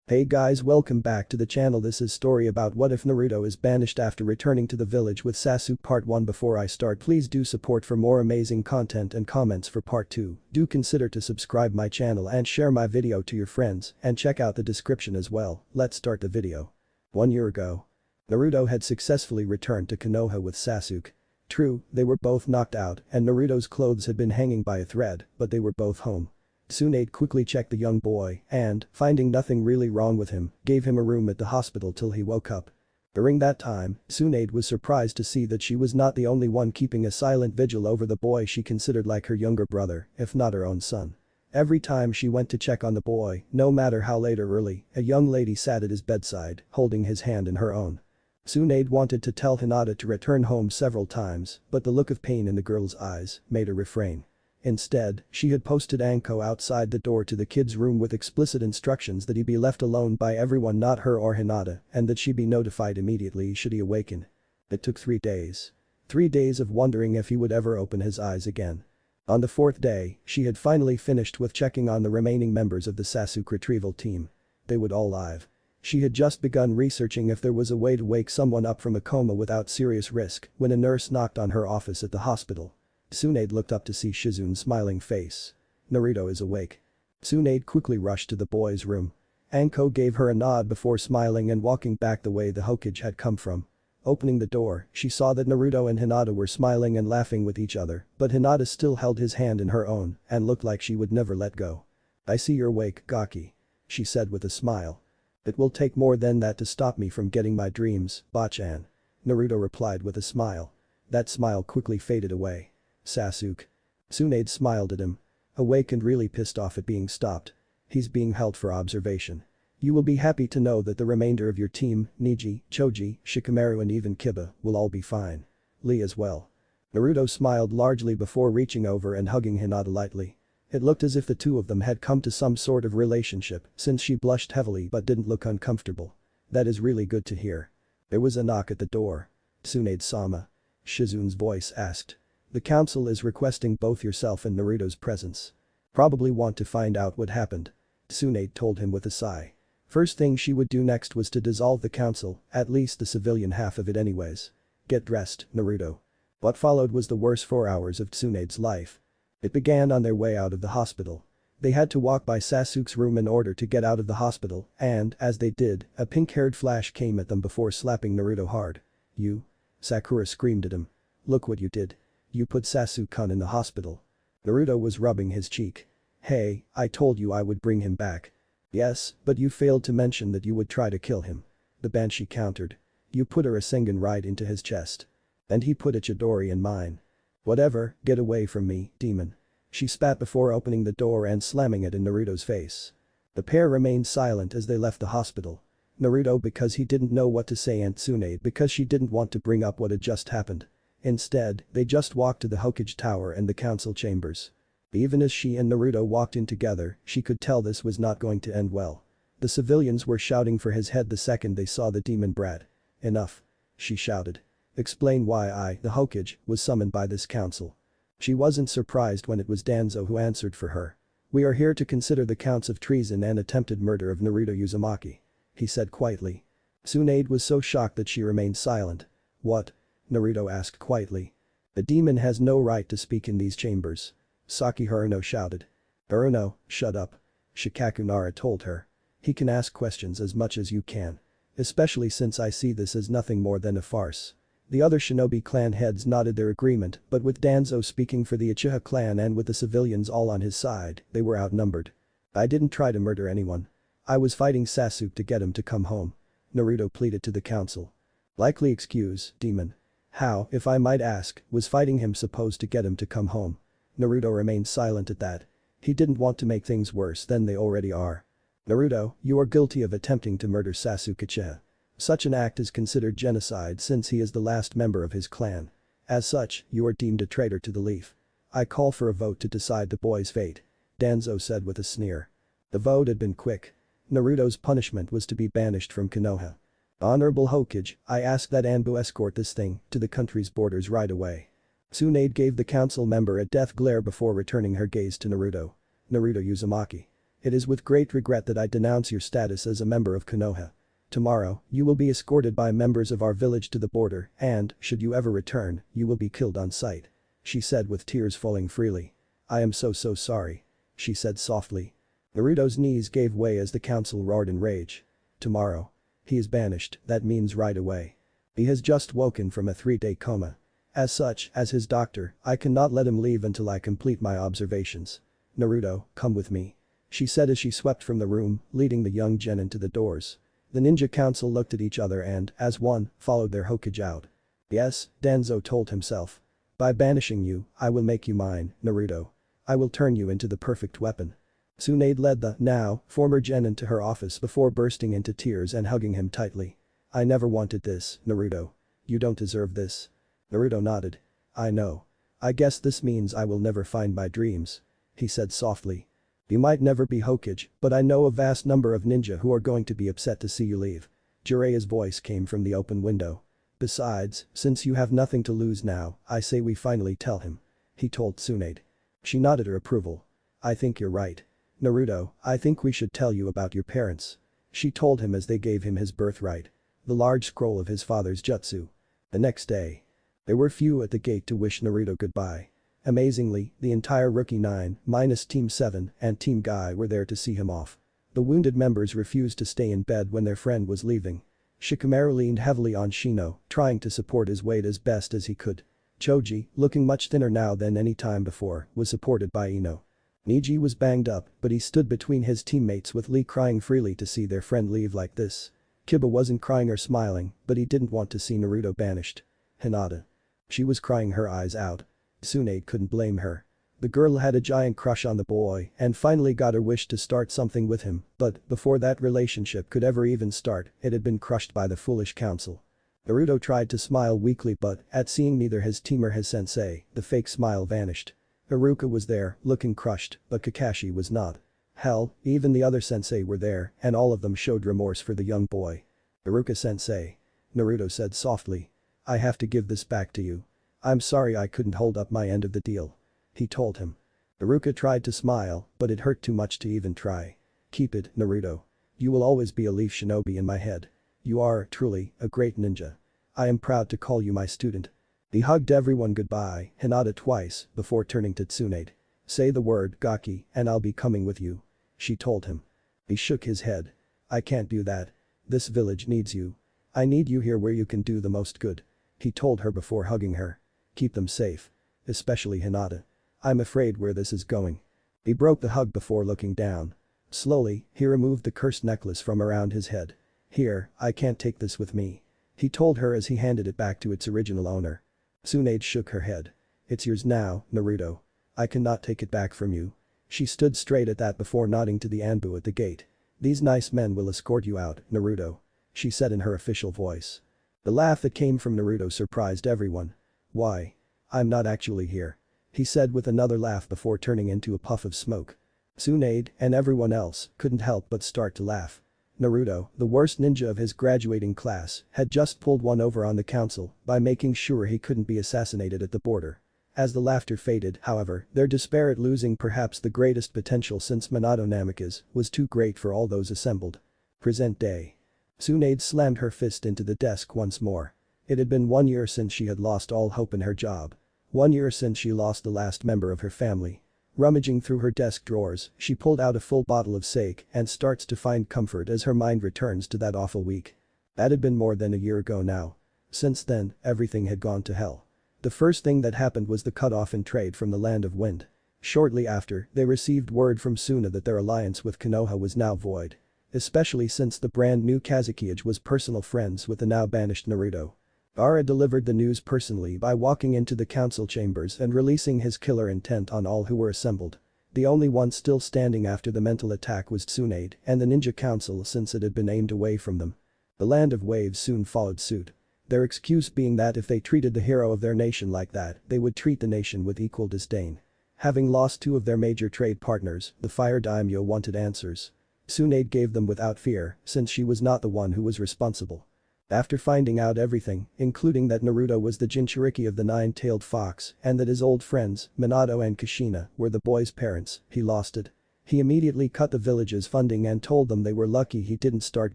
Hey guys, welcome back to the channel. This is story about what if Naruto is banished after returning to the village with Sasuke part 1. Before I start, please do support for more amazing content and comments for part 2. Do consider to subscribe my channel and share my video to your friends and check out the description as well. Let's start the video. 1 year ago. Naruto had successfully returned to Konoha with Sasuke. True, they were both knocked out and Naruto's clothes had been hanging by a thread, but they were both home. Tsunade quickly checked the young boy and, finding nothing really wrong with him, gave him a room at the hospital till he woke up. During that time, Tsunade was surprised to see that she was not the only one keeping a silent vigil over the boy she considered like her younger brother, if not her own son. Every time she went to check on the boy, no matter how late or early, a young lady sat at his bedside, holding his hand in her own. Tsunade wanted to tell Hinata to return home several times, but the look of pain in the girl's eyes made her refrain. Instead, she had posted Anko outside the door to the kid's room with explicit instructions that he be left alone by everyone not her or Hinata and that she be notified immediately should he awaken. It took 3 days. 3 days of wondering if he would ever open his eyes again. On the 4th day, she had finally finished with checking on the remaining members of the Sasuke retrieval team. They would all live. She had just begun researching if there was a way to wake someone up from a coma without serious risk when a nurse knocked on her office at the hospital. Tsunade looked up to see Shizune's smiling face. Naruto is awake. Tsunade quickly rushed to the boy's room. Anko gave her a nod before smiling and walking back the way the Hokage had come from. Opening the door, she saw that Naruto and Hinata were smiling and laughing with each other, but Hinata still held his hand in her own and looked like she would never let go. "I see you're awake, Gaki," she said with a smile. "It will take more than that to stop me from getting my dreams, Bachan," Naruto replied with a smile. That smile quickly faded away. "Sasuke." Tsunade smiled at him. Awake and really pissed off at being stopped. "He's being held for observation. You will be happy to know that the remainder of your team, Neji, Choji, Shikamaru and even Kiba, will all be fine. Lee as well." Naruto smiled largely before reaching over and hugging Hinata lightly. It looked as if the two of them had come to some sort of relationship since she blushed heavily but didn't look uncomfortable. "That is really good to hear." There was a knock at the door. "Tsunade-sama?" Shizune's voice asked. "The council is requesting both yourself and Naruto's presence. Probably want to find out what happened," Tsunade told him with a sigh. First thing she would do next was to dissolve the council, at least the civilian half of it anyways. "Get dressed, Naruto." What followed was the worst 4 hours of Tsunade's life. It began on their way out of the hospital. They had to walk by Sasuke's room in order to get out of the hospital and, as they did, a pink-haired Flash came at them before slapping Naruto hard. "You?" Sakura screamed at him. "Look what you did. You put Sasuke-kun in the hospital." Naruto was rubbing his cheek. "Hey, I told you I would bring him back." "Yes, but you failed to mention that you would try to kill him," the Banshee countered. "You put a Rasengan right into his chest. And he put a Chidori in mine." "Whatever, get away from me, demon." She spat before opening the door and slamming it in Naruto's face. The pair remained silent as they left the hospital. Naruto because he didn't know what to say and Tsunade because she didn't want to bring up what had just happened. Instead, they just walked to the Hokage Tower and the council chambers. Even as she and Naruto walked in together, she could tell this was not going to end well. The civilians were shouting for his head the second they saw the demon brat. "Enough," she shouted. "Explain why I, the Hokage, was summoned by this council." She wasn't surprised when it was Danzo who answered for her. "We are here to consider the counts of treason and attempted murder of Naruto Uzumaki," he said quietly. Tsunade was so shocked that she remained silent. "What?" Naruto asked quietly. "The demon has no right to speak in these chambers," Saki Haruno shouted. "Haruno, shut up," Shikaku Nara told her. "He can ask questions as much as you can. Especially since I see this as nothing more than a farce." The other shinobi clan heads nodded their agreement, but with Danzo speaking for the Uchiha clan and with the civilians all on his side, they were outnumbered. "I didn't try to murder anyone. I was fighting Sasuke to get him to come home," Naruto pleaded to the council. "Likely excuse, demon. How, if I might ask, was fighting him supposed to get him to come home?" Naruto remained silent at that. He didn't want to make things worse than they already are. "Naruto, you are guilty of attempting to murder Sasuke Uchiha. Such an act is considered genocide since he is the last member of his clan. As such, you are deemed a traitor to the leaf. I call for a vote to decide the boy's fate," Danzo said with a sneer. The vote had been quick. Naruto's punishment was to be banished from Konoha. "Honorable Hokage, I ask that Anbu escort this thing to the country's borders right away." Tsunade gave the council member a death glare before returning her gaze to Naruto. "Naruto Uzumaki." It is with great regret that I denounce your status as a member of Konoha. Tomorrow, you will be escorted by members of our village to the border and, should you ever return, you will be killed on sight. She said with tears falling freely. I am so sorry. She said softly. Naruto's knees gave way as the council roared in rage. Tomorrow. He is banished, that means right away. He has just woken from a 3-day coma. As such, as his doctor, I cannot let him leave until I complete my observations. Naruto, come with me. She said as she swept from the room, leading the young genin to the doors. The ninja council looked at each other and, as one, followed their Hokage out. Yes, Danzo told himself. By banishing you, I will make you mine, Naruto. I will turn you into the perfect weapon. Tsunade led the, now, former genin to her office before bursting into tears and hugging him tightly. I never wanted this, Naruto. You don't deserve this. Naruto nodded. I know. I guess this means I will never find my dreams. He said softly. You might never be Hokage, but I know a vast number of ninja who are going to be upset to see you leave. Jiraiya's voice came from the open window. Besides, since you have nothing to lose now, I say we finally tell him. He told Tsunade. She nodded her approval. I think you're right. Naruto, I think we should tell you about your parents. She told him as they gave him his birthright. The large scroll of his father's jutsu. The next day. There were few at the gate to wish Naruto goodbye. Amazingly, the entire Rookie 9, minus Team 7 and Team Guy were there to see him off. The wounded members refused to stay in bed when their friend was leaving. Shikamaru leaned heavily on Shino, trying to support his weight as best as he could. Choji, looking much thinner now than any time before, was supported by Ino. Niji was banged up, but he stood between his teammates with Lee crying freely to see their friend leave like this. Kiba wasn't crying or smiling, but he didn't want to see Naruto banished. Hinata. She was crying her eyes out. Tsunade couldn't blame her. The girl had a giant crush on the boy and finally got her wish to start something with him, but before that relationship could ever even start, it had been crushed by the foolish council. Naruto tried to smile weakly but, at seeing neither his team or his sensei, the fake smile vanished. Iruka was there, looking crushed, but Kakashi was not. Hell, even the other sensei were there, and all of them showed remorse for the young boy. Iruka-sensei. Naruto said softly. I have to give this back to you. I'm sorry I couldn't hold up my end of the deal. He told him. Iruka tried to smile, but it hurt too much to even try. Keep it, Naruto. You will always be a leaf shinobi in my head. You are, truly, a great ninja. I am proud to call you my student. He hugged everyone goodbye, Hinata twice, before turning to Tsunade. Say the word, Gaki, and I'll be coming with you. She told him. He shook his head. I can't do that. This village needs you. I need you here where you can do the most good. He told her before hugging her. Keep them safe. Especially Hinata. I'm afraid where this is going. He broke the hug before looking down. Slowly, he removed the cursed necklace from around his head. Here, I can't take this with me. He told her as he handed it back to its original owner. Tsunade shook her head. It's yours now, Naruto. I cannot take it back from you. She stood straight at that before nodding to the Anbu at the gate. These nice men will escort you out, Naruto. She said in her official voice. The laugh that came from Naruto surprised everyone. Why? I'm not actually here. He said with another laugh before turning into a puff of smoke. Tsunade and everyone else couldn't help but start to laugh. Naruto, the worst ninja of his graduating class, had just pulled one over on the council by making sure he couldn't be assassinated at the border. As the laughter faded, however, their despair at losing perhaps the greatest potential since Minato Namikaze was too great for all those assembled. Present day. Tsunade slammed her fist into the desk once more. It had been 1 year since she had lost all hope in her job. 1 year since she lost the last member of her family. Rummaging through her desk drawers, she pulled out a full bottle of sake and starts to find comfort as her mind returns to that awful week. That had been more than a year ago now. Since then, everything had gone to hell. The first thing that happened was the cutoff in trade from the Land of Wind. Shortly after, they received word from Suna that their alliance with Konoha was now void. Especially since the brand new Kazekage was personal friends with the now banished Naruto. Gaara delivered the news personally by walking into the council chambers and releasing his killer intent on all who were assembled. The only one still standing after the mental attack was Tsunade and the ninja council since it had been aimed away from them. The Land of Waves soon followed suit. Their excuse being that if they treated the hero of their nation like that, they would treat the nation with equal disdain. Having lost 2 of their major trade partners, the Fire Daimyo wanted answers. Tsunade gave them without fear, since she was not the one who was responsible. After finding out everything, including that Naruto was the Jinchuriki of the Nine-Tailed Fox and that his old friends, Minato and Kushina, were the boy's parents, he lost it. He immediately cut the village's funding and told them they were lucky he didn't start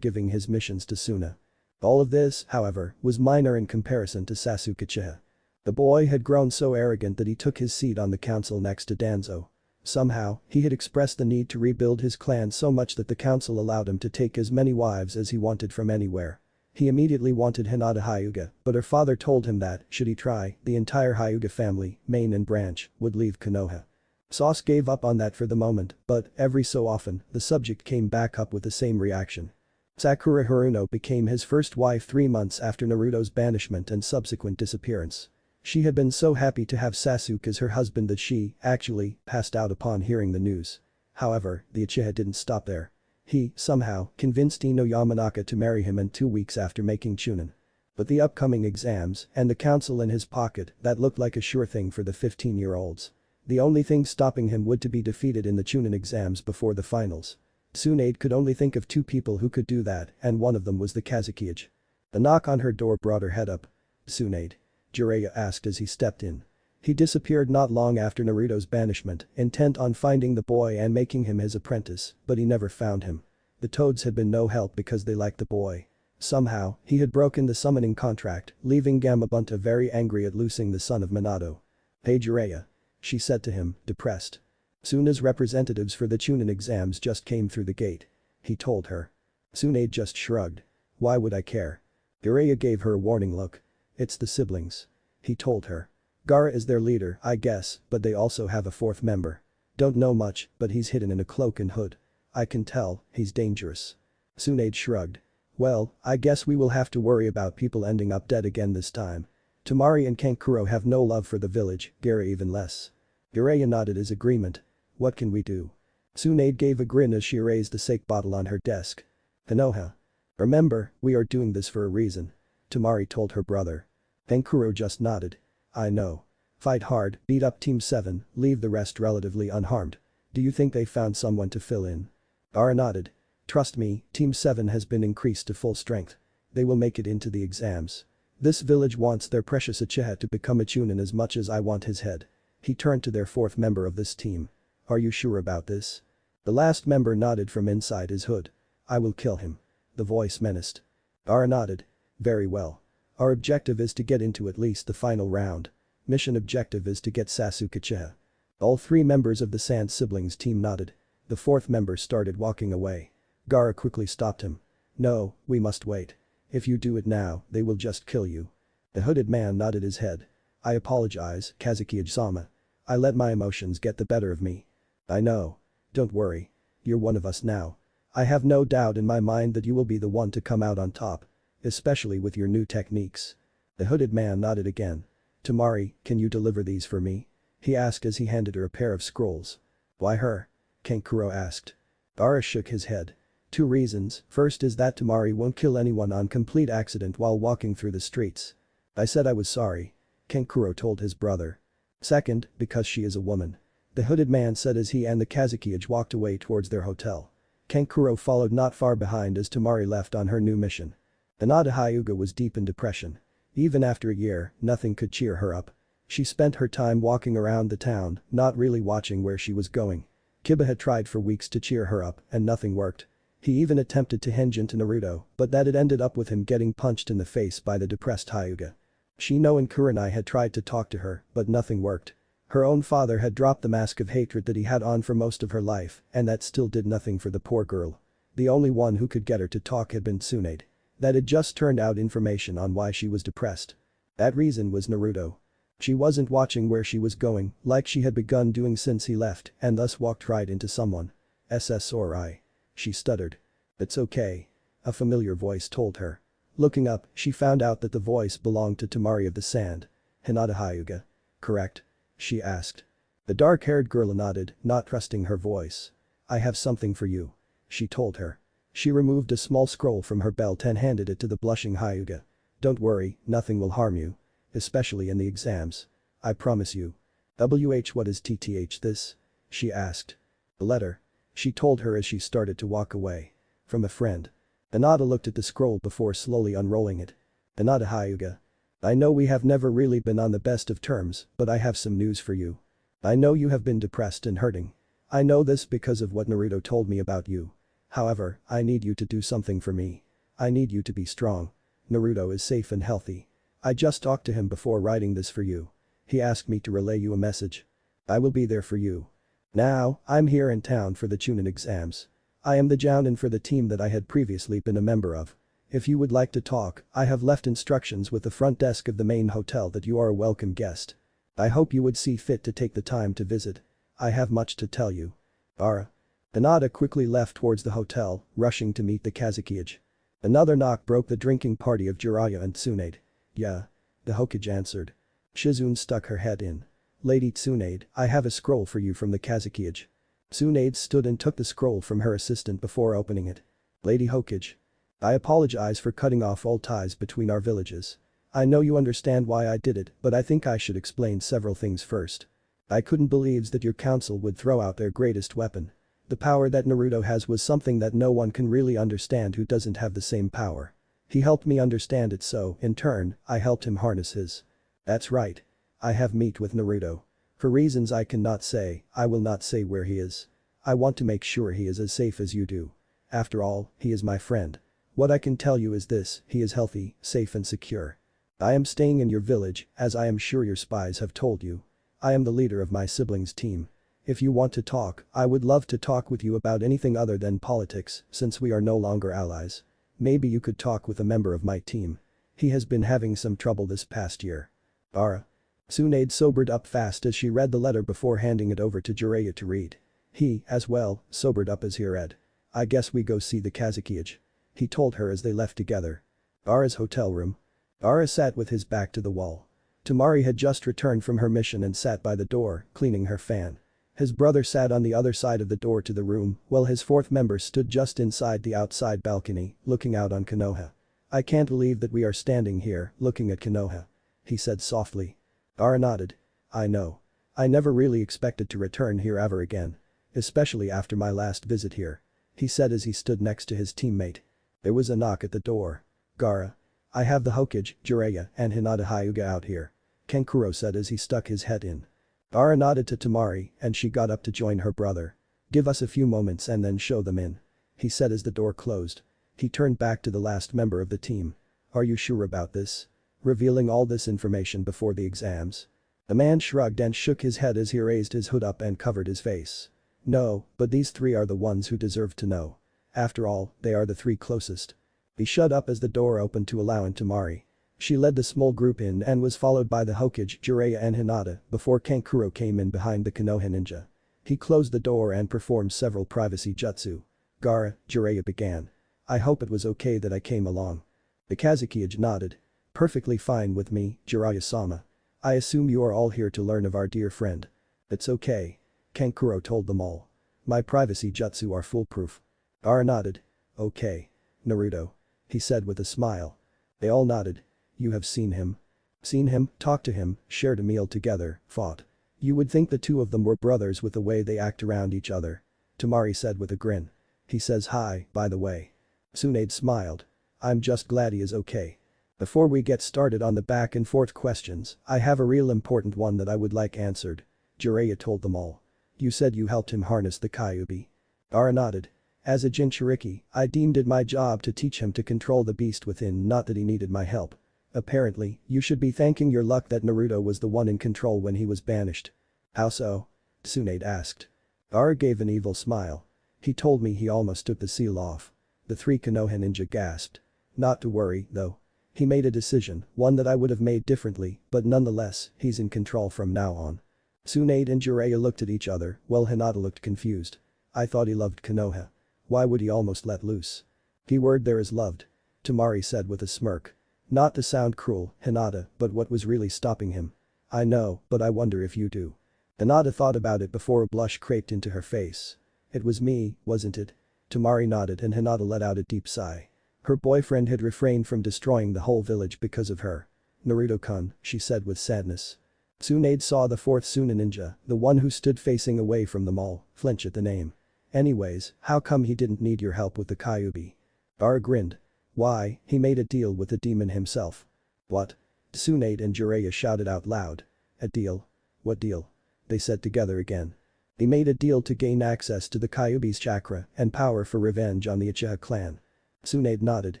giving his missions to Suna. All of this, however, was minor in comparison to Sasuke Uchiha. The boy had grown so arrogant that he took his seat on the council next to Danzo. Somehow, he had expressed the need to rebuild his clan so much that the council allowed him to take as many wives as he wanted from anywhere. He immediately wanted Hinata Hyuga, but her father told him that, should he try, the entire Hyuga family, main and branch, would leave Konoha. Sasuke gave up on that for the moment, but, every so often, the subject came back up with the same reaction. Sakura Haruno became his first wife 3 months after Naruto's banishment and subsequent disappearance. She had been so happy to have Sasuke as her husband that she, actually, passed out upon hearing the news. However, the Uchiha didn't stop there. He, somehow, convinced Ino Yamanaka to marry him in 2 weeks after making Chunin. But the upcoming exams, and the council in his pocket, that looked like a sure thing for the 15-year-olds. The only thing stopping him would to be defeated in the Chunin exams before the finals. Tsunade could only think of 2 people who could do that, and one of them was the Kazekage. The knock on her door brought her head up. "Tsunade?" Jiraiya asked as he stepped in. He disappeared not long after Naruto's banishment, intent on finding the boy and making him his apprentice, but he never found him. The Toads had been no help because they liked the boy. Somehow, he had broken the summoning contract, leaving Gamabunta very angry at losing the son of Minato. "Hey Jiraiya," she said to him, depressed. Suna's representatives for the Chunin exams just came through the gate. He told her. Tsunade just shrugged. "Why would I care?" Jiraiya gave her a warning look. "It's the siblings." He told her. "Gaara is their leader, I guess, but they also have a 4th member. Don't know much, but he's hidden in a cloak and hood. I can tell, he's dangerous." Tsunade shrugged. "Well, I guess we will have to worry about people ending up dead again this time. Temari and Kankuro have no love for the village, Gaara even less." Jiraiya nodded his agreement. "What can we do?" Tsunade gave a grin as she raised the sake bottle on her desk. "Konoha. Remember, we are doing this for a reason," Temari told her brother. Kankuro just nodded. "I know. Fight hard, beat up Team 7, leave the rest relatively unharmed. Do you think they found someone to fill in?" Gaara nodded. "Trust me, Team 7 has been increased to full strength. They will make it into the exams. This village wants their precious Uchiha to become a Chunin as much as I want his head." He turned to their 4th member of this team. "Are you sure about this?" The last member nodded from inside his hood. "I will kill him." The voice menaced. Gaara nodded. "Very well. Our objective is to get into at least the final round. Mission objective is to get Sasuke Uchiha." All 3 members of the Sand siblings team nodded. The 4th member started walking away. Gaara quickly stopped him. "No, we must wait. If you do it now, they will just kill you." The hooded man nodded his head. "I apologize, Kazekage-sama. I let my emotions get the better of me." "I know. Don't worry. You're one of us now. I have no doubt in my mind that you will be the one to come out on top. Especially with your new techniques." The hooded man nodded again. "Temari, can you deliver these for me?" he asked as he handed her a pair of scrolls. "Why her?" Kankuro asked. Gaara shook his head. 2 reasons, first is that Temari won't kill anyone on complete accident while walking through the streets. "I said I was sorry," Kankuro told his brother. "Second, because she is a woman." The hooded man said as he and the Kazekage walked away towards their hotel. Kankuro followed not far behind as Temari left on her new mission. Hinata Hyuga was deep in depression. Even after a year, nothing could cheer her up. She spent her time walking around the town, not really watching where she was going. Kiba had tried for weeks to cheer her up, and nothing worked. He even attempted to henge into Naruto, but that had ended up with him getting punched in the face by the depressed Hyuga. Shino and Kurenai had tried to talk to her, but nothing worked. Her own father had dropped the mask of hatred that he had on for most of her life, and that still did nothing for the poor girl. The only one who could get her to talk had been Tsunade. That had just turned out information on why she was depressed. That reason was Naruto. She wasn't watching where she was going, like she had begun doing since he left, and thus walked right into someone. "SSORI." She stuttered. "It's okay." A familiar voice told her. Looking up, she found out that the voice belonged to Temari of the Sand. "Hinata Hyuga. Correct?" she asked. The dark-haired girl nodded, not trusting her voice. "I have something for you," she told her. She removed a small scroll from her belt and handed it to the blushing Hyuga. "Don't worry, nothing will harm you. Especially in the exams. I promise you." What is TTH this?" she asked. "A letter," she told her as she started to walk away. "From a friend." Hinata looked at the scroll before slowly unrolling it. "Hinata Hyuga. I know we have never really been on the best of terms, but I have some news for you. I know you have been depressed and hurting. I know this because of what Naruto told me about you. However, I need you to do something for me. I need you to be strong. Naruto is safe and healthy. I just talked to him before writing this for you. He asked me to relay you a message. I will be there for you. Now, I'm here in town for the Chunin exams. I am the Jounin for the team that I had previously been a member of. If you would like to talk, I have left instructions with the front desk of the main hotel that you are a welcome guest. I hope you would see fit to take the time to visit. I have much to tell you. Ara. Hinata quickly left towards the hotel, rushing to meet the Kazekage. Another knock broke the drinking party of Jiraiya and Tsunade. Yeah. The Hokage answered. Shizune stuck her head in. Lady Tsunade, I have a scroll for you from the Kazekage. Tsunade stood and took the scroll from her assistant before opening it. Lady Hokage. I apologize for cutting off all ties between our villages. I know you understand why I did it, but I think I should explain several things first. I couldn't believe that your council would throw out their greatest weapon. The power that Naruto has was something that no one can really understand who doesn't have the same power. He helped me understand it, so, in turn, I helped him harness his. That's right. I have met with Naruto. For reasons I cannot say, I will not say where he is. I want to make sure he is as safe as you do. After all, he is my friend. What I can tell you is this, he is healthy, safe and secure. I am staying in your village, as I am sure your spies have told you. I am the leader of my siblings' team. If you want to talk, I would love to talk with you about anything other than politics, since we are no longer allies. Maybe you could talk with a member of my team. He has been having some trouble this past year. Ara. Tsunade sobered up fast as she read the letter before handing it over to Jiraiya to read. He, as well, sobered up as he read. I guess we go see the Kazekage. He told her as they left together. Ara's hotel room. Ara sat with his back to the wall. Temari had just returned from her mission and sat by the door, cleaning her fan. His brother sat on the other side of the door to the room, while his fourth member stood just inside the outside balcony, looking out on Konoha. I can't believe that we are standing here, looking at Konoha. He said softly. Ara nodded. I know. I never really expected to return here ever again. Especially after my last visit here. He said as he stood next to his teammate. There was a knock at the door. Gaara. I have the Hokage, Jiraiya, and Hinata Hyuga out here. Kankuro said as he stuck his head in. Ara nodded to Temari and she got up to join her brother. Give us a few moments and then show them in. He said as the door closed. He turned back to the last member of the team. Are you sure about this? Revealing all this information before the exams. The man shrugged and shook his head as he raised his hood up and covered his face. No, but these three are the ones who deserve to know. After all, they are the three closest. He shut up as the door opened to allow in Temari. She led the small group in and was followed by the Hokage, Jiraiya and Hinata before Kankuro came in behind the Konoha ninja. He closed the door and performed several privacy jutsu. Gaara, Jiraiya began. I hope it was okay that I came along. The Kazekage nodded. Perfectly fine with me, Jiraiya-sama. I assume you are all here to learn of our dear friend. It's okay. Kankuro told them all. My privacy jutsu are foolproof. Gaara nodded. Okay. Naruto. He said with a smile. They all nodded. You have seen him. Seen him, talked to him, shared a meal together, fought. You would think the two of them were brothers with the way they act around each other. Temari said with a grin. He says hi, by the way. Tsunade smiled. I'm just glad he is okay. Before we get started on the back and forth questions, I have a real important one that I would like answered. Jiraiya told them all. You said you helped him harness the Kyuubi. Gaara nodded. As a Jinchuriki, I deemed it my job to teach him to control the beast within, not that he needed my help. Apparently, you should be thanking your luck that Naruto was the one in control when he was banished. How so? Tsunade asked. Gaara gave an evil smile. He told me he almost took the seal off. The three Konoha ninja gasped. Not to worry, though. He made a decision, one that I would have made differently, but nonetheless, he's in control from now on. Tsunade and Jiraiya looked at each other, while Hinata looked confused. I thought he loved Konoha. Why would he almost let loose? Keyword there is loved. Temari said with a smirk. Not to sound cruel, Hinata, but what was really stopping him? I know, but I wonder if you do. Hinata thought about it before a blush crept into her face. It was me, wasn't it? Temari nodded and Hinata let out a deep sigh. Her boyfriend had refrained from destroying the whole village because of her. Naruto-kun, she said with sadness. Tsunade saw the fourth Sunin ninja, the one who stood facing away from them all, flinch at the name. Anyways, how come he didn't need your help with the Kyuubi? Gaara grinned. Why, he made a deal with the demon himself. What? Tsunade and Jiraiya shouted out loud. A deal? What deal? They said together again. He made a deal to gain access to the Kyuubi's chakra and power for revenge on the Uchiha clan. Tsunade nodded.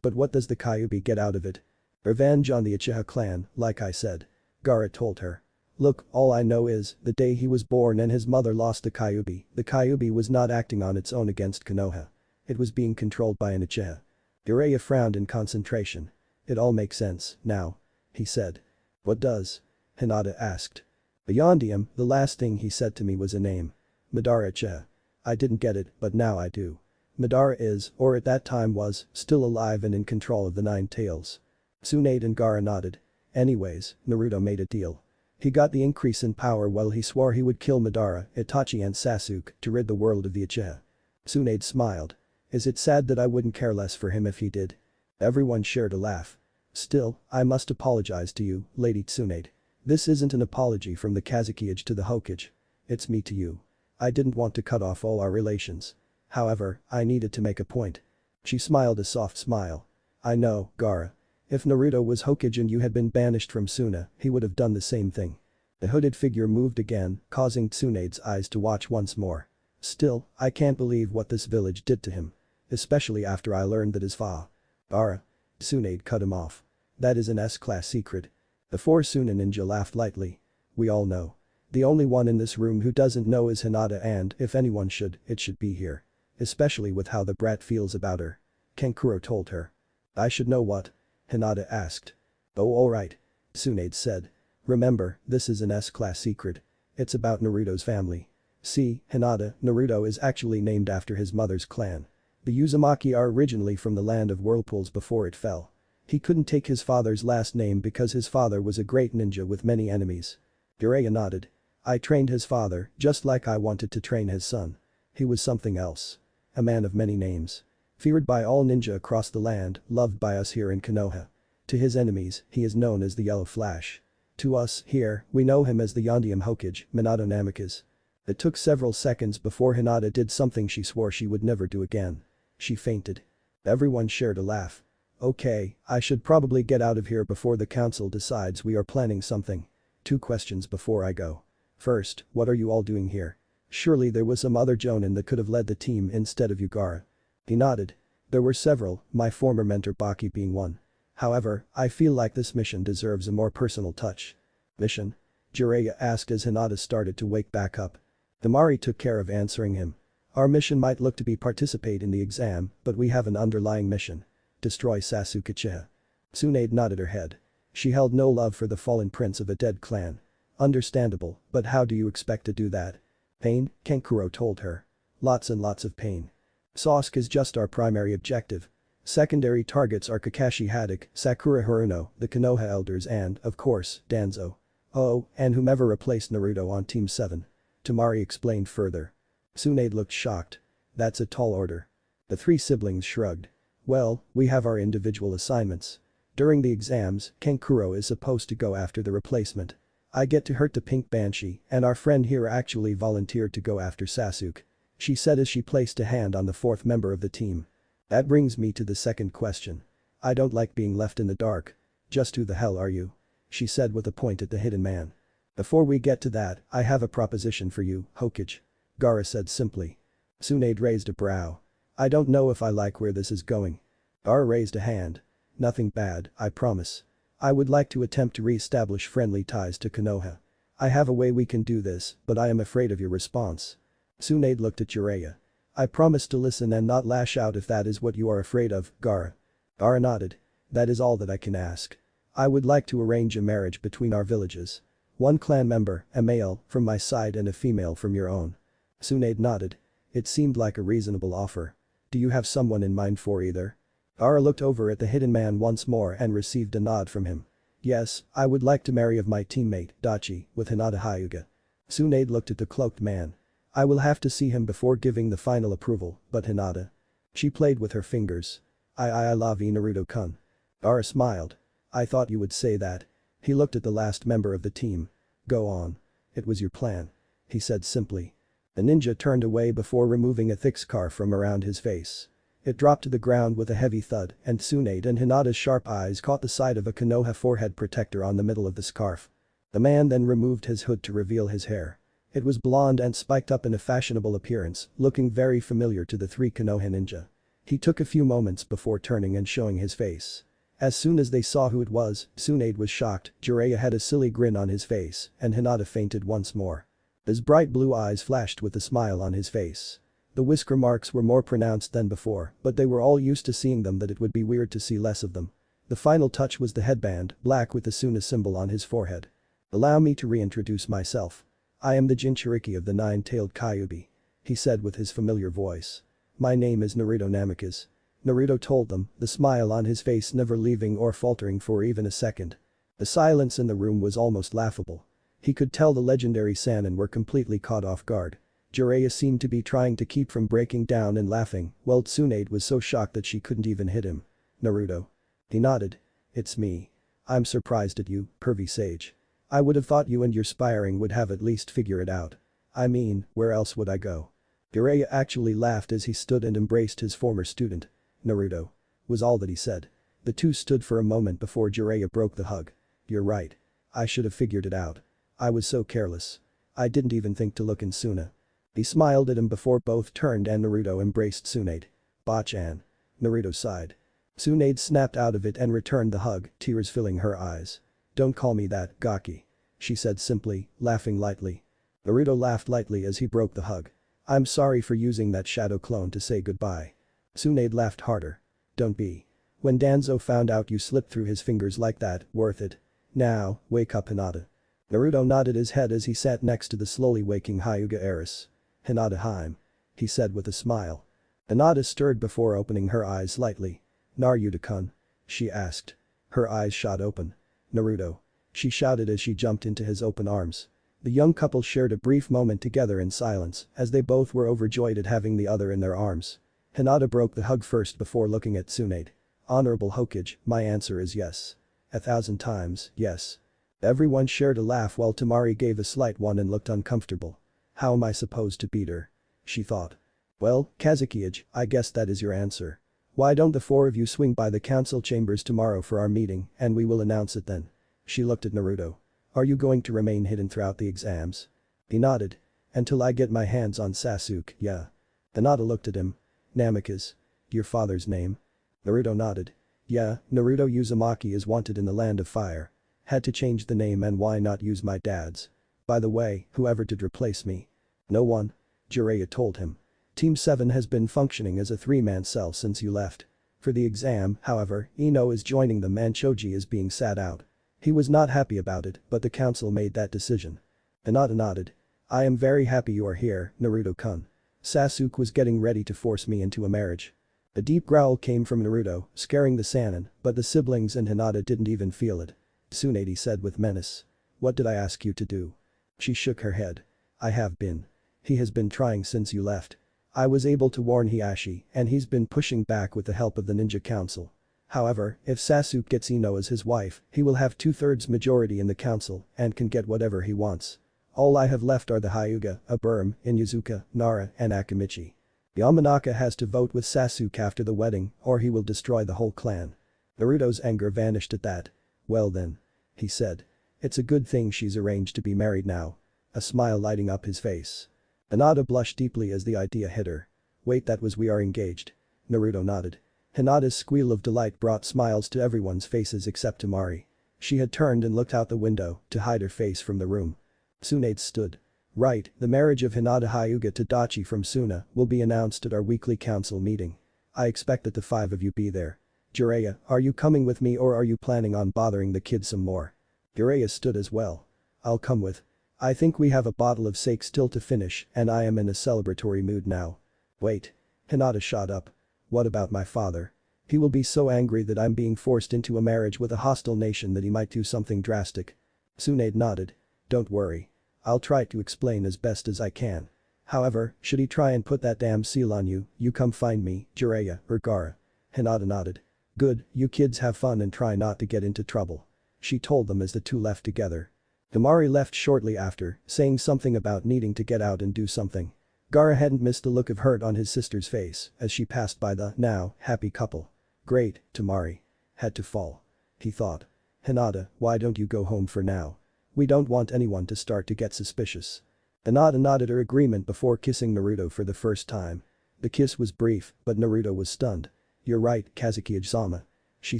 But what does the Kyuubi get out of it? Revenge on the Uchiha clan, like I said. Gaara told her. Look, all I know is, the day he was born and his mother lost the Kyuubi was not acting on its own against Konoha. It was being controlled by an Uchiha. Jiraiya frowned in concentration. It all makes sense, now. He said. What does? Hinata asked. Beyond him, the last thing he said to me was a name. Madara Uchiha. I didn't get it, but now I do. Madara is, or at that time was, still alive and in control of the Nine Tails. Tsunade and Gaara nodded. Anyways, Naruto made a deal. He got the increase in power while he swore he would kill Madara, Itachi and Sasuke to rid the world of the Uchiha. Tsunade smiled. Is it sad that I wouldn't care less for him if he did? Everyone shared a laugh. Still, I must apologize to you, Lady Tsunade. This isn't an apology from the Kazekage to the Hokage. It's me to you. I didn't want to cut off all our relations. However, I needed to make a point. She smiled a soft smile. I know, Gaara. If Naruto was Hokage and you had been banished from Suna, he would have done the same thing. The hooded figure moved again, causing Tsunade's eyes to watch once more. Still, I can't believe what this village did to him. Especially after I learned that his Gaara. Tsunade cut him off. That is an S-class secret. The four Suna ninja laughed lightly. We all know. The only one in this room who doesn't know is Hinata and, if anyone should, it should be here. Especially with how the brat feels about her. Kankuro told her. I should know what? Hinata asked. Oh alright. Tsunade said. Remember, this is an S-class secret. It's about Naruto's family. See, Hinata, Naruto is actually named after his mother's clan. The Uzumaki are originally from the land of whirlpools before it fell. He couldn't take his father's last name because his father was a great ninja with many enemies. Jiraiya nodded. I trained his father, just like I wanted to train his son. He was something else. A man of many names. Feared by all ninja across the land, loved by us here in Konoha. To his enemies, he is known as the Yellow Flash. To us, here, we know him as the Yondium Hokage, Minato Namikaze. It took several seconds before Hinata did something she swore she would never do again. She fainted. Everyone shared a laugh. Okay, I should probably get out of here before the council decides we are planning something. 2 questions before I go. First, what are you all doing here? Surely there was some other Jonin that could have led the team instead of you, Gaara. He nodded. There were several, my former mentor Baki being one. However, I feel like this mission deserves a more personal touch. Mission? Jiraiya asked as Hinata started to wake back up. Himari took care of answering him. Our mission might look to be participate in the exam, but we have an underlying mission. Destroy Sasuke Uchiha. Tsunade nodded her head. She held no love for the fallen prince of a dead clan. Understandable, but how do you expect to do that? Pain, Kankuro told her. Lots and lots of pain. Sasuke is just our primary objective. Secondary targets are Kakashi Hatake, Sakura Haruno, the Konoha elders and, of course, Danzo. Oh, and whomever replaced Naruto on Team 7. Temari explained further. Tsunade looked shocked. That's a tall order. The 3 siblings shrugged. Well, we have our individual assignments. During the exams, Kankuro is supposed to go after the replacement. I get to hurt the pink banshee and our friend here actually volunteered to go after Sasuke. She said as she placed a hand on the 4th member of the team. That brings me to the second question. I don't like being left in the dark. Just who the hell are you? She said with a point at the hidden man. Before we get to that, I have a proposition for you, Hokage. Gaara said simply. Tsunade raised a brow. I don't know if I like where this is going. Gaara raised a hand. Nothing bad, I promise. I would like to attempt to re-establish friendly ties to Konoha. I have a way we can do this, but I am afraid of your response. Tsunade looked at Jiraiya. I promise to listen and not lash out if that is what you are afraid of, Gaara. Gaara nodded. That is all that I can ask. I would like to arrange a marriage between our villages. 1 clan member, a male, from my side and a female from your own. Tsunade nodded. It seemed like a reasonable offer. Do you have someone in mind for either? Gaara looked over at the hidden man once more and received a nod from him. Yes, I would like to marry of my teammate, Dachi, with Hinata Hyuga. Tsunade looked at the cloaked man. I will have to see him before giving the final approval, but Hinata. She played with her fingers. I love Naruto-kun. Gaara smiled. I thought you would say that. He looked at the last member of the team. Go on. It was your plan. He said simply. The ninja turned away before removing a thick scarf from around his face. It dropped to the ground with a heavy thud and Tsunade and Hinata's sharp eyes caught the side of a Konoha forehead protector on the middle of the scarf. The man then removed his hood to reveal his hair. It was blonde and spiked up in a fashionable appearance, looking very familiar to the three Konoha ninja. He took a few moments before turning and showing his face. As soon as they saw who it was, Tsunade was shocked, Jiraiya had a silly grin on his face, and Hinata fainted once more. His bright blue eyes flashed with a smile on his face. The whisker marks were more pronounced than before, but they were all used to seeing them that it would be weird to see less of them. The final touch was the headband, black with the Suna symbol on his forehead. "Allow me to reintroduce myself. I am the Jinchuriki of the Nine-Tailed Kyuubi," he said with his familiar voice. "My name is Naruto Namikaze." Naruto told them, the smile on his face never leaving or faltering for even a second. The silence in the room was almost laughable. He could tell the legendary Sannin were completely caught off guard. Jiraiya seemed to be trying to keep from breaking down and laughing, while Tsunade was so shocked that she couldn't even hit him. "Naruto." He nodded. "It's me. I'm surprised at you, pervy sage. I would have thought you and your spiring would have at least figured it out. I mean, where else would I go?" Jiraiya actually laughed as he stood and embraced his former student. "Naruto," was all that he said. The two stood for a moment before Jiraiya broke the hug. "You're right. I should have figured it out. I was so careless. I didn't even think to look in Suna." He smiled at him before both turned and Naruto embraced Tsunade. "Bachan." Naruto sighed. Tsunade snapped out of it and returned the hug, tears filling her eyes. "Don't call me that, Gaki," she said simply, laughing lightly. Naruto laughed lightly as he broke the hug. "I'm sorry for using that shadow clone to say goodbye." Tsunade laughed harder. "Don't be. When Danzo found out you slipped through his fingers like that, worth it. Now, wake up Hinata." Naruto nodded his head as he sat next to the slowly waking Hyuga heiress. "Hinata Haim," he said with a smile. Hinata stirred before opening her eyes slightly. "Naruto-kun?" she asked. Her eyes shot open. "Naruto," she shouted as she jumped into his open arms. The young couple shared a brief moment together in silence as they both were overjoyed at having the other in their arms. Hinata broke the hug first before looking at Tsunade. "Honorable Hokage, my answer is yes. 1,000 times, yes." Everyone shared a laugh while Temari gave a slight one and looked uncomfortable. "How am I supposed to beat her?" she thought. "Well, Kazuki-age, I guess that is your answer. Why don't the four of you swing by the council chambers tomorrow for our meeting and we will announce it then." She looked at Naruto. "Are you going to remain hidden throughout the exams?" He nodded. "Until I get my hands on Sasuke, yeah." Hinata looked at him. "Namikaze. Your father's name?" Naruto nodded. "Yeah, Naruto Uzumaki is wanted in the Land of Fire. Had to change the name and why not use my dad's? By the way, whoever did replace me?" "No one," Jiraiya told him. "Team 7 has been functioning as a three-man cell since you left. For the exam, however, Ino is joining them and Choji is being sat out." He was not happy about it, but the council made that decision. Hinata nodded. "I am very happy you are here, Naruto-kun. Sasuke was getting ready to force me into a marriage." A deep growl came from Naruto, scaring the Sannin, but the siblings and Hinata didn't even feel it. Tsunade said with menace. "What did I ask you to do?" She shook her head. "I have been. He has been trying since you left. I was able to warn Hiashi and he's been pushing back with the help of the Ninja Council. However, if Sasuke gets Ino as his wife, he will have 2/3 majority in the council and can get whatever he wants. All I have left are the Hyuga, Aburm, Inuzuka, Nara and Akamichi. Yamanaka has to vote with Sasuke after the wedding or he will destroy the whole clan." Naruto's anger vanished at that. "Well then," he said. "It's a good thing she's arranged to be married now." A smile lighting up his face. Hinata blushed deeply as the idea hit her. "Wait, that was we are engaged?" Naruto nodded. Hinata's squeal of delight brought smiles to everyone's faces except Temari. She had turned and looked out the window to hide her face from the room. Tsunade stood. "Right, the marriage of Hinata Hyuga to Dachi from Suna will be announced at our weekly council meeting. I expect that the 5 of you be there. Jiraiya, are you coming with me or are you planning on bothering the kid some more?" Jiraiya stood as well. "I'll come with. I think we have a bottle of sake still to finish and I am in a celebratory mood now." "Wait." Hinata shot up. "What about my father? He will be so angry that I'm being forced into a marriage with a hostile nation that he might do something drastic." Tsunade nodded. "Don't worry. I'll try to explain as best as I can. However, should he try and put that damn seal on you, you come find me, Jiraiya or Gaara." Hinata nodded. "Good, you kids have fun and try not to get into trouble," she told them as the two left together. Temari left shortly after, saying something about needing to get out and do something. Gaara hadn't missed the look of hurt on his sister's face as she passed by the, now, happy couple. Great, Temari. Had to fall. He thought. "Hinata, why don't you go home for now? We don't want anyone to start to get suspicious." Hinata nodded her agreement before kissing Naruto for the first time. The kiss was brief, but Naruto was stunned. "You're right, Kazuki-sama," she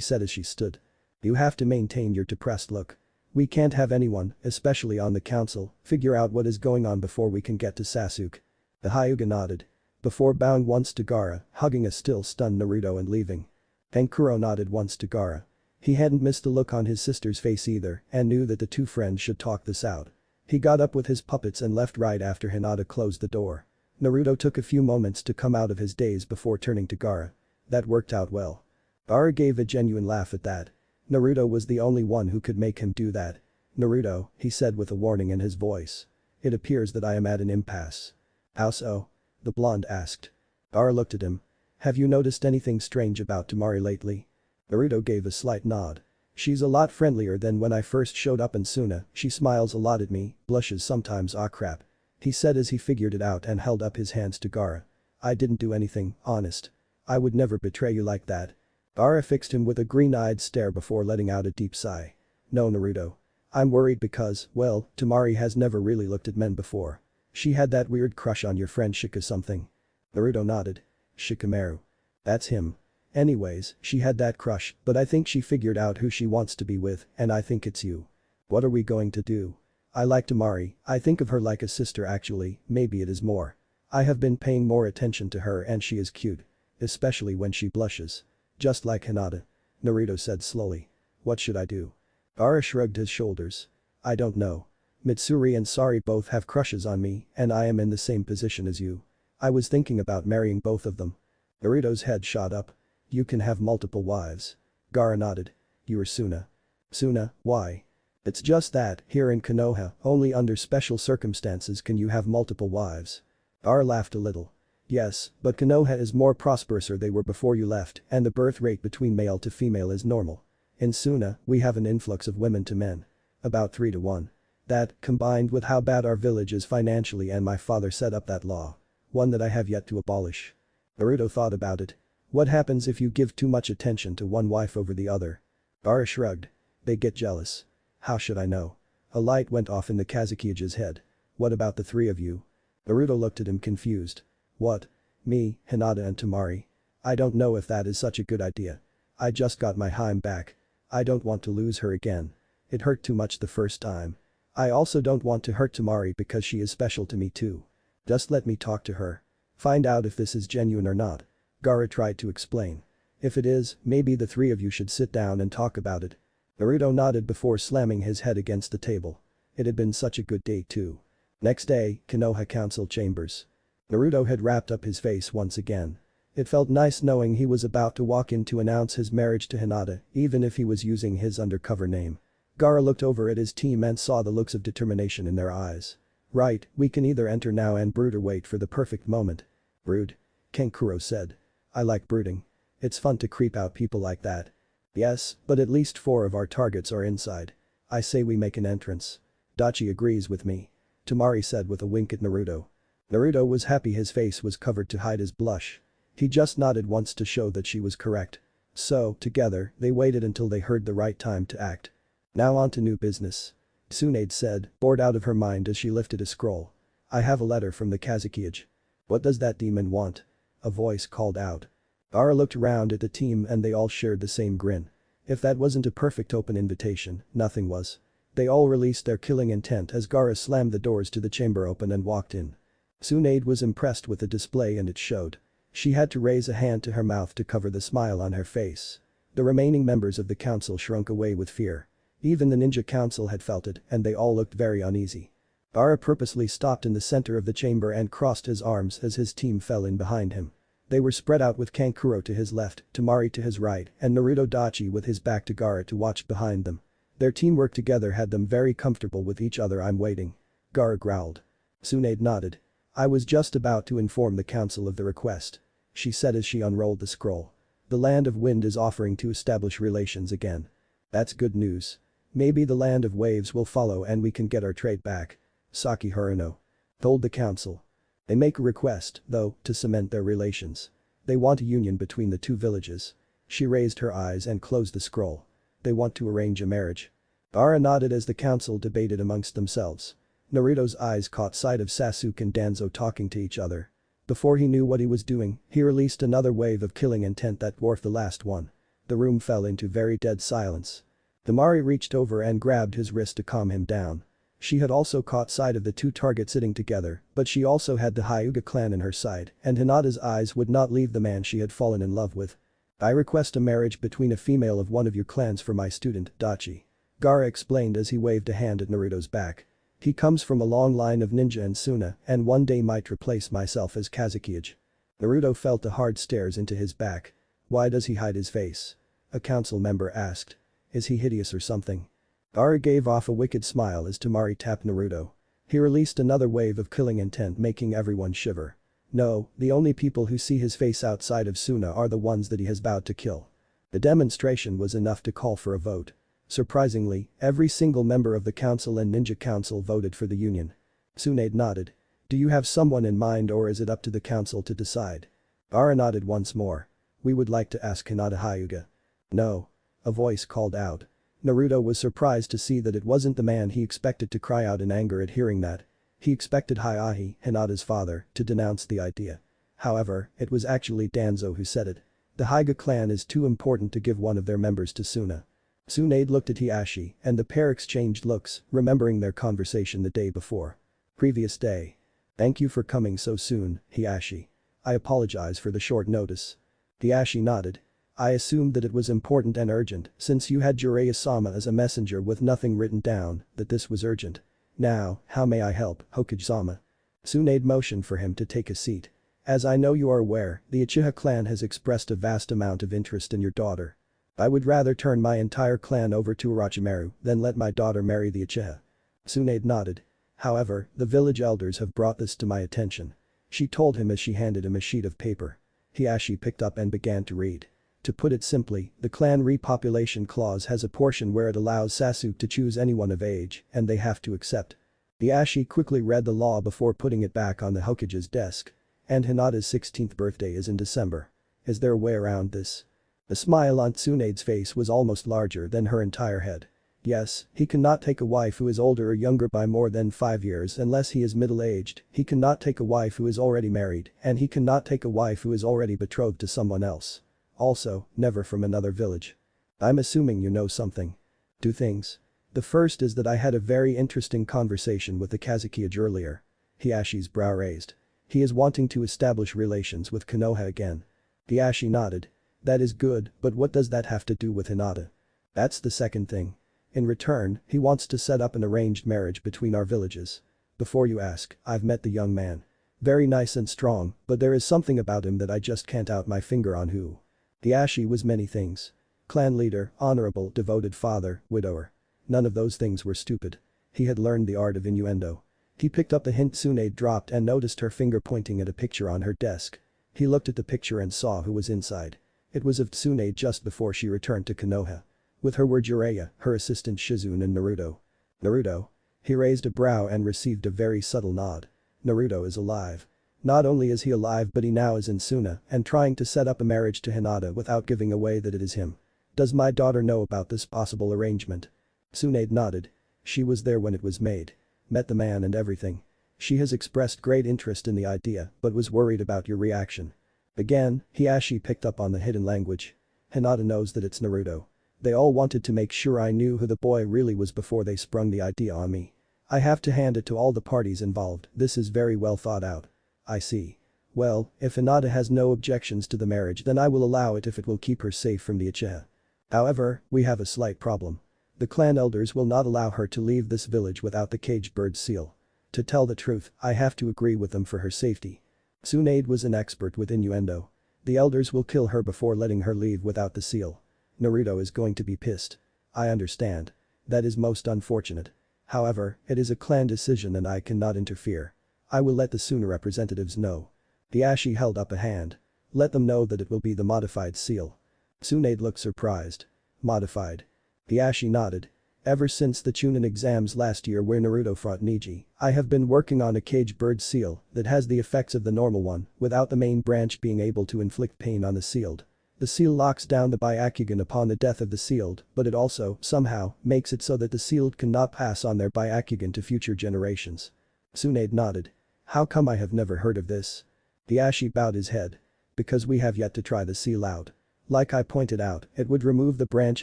said as she stood. "You have to maintain your depressed look. We can't have anyone, especially on the council, figure out what is going on before we can get to Sasuke." The Hyuga nodded. Before bowing once to Gaara, hugging a still stunned Naruto and leaving. Kankuro nodded once to Gaara. He hadn't missed the look on his sister's face either and knew that the two friends should talk this out. He got up with his puppets and left right after Hinata closed the door. Naruto took a few moments to come out of his daze before turning to Gaara. "That worked out well." Gaara gave a genuine laugh at that. Naruto was the only one who could make him do that. "Naruto," he said with a warning in his voice. "It appears that I am at an impasse." "How so?" the blonde asked. Gaara looked at him. "Have you noticed anything strange about Temari lately?" Naruto gave a slight nod. "She's a lot friendlier than when I first showed up in Suna, she smiles a lot at me, blushes sometimes, ah crap," he said as he figured it out and held up his hands to Gaara. "I didn't do anything, honest. I would never betray you like that." Gaara fixed him with a green-eyed stare before letting out a deep sigh. "No, Naruto. I'm worried because, well, Temari has never really looked at men before. She had that weird crush on your friend Shika something." Naruto nodded. "Shikamaru. That's him. Anyways, she had that crush, but I think she figured out who she wants to be with, and I think it's you. What are we going to do? I like Temari, I think of her like a sister actually, maybe it is more. I have been paying more attention to her and she is cute. Especially when she blushes. Just like Hinata," Naruto said slowly. "What should I do?" Gaara shrugged his shoulders. "I don't know. Mitsuri and Sari both have crushes on me and I am in the same position as you. I was thinking about marrying both of them." Naruto's head shot up. "You can have multiple wives." Gaara nodded. "You are Suna." "Suna, why?" "It's just that, here in Konoha, only under special circumstances can you have multiple wives." Gaara laughed a little. "Yes, but Konoha is more prosperous or they were before you left and the birth rate between male to female is normal. In Suna, we have an influx of women to men. About 3 to 1. That, combined with how bad our village is financially and my father set up that law. One that I have yet to abolish." Naruto thought about it. "What happens if you give too much attention to one wife over the other?" Gaara shrugged. "They get jealous." "How should I know?" A light went off in the Kazukiya's head. "What about the three of you?" Naruto looked at him confused. "What? Me, Hinata and Temari? I don't know if that is such a good idea. I just got my Hime back. I don't want to lose her again. It hurt too much the first time. I also don't want to hurt Temari because she is special to me too. Just let me talk to her. Find out if this is genuine or not." Gaara tried to explain. "If it is, maybe the three of you should sit down and talk about it." Naruto nodded before slamming his head against the table. It had been such a good day too. Next day, Konoha Council Chambers. Naruto had wrapped up his face once again. It felt nice knowing he was about to walk in to announce his marriage to Hinata, even if he was using his undercover name. Gaara looked over at his team and saw the looks of determination in their eyes. "Right, we can either enter now and brood or wait for the perfect moment." "Brood?" Kankuro said. "I like brooding. It's fun to creep out people like that." "Yes, but at least 4 of our targets are inside. I say we make an entrance." "Dachi agrees with me," Temari said with a wink at Naruto. Naruto was happy his face was covered to hide his blush. He just nodded once to show that she was correct. So, together, they waited until they heard the right time to act. "Now on to new business," Tsunade said, bored out of her mind as she lifted a scroll. "I have a letter from the Kazukiage." "What does that demon want?" a voice called out. Gaara looked around at the team and they all shared the same grin. If that wasn't a perfect open invitation, nothing was. They all released their killing intent as Gaara slammed the doors to the chamber open and walked in. Tsunade was impressed with the display and it showed. She had to raise a hand to her mouth to cover the smile on her face. The remaining members of the council shrunk away with fear. Even the ninja council had felt it and they all looked very uneasy. Gaara purposely stopped in the center of the chamber and crossed his arms as his team fell in behind him. They were spread out with Kankuro to his left, Temari to his right, and Naruto Dachi with his back to Gaara to watch behind them. Their teamwork together had them very comfortable with each other. "I'm waiting." Gaara growled. Tsunade nodded. "I was just about to inform the council of the request," she said as she unrolled the scroll. "The Land of Wind is offering to establish relations again. That's good news. Maybe the Land of Waves will follow and we can get our trade back." Saki Haruno told the council. "They make a request, though, to cement their relations. They want a union between the two villages." She raised her eyes and closed the scroll. "They want to arrange a marriage." Gaara nodded as the council debated amongst themselves. Naruto's eyes caught sight of Sasuke and Danzo talking to each other. Before he knew what he was doing, he released another wave of killing intent that dwarfed the last one. The room fell into very dead silence. Himari reached over and grabbed his wrist to calm him down. She had also caught sight of the two targets sitting together, but she also had the Hyuga clan in her sight, and Hinata's eyes would not leave the man she had fallen in love with. I request a marriage between a female of one of your clans for my student, Dachi. Gaara explained as he waved a hand at Naruto's back. He comes from a long line of ninja and Suna and one day might replace myself as Kazekage. Naruto felt the hard stares into his back. Why does he hide his face? A council member asked. Is he hideous or something? Gaara gave off a wicked smile as Temari tapped Naruto. He released another wave of killing intent making everyone shiver. No, the only people who see his face outside of Suna are the ones that he has vowed to kill. The demonstration was enough to call for a vote. Surprisingly, every single member of the council and ninja council voted for the union. Tsunade nodded. Do you have someone in mind or is it up to the council to decide? Gaara nodded once more. We would like to ask Hinata Hyuga. No. A voice called out. Naruto was surprised to see that it wasn't the man he expected to cry out in anger at hearing that. He expected Hyuga, Hinata's father, to denounce the idea. However, it was actually Danzo who said it. The Hyuga clan is too important to give one of their members to Suna. Tsunade looked at Hiashi and the pair exchanged looks, remembering their conversation the day before. Previous day. Thank you for coming so soon, Hiashi. I apologize for the short notice. Hiashi nodded. I assumed that it was important and urgent since you had Jiraiya-sama as a messenger with nothing written down, that this was urgent. Now, how may I help, Hokage-sama? Tsunade motioned for him to take a seat. As I know you are aware, the Uchiha clan has expressed a vast amount of interest in your daughter. I would rather turn my entire clan over to Orochimaru than let my daughter marry the Uchiha. Tsunade nodded. However, the village elders have brought this to my attention. She told him as she handed him a sheet of paper. Hiashi picked up and began to read. To put it simply, the clan repopulation clause has a portion where it allows Sasuke to choose anyone of age, and they have to accept. Hiashi quickly read the law before putting it back on the Hokage's desk. And Hinata's 16th birthday is in December. Is there a way around this? The smile on Tsunade's face was almost larger than her entire head. Yes, he cannot take a wife who is older or younger by more than 5 years unless he is middle-aged, he cannot take a wife who is already married, and he cannot take a wife who is already betrothed to someone else. Also, never from another village. I'm assuming you know something. 2 things. The first is that I had a very interesting conversation with the Kazekage earlier. Hiashi's brow raised. He is wanting to establish relations with Konoha again. Hiashi nodded. That is good, but what does that have to do with Hinata? That's the second thing. In return, he wants to set up an arranged marriage between our villages. Before you ask, I've met the young man. Very nice and strong, but there is something about him that I just can't out my finger on who. Hiashi was many things. Clan leader, honorable, devoted father, widower. None of those things were stupid. He had learned the art of innuendo. He picked up the hint Tsunade dropped and noticed her finger pointing at a picture on her desk. He looked at the picture and saw who was inside. It was of Tsunade just before she returned to Konoha. With her were Jiraiya, her assistant Shizune and Naruto. Naruto? He raised a brow and received a very subtle nod. Naruto is alive. Not only is he alive but he now is in Suna and trying to set up a marriage to Hinata without giving away that it is him. Does my daughter know about this possible arrangement? Tsunade nodded. She was there when it was made. Met the man and everything. She has expressed great interest in the idea but was worried about your reaction. Again, Hiashi picked up on the hidden language. Hinata knows that it's Naruto. They all wanted to make sure I knew who the boy really was before they sprung the idea on me. I have to hand it to all the parties involved, this is very well thought out. I see. Well, if Hinata has no objections to the marriage then I will allow it if it will keep her safe from the Uchiha. However, we have a slight problem. The clan elders will not allow her to leave this village without the caged bird seal. To tell the truth, I have to agree with them for her safety. Tsunade was an expert with innuendo. The elders will kill her before letting her leave without the seal. Naruto is going to be pissed. I understand. That is most unfortunate. However, it is a clan decision and I cannot interfere. I will let the Suna representatives know. Hiashi held up a hand. Let them know that it will be the modified seal. Tsunade looked surprised. Modified. Hiashi nodded. Ever since the Chunin exams last year where Naruto fought Neji, I have been working on a caged bird seal that has the effects of the normal one without the main branch being able to inflict pain on the sealed. The seal locks down the Byakugan upon the death of the sealed, but it also, somehow, makes it so that the sealed cannot pass on their Byakugan to future generations. Tsunade nodded. How come I have never heard of this? The Ashi bowed his head. Because we have yet to try the seal out. Like I pointed out, it would remove the branch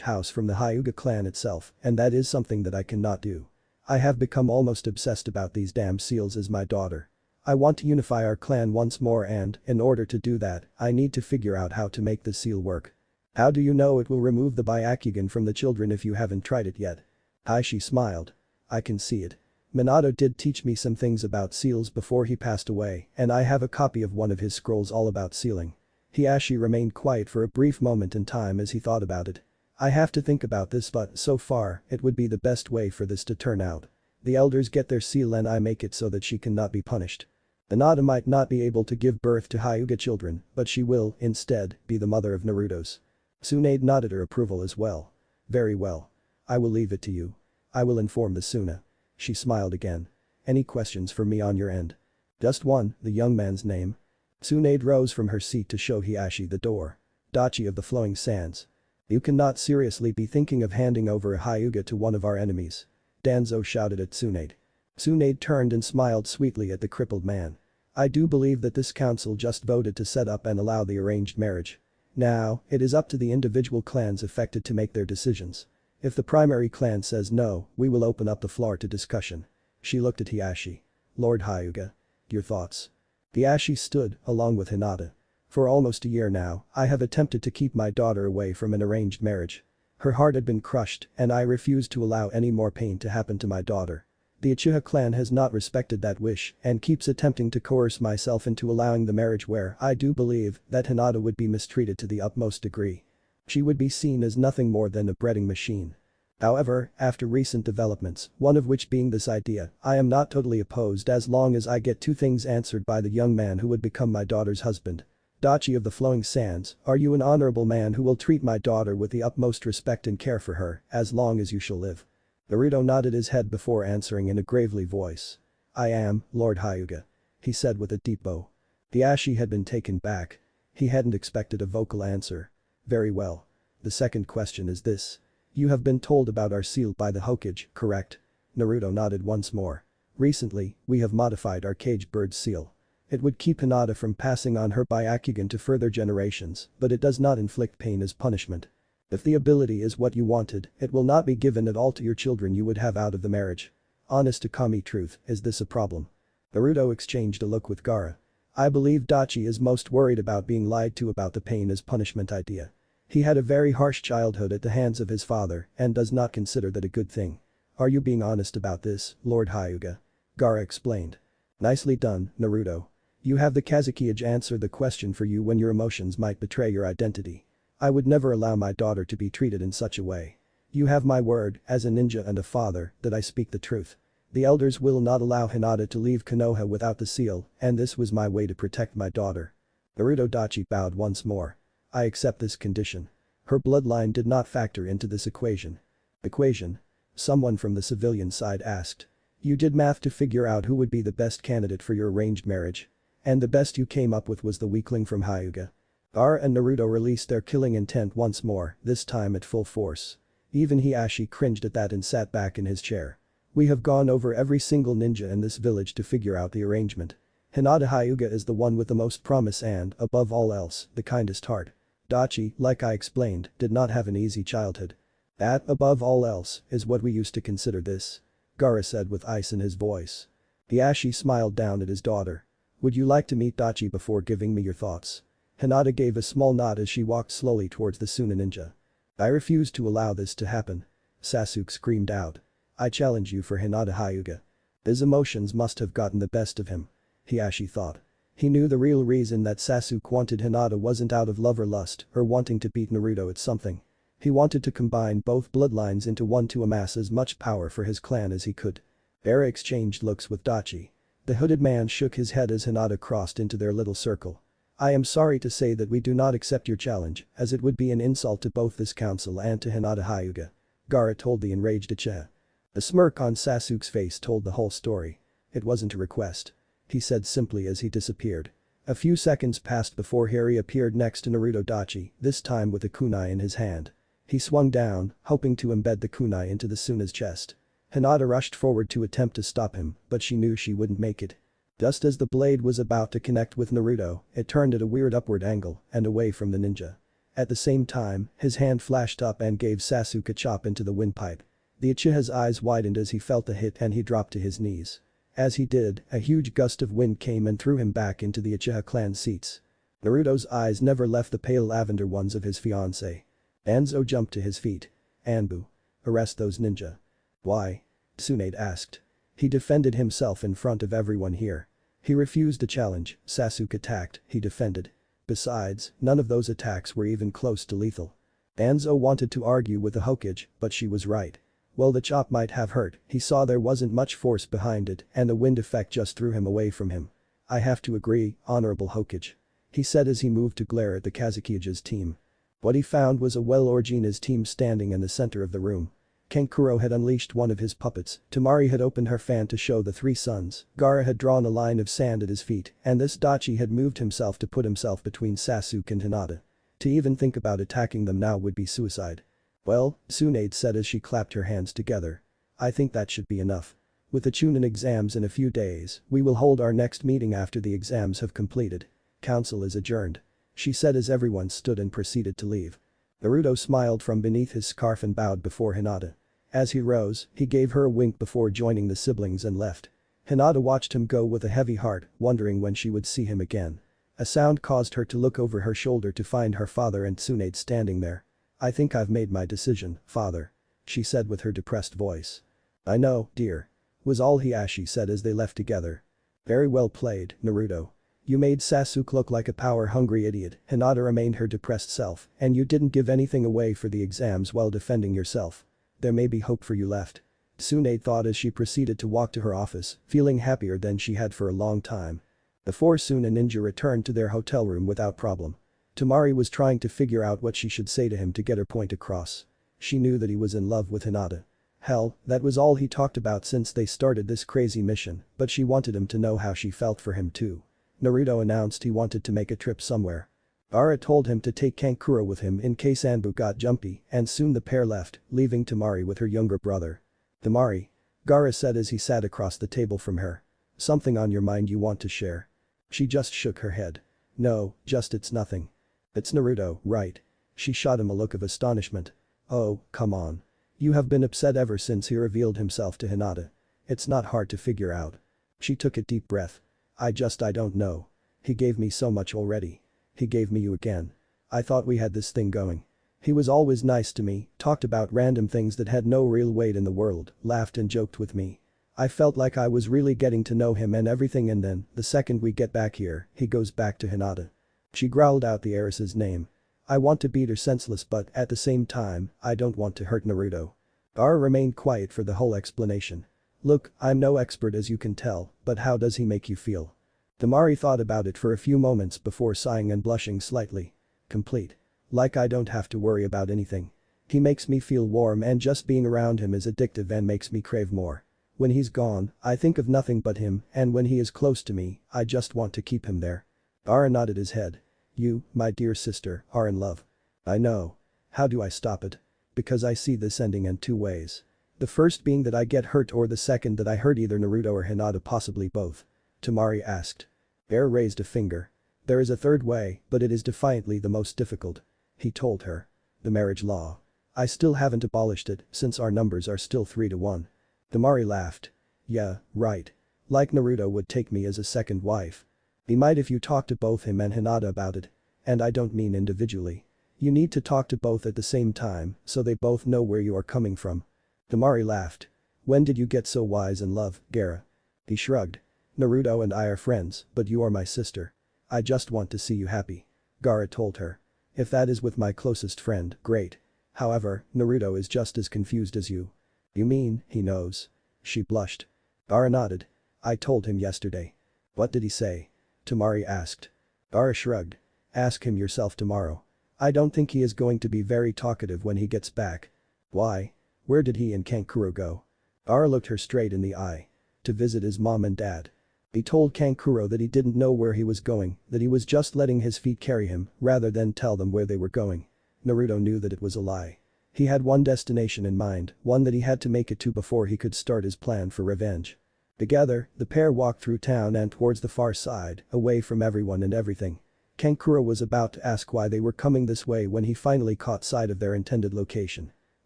house from the Hyuga clan itself, and that is something that I cannot do. I have become almost obsessed about these damn seals as my daughter. I want to unify our clan once more and, in order to do that, I need to figure out how to make the seal work. How do you know it will remove the Byakugan from the children if you haven't tried it yet? Aishi smiled. I can see it. Minato did teach me some things about seals before he passed away, and I have a copy of one of his scrolls all about sealing. Hiashi remained quiet for a brief moment in time as he thought about it. I have to think about this, but so far, it would be the best way for this to turn out. The elders get their seal and I make it so that she cannot be punished. Hinata might not be able to give birth to Hyuga children, but she will, instead, be the mother of Naruto's. Tsunade nodded her approval as well. Very well. I will leave it to you. I will inform the Suna. She smiled again. Any questions for me on your end? Just one, the young man's name. Tsunade rose from her seat to show Hiashi the door. Dachi of the Flowing Sands. You cannot seriously be thinking of handing over a Hyuga to one of our enemies. Danzo shouted at Tsunade. Tsunade turned and smiled sweetly at the crippled man. I do believe that this council just voted to set up and allow the arranged marriage. Now, it is up to the individual clans affected to make their decisions. If the primary clan says no, we will open up the floor to discussion. She looked at Hiashi. Lord Hyuga. Your thoughts? Hiashi stood, along with Hinata. For almost a year now, I have attempted to keep my daughter away from an arranged marriage. Her heart had been crushed, and I refused to allow any more pain to happen to my daughter. The Uchiha clan has not respected that wish and keeps attempting to coerce myself into allowing the marriage where I do believe that Hinata would be mistreated to the utmost degree. She would be seen as nothing more than a breeding machine. However, after recent developments, one of which being this idea, I am not totally opposed as long as I get two things answered by the young man who would become my daughter's husband. Dachi of the Flowing Sands, are you an honorable man who will treat my daughter with the utmost respect and care for her, as long as you shall live? Naruto nodded his head before answering in a gravely voice. I am, Lord Hyuga. He said with a deep bow. The Ashi had been taken back. He hadn't expected a vocal answer. Very well. The second question is this. You have been told about our seal by the Hokage, correct? Naruto nodded once more. Recently, we have modified our caged bird seal. It would keep Hinata from passing on her Byakugan to further generations, but it does not inflict pain as punishment. If the ability is what you wanted, it will not be given at all to your children you would have out of the marriage. Honest to Kami truth, is this a problem? Naruto exchanged a look with Gaara. I believe Dachi is most worried about being lied to about the pain as punishment idea. He had a very harsh childhood at the hands of his father and does not consider that a good thing. Are you being honest about this, Lord Hyuga? Gaara explained. Nicely done, Naruto. You have the Kazuki-age answer the question for you when your emotions might betray your identity. I would never allow my daughter to be treated in such a way. You have my word, as a ninja and a father, that I speak the truth. The elders will not allow Hinata to leave Konoha without the seal, and this was my way to protect my daughter. Naruto Dachi bowed once more. I accept this condition. Her bloodline did not factor into this equation. Equation? Someone from the civilian side asked. You did math to figure out who would be the best candidate for your arranged marriage. And the best you came up with was the weakling from Hyuga. Gaara and Naruto released their killing intent once more, this time at full force. Even Hiashi cringed at that and sat back in his chair. We have gone over every single ninja in this village to figure out the arrangement. Hinata Hyuga is the one with the most promise and, above all else, the kindest heart. Dachi, like I explained, did not have an easy childhood. That, above all else, is what we used to consider this. Gaara said with ice in his voice. Hiashi smiled down at his daughter. Would you like to meet Dachi before giving me your thoughts? Hinata gave a small nod as she walked slowly towards the Suna ninja. I refuse to allow this to happen. Sasuke screamed out. I challenge you for Hinata Hyuga. His emotions must have gotten the best of him. Hiashi thought. He knew the real reason that Sasuke wanted Hinata wasn't out of love or lust or wanting to beat Naruto at something. He wanted to combine both bloodlines into one to amass as much power for his clan as he could. Gaara exchanged looks with Dachi. The hooded man shook his head as Hinata crossed into their little circle. I am sorry to say that we do not accept your challenge, as it would be an insult to both this council and to Hinata Hyuga. Gaara told the enraged Uchiha. The smirk on Sasuke's face told the whole story. It wasn't a request. He said simply as he disappeared. A few seconds passed before Harry appeared next to Naruto Dachi, this time with a kunai in his hand. He swung down, hoping to embed the kunai into the Suna's chest. Hinata rushed forward to attempt to stop him, but she knew she wouldn't make it. Just as the blade was about to connect with Naruto, it turned at a weird upward angle and away from the ninja. At the same time, his hand flashed up and gave Sasuke a chop into the windpipe. The Uchiha's eyes widened as he felt the hit and he dropped to his knees. As he did, a huge gust of wind came and threw him back into the Uchiha clan seats. Naruto's eyes never left the pale lavender ones of his fiancée. Anzo jumped to his feet. Anbu. Arrest those ninja. Why? Tsunade asked. He defended himself in front of everyone here. He refused a challenge, Sasuke attacked, he defended. Besides, none of those attacks were even close to lethal. Anzo wanted to argue with the Hokage, but she was right. While the chop might have hurt, he saw there wasn't much force behind it and the wind effect just threw him away from him. I have to agree, Honorable Hokage. He said as he moved to glare at the Kazukiya's team. What he found was a well-Orgina's team standing in the center of the room. Kankuro had unleashed one of his puppets, Temari had opened her fan to show the three suns, Gaara had drawn a line of sand at his feet, and this Dachi had moved himself to put himself between Sasuke and Hinata. To even think about attacking them now would be suicide. Well, Tsunade said as she clapped her hands together. I think that should be enough. With the Chunin exams in a few days, we will hold our next meeting after the exams have completed. Council is adjourned. She said as everyone stood and proceeded to leave. Naruto smiled from beneath his scarf and bowed before Hinata. As he rose, he gave her a wink before joining the siblings and left. Hinata watched him go with a heavy heart, wondering when she would see him again. A sound caused her to look over her shoulder to find her father and Tsunade standing there. I think I've made my decision, father. She said with her depressed voice. I know, dear. Was all she said as they left together. Very well played, Naruto. You made Sasuke look like a power-hungry idiot, Hinata remained her depressed self, and you didn't give anything away for the exams while defending yourself. There may be hope for you left. Tsunade thought as she proceeded to walk to her office, feeling happier than she had for a long time. The four Suna ninja returned to their hotel room without problem. Temari was trying to figure out what she should say to him to get her point across. She knew that he was in love with Hinata. Hell, that was all he talked about since they started this crazy mission, but she wanted him to know how she felt for him too. Naruto announced he wanted to make a trip somewhere. Gaara told him to take Kankuro with him in case Anbu got jumpy, and soon the pair left, leaving Temari with her younger brother. Temari. Gaara said as he sat across the table from her. Something on your mind you want to share? She just shook her head. No, just it's nothing. It's Naruto, right? She shot him a look of astonishment. Oh, come on. You have been upset ever since he revealed himself to Hinata. It's not hard to figure out. She took a deep breath. I don't know. He gave me so much already. He gave me you again. I thought we had this thing going. He was always nice to me, talked about random things that had no real weight in the world, laughed and joked with me. I felt like I was really getting to know him and everything, and then, the second we get back here, he goes back to Hinata. She growled out the heiress's name. I want to beat her senseless, but at the same time, I don't want to hurt Naruto. Gaara remained quiet for the whole explanation. Look, I'm no expert as you can tell, but how does he make you feel? Temari thought about it for a few moments before sighing and blushing slightly. Complete. Like I don't have to worry about anything. He makes me feel warm and just being around him is addictive and makes me crave more. When he's gone, I think of nothing but him, and when he is close to me, I just want to keep him there. Gaara nodded his head. You, my dear sister, are in love. I know. How do I stop it? Because I see this ending in two ways. The first being that I get hurt, or the second that I hurt either Naruto or Hinata, possibly both. Temari asked. Bear raised a finger. There is a third way, but it is defiantly the most difficult. He told her. The marriage law. I still haven't abolished it since our numbers are still 3-1. Temari laughed. Yeah, right. Like Naruto would take me as a second wife. He might if you talk to both him and Hinata about it. And I don't mean individually. You need to talk to both at the same time so they both know where you are coming from. Temari laughed. When did you get so wise in love, Gaara? He shrugged. Naruto and I are friends, but you are my sister. I just want to see you happy. Gaara told her. If that is with my closest friend, great. However, Naruto is just as confused as you. You mean, he knows? She blushed. Gaara nodded. I told him yesterday. What did he say? Temari asked. Gaara shrugged. Ask him yourself tomorrow. I don't think he is going to be very talkative when he gets back. Why? Where did he and Kankuro go? Gaara looked her straight in the eye. To visit his mom and dad. He told Kankuro that he didn't know where he was going, that he was just letting his feet carry him rather than tell them where they were going. Naruto knew that it was a lie. He had one destination in mind, one that he had to make it to before he could start his plan for revenge. Together, the pair walked through town and towards the far side, away from everyone and everything. Kankuro was about to ask why they were coming this way when he finally caught sight of their intended location.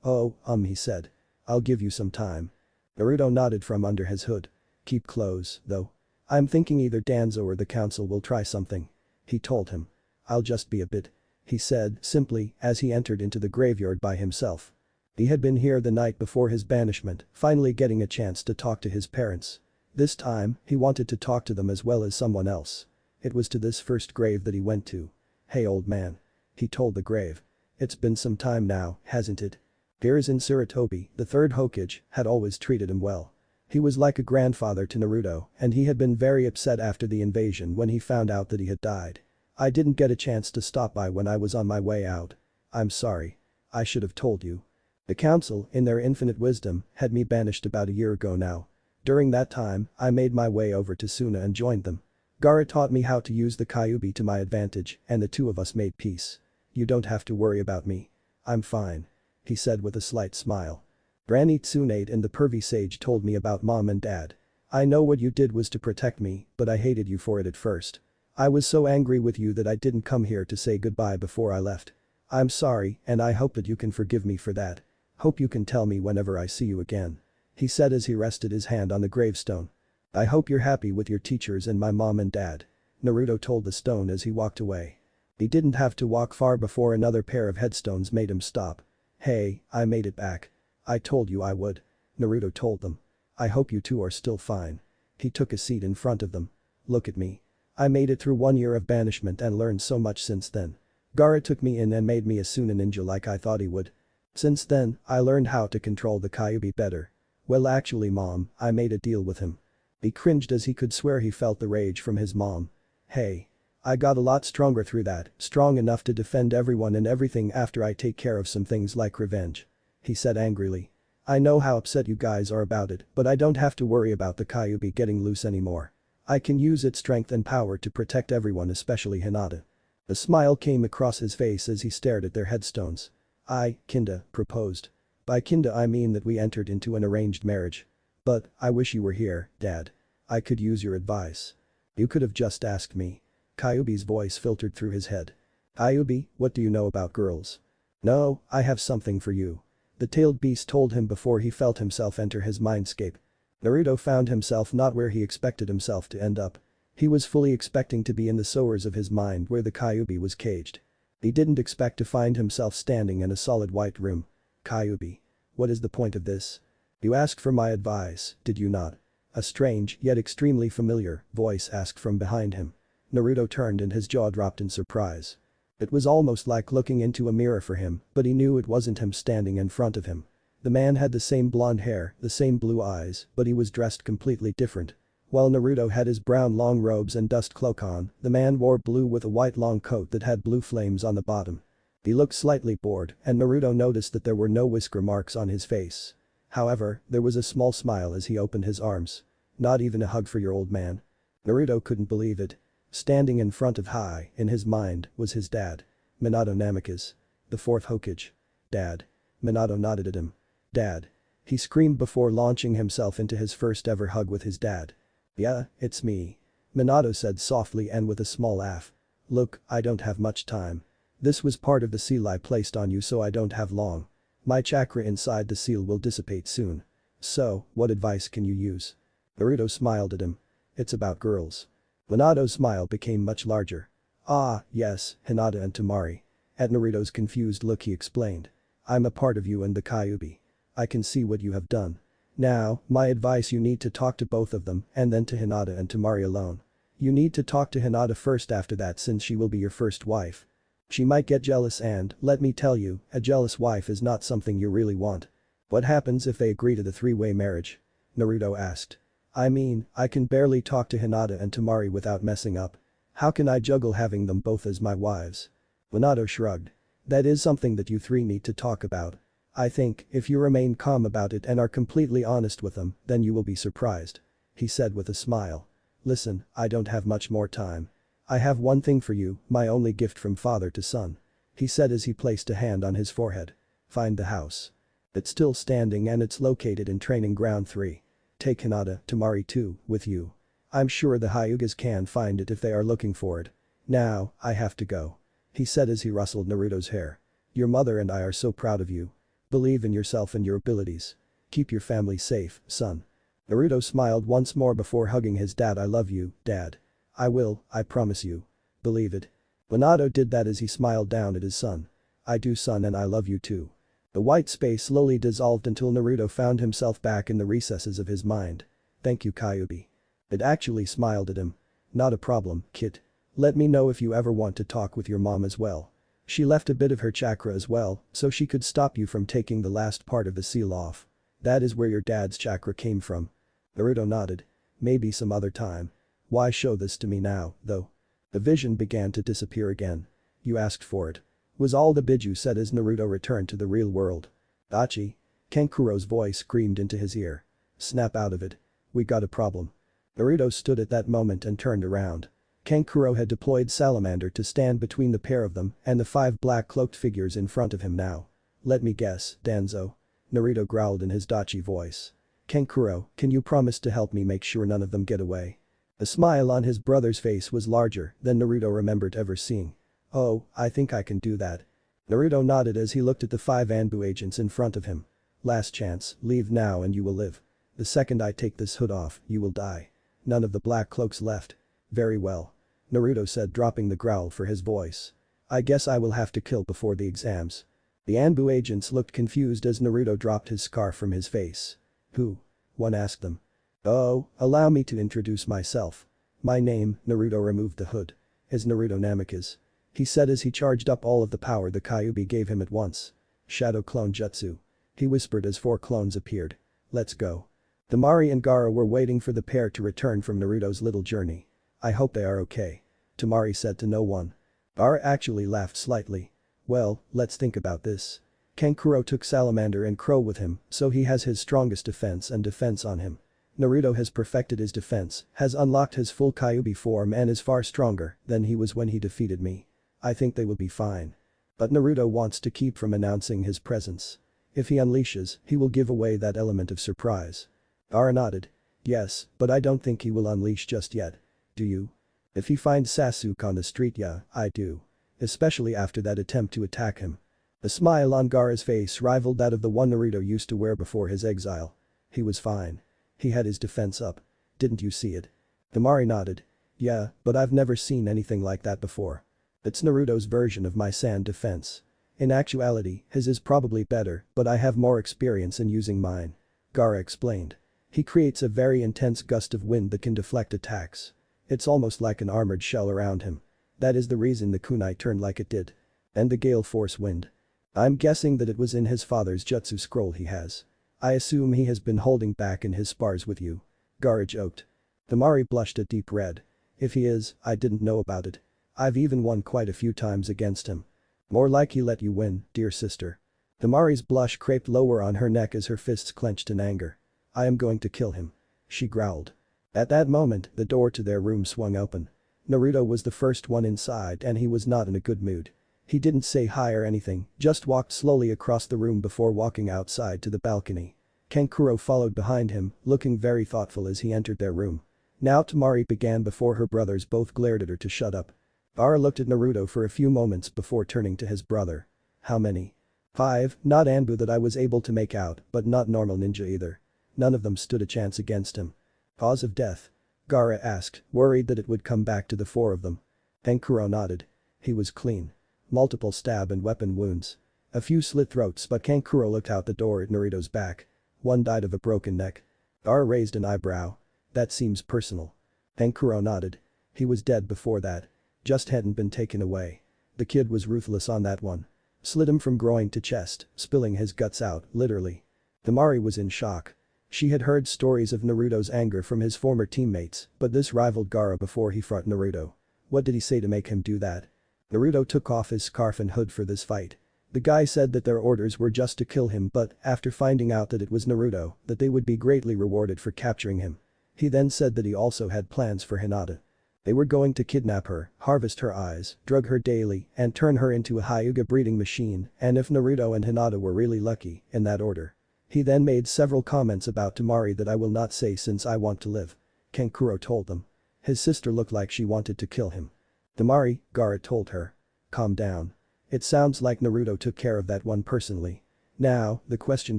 "Oh, he said. I'll give you some time." Naruto nodded from under his hood. "Keep close, though. I'm thinking either Danzo or the council will try something," he told him. "I'll just be a bit," he said simply as he entered into the graveyard by himself. He had been here the night before his banishment, finally getting a chance to talk to his parents. This time, he wanted to talk to them as well as someone else. It was to this first grave that he went to. "Hey old man," he told the grave. "It's been some time now, hasn't it?" Gears in Sarutobi, the third Hokage, had always treated him well. He was like a grandfather to Naruto, and he had been very upset after the invasion when he found out that he had died. "I didn't get a chance to stop by when I was on my way out. I'm sorry. I should have told you. The council, in their infinite wisdom, had me banished about a year ago now. During that time, I made my way over to Suna and joined them. Gaara taught me how to use the Kyuubi to my advantage and the two of us made peace. You don't have to worry about me. I'm fine," he said with a slight smile. "Granny Tsunade and the pervy sage told me about mom and dad. I know what you did was to protect me, but I hated you for it at first. I was so angry with you that I didn't come here to say goodbye before I left. I'm sorry and I hope that you can forgive me for that. Hope you can tell me whenever I see you again," he said as he rested his hand on the gravestone. "I hope you're happy with your teachers and my mom and dad," Naruto told the stone as he walked away. He didn't have to walk far before another pair of headstones made him stop. "Hey, I made it back. I told you I would," Naruto told them. "I hope you two are still fine." He took a seat in front of them. "Look at me. I made it through 1 year of banishment and learned so much since then. Gaara took me in and made me a Suna ninja like I thought he would. Since then, I learned how to control the Kyuubi better. Well actually mom, I made a deal with him." He cringed as he could swear he felt the rage from his mom. "Hey. I got a lot stronger through that, strong enough to defend everyone and everything after I take care of some things like revenge," he said angrily. "I know how upset you guys are about it, but I don't have to worry about the Kyuubi getting loose anymore. I can use its strength and power to protect everyone, especially Hinata." A smile came across his face as he stared at their headstones. "I, Kinda, proposed. By Kinda I mean that we entered into an arranged marriage. But, I wish you were here, Dad. I could use your advice. You could have just asked me." Kyuubi's voice filtered through his head. "Kyuubi, what do you know about girls?" "No, I have something for you," the tailed beast told him before he felt himself enter his mindscape. Naruto found himself not where he expected himself to end up. He was fully expecting to be in the sewers of his mind where the Kyuubi was caged. He didn't expect to find himself standing in a solid white room. "Kyuubi. What is the point of this? You asked for my advice, did you not?" A strange, yet extremely familiar, voice asked from behind him. Naruto turned and his jaw dropped in surprise. It was almost like looking into a mirror for him, but he knew it wasn't him standing in front of him. The man had the same blonde hair, the same blue eyes, but he was dressed completely different. While Naruto had his brown long robes and dust cloak on, the man wore blue with a white long coat that had blue flames on the bottom. He looked slightly bored, and Naruto noticed that there were no whisker marks on his face. However, there was a small smile as he opened his arms. "Not even a hug for your old man?" Naruto couldn't believe it. Standing in front of Hai, in his mind, was his dad. Minato Namikaze. The fourth Hokage. "Dad." Minato nodded at him. "Dad." He screamed before launching himself into his first ever hug with his dad. "Yeah, it's me." Minato said softly and with a small laugh. "Look, I don't have much time. This was part of the seal I placed on you so I don't have long. My chakra inside the seal will dissipate soon. So, what advice can you use?" Naruto smiled at him. "It's about girls." Minato's smile became much larger. "Ah, yes, Hinata and Temari." At Naruto's confused look he explained. "I'm a part of you and the Kyuubi. I can see what you have done. Now, my advice, you need to talk to both of them and then to Hinata and Temari alone. You need to talk to Hinata first after that since she will be your first wife. She might get jealous and, let me tell you, a jealous wife is not something you really want." "What happens if they agree to the three-way marriage?" Naruto asked. "I mean, I can barely talk to Hinata and Temari without messing up. How can I juggle having them both as my wives?" Minato shrugged. "That is something that you three need to talk about. I think, if you remain calm about it and are completely honest with them, then you will be surprised," he said with a smile. Listen, I don't have much more time. I have one thing for you, my only gift from father to son. He said as he placed a hand on his forehead. Find the house. It's still standing and it's located in Training Ground 3. Take Hinata, Temari too, with you. I'm sure the Hyugas can find it if they are looking for it. Now, I have to go. He said as he rustled Naruto's hair. Your mother and I are so proud of you. Believe in yourself and your abilities. Keep your family safe, son. Naruto smiled once more before hugging his dad. I love you, Dad. I will, I promise you. Believe it. Minato did that as he smiled down at his son. I do, son, and I love you too. The white space slowly dissolved until Naruto found himself back in the recesses of his mind. Thank you, Kyuubi. It actually smiled at him. Not a problem, kid. Let me know if you ever want to talk with your mom as well. She left a bit of her chakra as well, so she could stop you from taking the last part of the seal off. That is where your dad's chakra came from. Naruto nodded. Maybe some other time. Why show this to me now, though? The vision began to disappear again. You asked for it. Was all the Biju said as Naruto returned to the real world. Achi. Kankuro's voice screamed into his ear. Snap out of it. We got a problem. Naruto stood at that moment and turned around. Kankuro had deployed Salamander to stand between the pair of them and the 5 black cloaked figures in front of him now. Let me guess, Danzo. Naruto growled in his Dachi voice. Kankuro, can you promise to help me make sure none of them get away? The smile on his brother's face was larger than Naruto remembered ever seeing. Oh, I think I can do that. Naruto nodded as he looked at the 5 Anbu agents in front of him. Last chance, leave now and you will live. The second I take this hood off, you will die. None of the black cloaks left. Very well. Naruto said, dropping the growl for his voice. I guess I will have to kill before the exams. The Anbu agents looked confused as Naruto dropped his scarf from his face. Who? One asked them. Oh, allow me to introduce myself. My name, Naruto removed the hood. Is Naruto Namikaze. He said as he charged up all of the power the Kyuubi gave him at once. Shadow Clone Jutsu. He whispered as 4 clones appeared. Let's go. Temari and Gaara were waiting for the pair to return from Naruto's little journey. I hope they are okay. Temari said to no one. Gaara actually laughed slightly. Well, let's think about this. Kankuro took Salamander and Crow with him, so he has his strongest defense and defense on him. Naruto has perfected his defense, has unlocked his full Kyuubi form and is far stronger than he was when he defeated me. I think they will be fine. But Naruto wants to keep from announcing his presence. If he unleashes, he will give away that element of surprise. Gaara nodded. Yes, but I don't think he will unleash just yet. Do you? If he finds Sasuke on the street, yeah, I do. Especially after that attempt to attack him. The smile on Gaara's face rivaled that of the one Naruto used to wear before his exile. He was fine. He had his defense up. Didn't you see it? Temari nodded. Yeah, but I've never seen anything like that before. It's Naruto's version of my sand defense. In actuality, his is probably better, but I have more experience in using mine. Gaara explained. He creates a very intense gust of wind that can deflect attacks. It's almost like an armored shell around him. That is the reason the kunai turned like it did. And the gale force wind. I'm guessing that it was in his father's jutsu scroll he has. I assume he has been holding back in his spars with you. Gaara joked. Temari blushed a deep red. If he is, I didn't know about it. I've even won quite a few times against him. More like he let you win, dear sister. Temari's blush creped lower on her neck as her fists clenched in anger. I am going to kill him. She growled. At that moment, the door to their room swung open. Naruto was the first one inside and he was not in a good mood. He didn't say hi or anything, just walked slowly across the room before walking outside to the balcony. Kankuro followed behind him, looking very thoughtful as he entered their room. Now Temari began before her brothers both glared at her to shut up. Gaara looked at Naruto for a few moments before turning to his brother. How many? 5, not Anbu that I was able to make out, but not normal ninja either. None of them stood a chance against him. Cause of death? Gaara asked, worried that it would come back to the 4 of them. Kankuro nodded. He was clean. Multiple stab and weapon wounds. A few slit throats, but Kankuro looked out the door at Naruto's back. One died of a broken neck. Gaara raised an eyebrow. That seems personal. Kankuro nodded. He was dead before that. Just hadn't been taken away. The kid was ruthless on that one. Slit him from groin to chest, spilling his guts out, literally. Temari was in shock. She had heard stories of Naruto's anger from his former teammates, but this rivaled Gaara before he fought Naruto. What did he say to make him do that? Naruto took off his scarf and hood for this fight. The guy said that their orders were just to kill him, but after finding out that it was Naruto, that they would be greatly rewarded for capturing him. He then said that he also had plans for Hinata. They were going to kidnap her, harvest her eyes, drug her daily, and turn her into a Hyuga breeding machine, and if Naruto and Hinata were really lucky, in that order. He then made several comments about Temari that I will not say since I want to live. Kankuro told them. His sister looked like she wanted to kill him. Temari, Gaara told her. Calm down. It sounds like Naruto took care of that one personally. Now, the question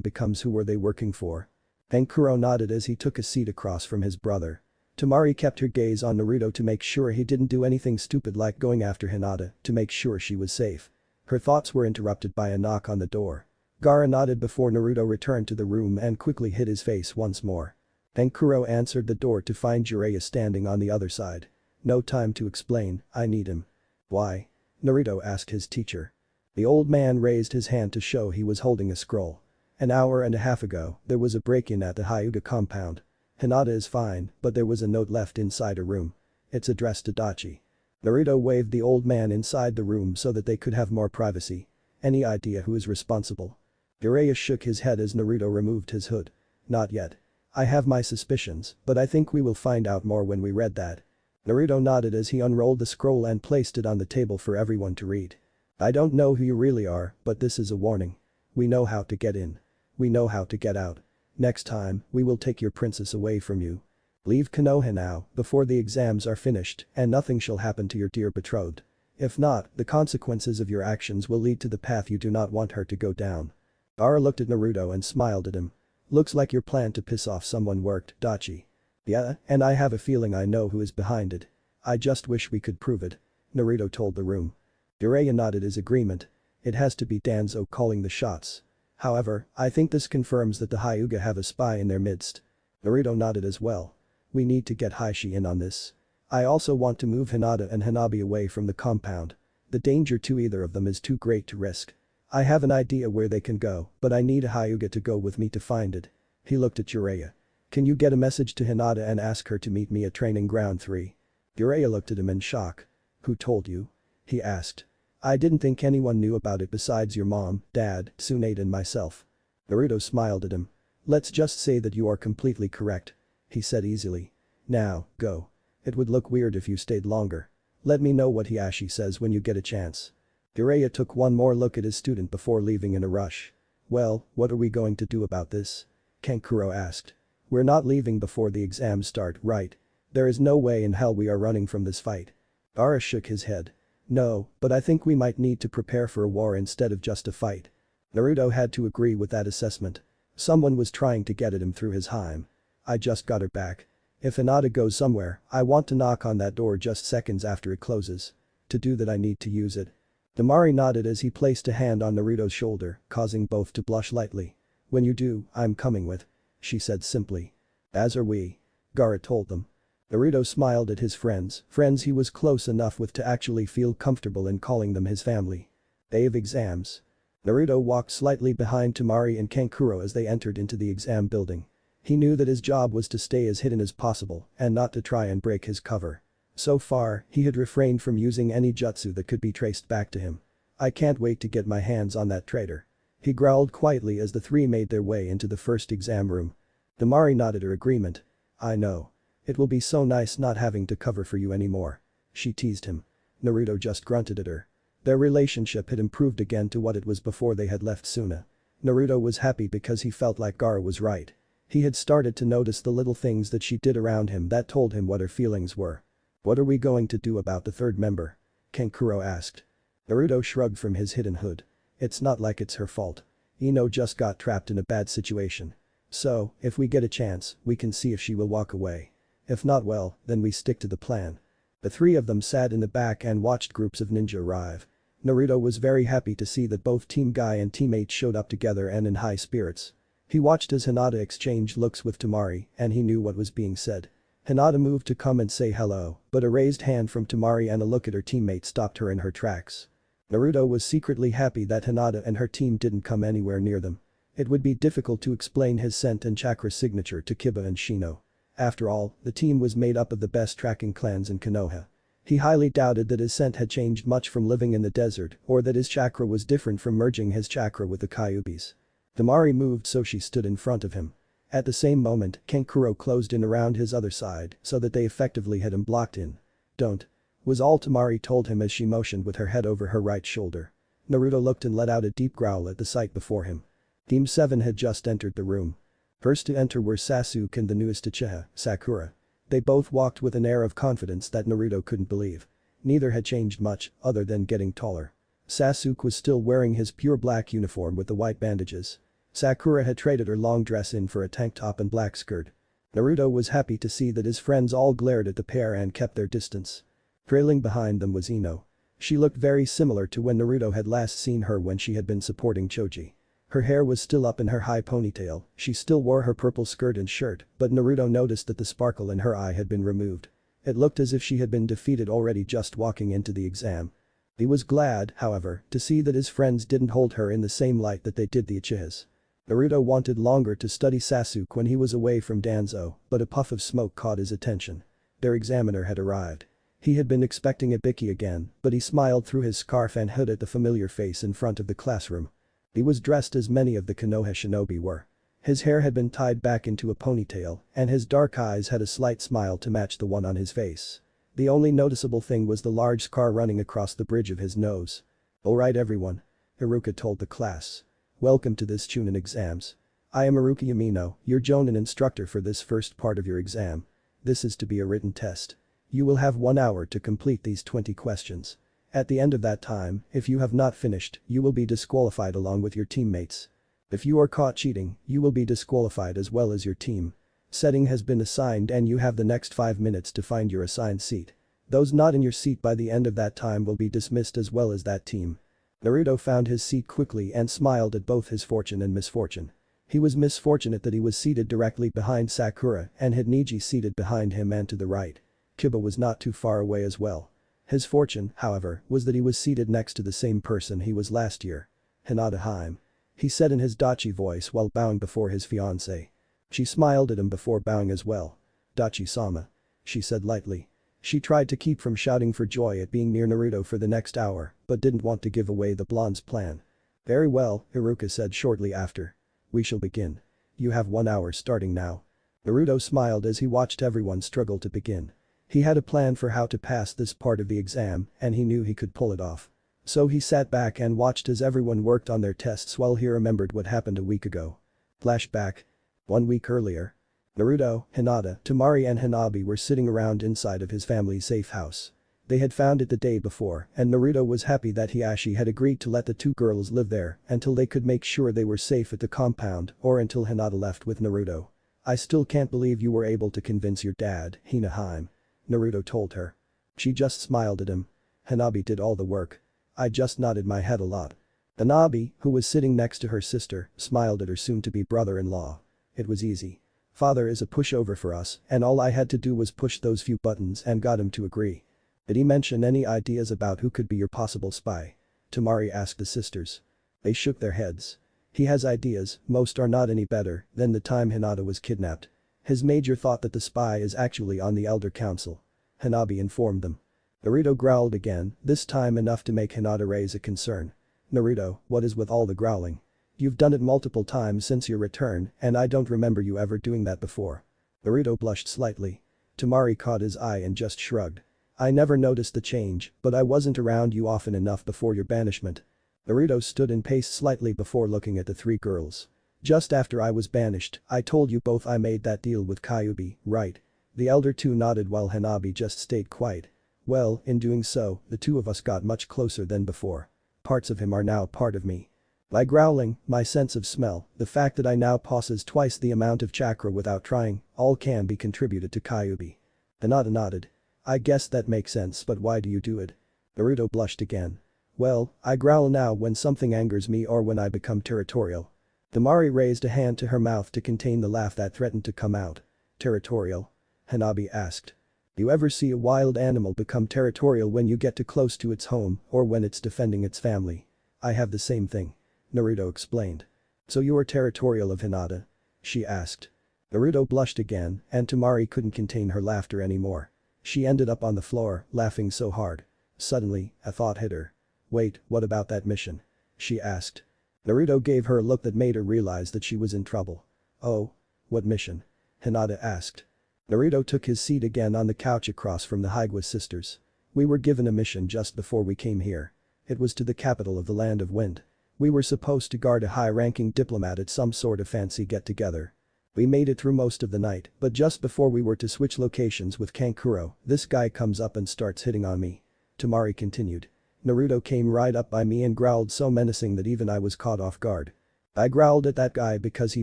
becomes who were they working for? Kankuro nodded as he took a seat across from his brother. Temari kept her gaze on Naruto to make sure he didn't do anything stupid like going after Hinata to make sure she was safe. Her thoughts were interrupted by a knock on the door. Gaara nodded before Naruto returned to the room and quickly hid his face once more. Kankuro answered the door to find Jiraiya standing on the other side. No time to explain, I need him. Why? Naruto asked his teacher. The old man raised his hand to show he was holding a scroll. An hour and a half ago, there was a break-in at the Hyuga compound. Hinata is fine, but there was a note left inside a room. It's addressed to Dachi. Naruto waved the old man inside the room so that they could have more privacy. Any idea who is responsible? Jiraiya shook his head as Naruto removed his hood. Not yet. I have my suspicions, but I think we will find out more when we read that. Naruto nodded as he unrolled the scroll and placed it on the table for everyone to read. I don't know who you really are, but this is a warning. We know how to get in. We know how to get out. Next time, we will take your princess away from you. Leave Konoha now, before the exams are finished, and nothing shall happen to your dear betrothed. If not, the consequences of your actions will lead to the path you do not want her to go down. Gaara looked at Naruto and smiled at him. Looks like your plan to piss off someone worked, Dachi. Yeah, and I have a feeling I know who is behind it. I just wish we could prove it. Naruto told the room. Jiraiya nodded his agreement. It has to be Danzo calling the shots. However, I think this confirms that the Hyuga have a spy in their midst. Naruto nodded as well. We need to get Heishi in on this. I also want to move Hinata and Hanabi away from the compound. The danger to either of them is too great to risk. I have an idea where they can go, but I need a Hyuga to go with me to find it. He looked at Jiraiya. Can you get a message to Hinata and ask her to meet me at Training Ground 3? Jiraiya looked at him in shock. Who told you? He asked. I didn't think anyone knew about it besides your mom, dad, Tsunade and myself. Naruto smiled at him. Let's just say that you are completely correct. He said easily. Now, go. It would look weird if you stayed longer. Let me know what Hiashi says when you get a chance. Jiraiya took one more look at his student before leaving in a rush. Well, what are we going to do about this? Kankuro asked. We're not leaving before the exams start, right? There is no way in hell we are running from this fight. Gaara shook his head. No, but I think we might need to prepare for a war instead of just a fight. Naruto had to agree with that assessment. Someone was trying to get at him through his Heim. I just got her back. If Hinata goes somewhere, I want to knock on that door just seconds after it closes. To do that I need to use it. Temari nodded as he placed a hand on Naruto's shoulder, causing both to blush lightly. When you do, I'm coming with. She said simply. As are we. Gaara told them. Naruto smiled at his friends he was close enough with to actually feel comfortable in calling them his family. Day of exams. Naruto walked slightly behind Temari and Kankuro as they entered into the exam building. He knew that his job was to stay as hidden as possible and not to try and break his cover. So far, he had refrained from using any jutsu that could be traced back to him. I can't wait to get my hands on that traitor. He growled quietly as the three made their way into the first exam room. Temari nodded her agreement. I know. It will be so nice not having to cover for you anymore. She teased him. Naruto just grunted at her. Their relationship had improved again to what it was before they had left Suna. Naruto was happy because he felt like Gaara was right. He had started to notice the little things that she did around him that told him what her feelings were. What are we going to do about the third member? Kankuro asked. Naruto shrugged from his hidden hood. It's not like it's her fault. Ino just got trapped in a bad situation. So, if we get a chance, we can see if she will walk away. If not, well, then we stick to the plan. The three of them sat in the back and watched groups of ninja arrive. Naruto was very happy to see that both Team Guy and teammates showed up together and in high spirits. He watched as Hinata exchanged looks with Temari and he knew what was being said. Hinata moved to come and say hello, but a raised hand from Temari and a look at her teammate stopped her in her tracks. Naruto was secretly happy that Hinata and her team didn't come anywhere near them. It would be difficult to explain his scent and chakra signature to Kiba and Shino. After all, the team was made up of the best tracking clans in Konoha. He highly doubted that his scent had changed much from living in the desert or that his chakra was different from merging his chakra with the Kyuubi's. Temari moved so she stood in front of him. At the same moment, Kankuro closed in around his other side so that they effectively had him blocked in. "Don't," was all Tamari told him as she motioned with her head over her right shoulder. Naruto looked and let out a deep growl at the sight before him. Team 7 had just entered the room. First to enter were Sasuke and the newest Uchiha, Sakura. They both walked with an air of confidence that Naruto couldn't believe. Neither had changed much, other than getting taller. Sasuke was still wearing his pure black uniform with the white bandages. Sakura had traded her long dress in for a tank top and black skirt. Naruto was happy to see that his friends all glared at the pair and kept their distance. Trailing behind them was Ino. She looked very similar to when Naruto had last seen her when she had been supporting Choji. Her hair was still up in her high ponytail, she still wore her purple skirt and shirt, but Naruto noticed that the sparkle in her eye had been removed. It looked as if she had been defeated already just walking into the exam. He was glad, however, to see that his friends didn't hold her in the same light that they did the Uchihas. Naruto wanted longer to study Sasuke when he was away from Danzo, but a puff of smoke caught his attention. Their examiner had arrived. He had been expecting Ibiki again, but he smiled through his scarf and hood at the familiar face in front of the classroom. He was dressed as many of the Konoha shinobi were. His hair had been tied back into a ponytail, and his dark eyes had a slight smile to match the one on his face. The only noticeable thing was the large scar running across the bridge of his nose. "Alright everyone," Iruka told the class. "Welcome to this Chunin exams. I am Iruka Yamino, your Jonin instructor for this first part of your exam. This is to be a written test. You will have 1 hour to complete these 20 questions. At the end of that time, if you have not finished, you will be disqualified along with your teammates. If you are caught cheating, you will be disqualified as well as your team. Setting has been assigned and you have the next 5 minutes to find your assigned seat. Those not in your seat by the end of that time will be dismissed as well as that team." Naruto found his seat quickly and smiled at both his fortune and misfortune. He was misfortunate that he was seated directly behind Sakura and had Neji seated behind him and to the right. Kiba was not too far away as well. His fortune, however, was that he was seated next to the same person he was last year. "Hinata Haim," he said in his Dachi voice while bowing before his fiancée. She smiled at him before bowing as well. "Dachi-sama," she said lightly. She tried to keep from shouting for joy at being near Naruto for the next hour, but didn't want to give away the blonde's plan. "Very well," Iruka said shortly after. "We shall begin. You have 1 hour starting now." Naruto smiled as he watched everyone struggle to begin. He had a plan for how to pass this part of the exam, and he knew he could pull it off. So he sat back and watched as everyone worked on their tests while he remembered what happened a week ago. Flashback. 1 week earlier. Naruto, Hinata, Tamari and Hanabi were sitting around inside of his family's safe house. They had found it the day before and Naruto was happy that Hiashi had agreed to let the two girls live there until they could make sure they were safe at the compound or until Hinata left with Naruto. "I still can't believe you were able to convince your dad, Hina Haim," Naruto told her. She just smiled at him. "Hanabi did all the work. I just nodded my head a lot." Hanabi, who was sitting next to her sister, smiled at her soon-to-be brother-in-law. "It was easy. Father is a pushover for us and all I had to do was push those few buttons and got him to agree." "Did he mention any ideas about who could be your possible spy?" Tamari asked the sisters. They shook their heads. "He has ideas, most are not any better than the time Hinata was kidnapped. His major thought that the spy is actually on the Elder Council," Hanabi informed them. Naruto growled again, this time enough to make Hinata raise a concern. "Naruto, what is with all the growling? You've done it multiple times since your return and I don't remember you ever doing that before." Naruto blushed slightly. Tamari caught his eye and just shrugged. "I never noticed the change, but I wasn't around you often enough before your banishment." Naruto stood and paced slightly before looking at the three girls. "Just after I was banished, I told you both I made that deal with Kyuubi, right?" The elder two nodded while Hanabi just stayed quiet. "Well, in doing so, the two of us got much closer than before. Parts of him are now part of me. By growling, my sense of smell, the fact that I now possess twice the amount of chakra without trying, all can be contributed to Kyuubi." Hinata nodded. "I guess that makes sense but why do you do it?" Naruto blushed again. "Well, I growl now when something angers me or when I become territorial." Tamari raised a hand to her mouth to contain the laugh that threatened to come out. "Territorial?" Hanabi asked. "You ever see a wild animal become territorial when you get too close to its home or when it's defending its family? I have the same thing," Naruto explained. "So you are territorial of Hinata?" she asked. Naruto blushed again and Tamari couldn't contain her laughter anymore. She ended up on the floor, laughing so hard. Suddenly, a thought hit her. "Wait, what about that mission?" she asked. Naruto gave her a look that made her realize that she was in trouble. "Oh?" What mission? Hinata asked. Naruto took his seat again on the couch across from the Higua's sisters. We were given a mission just before we came here. It was to the capital of the Land of Wind. We were supposed to guard a high-ranking diplomat at some sort of fancy get-together. We made it through most of the night, but just before we were to switch locations with Kankuro, this guy comes up and starts hitting on me. Temari continued. Naruto came right up by me and growled so menacing that even I was caught off guard. I growled at that guy because he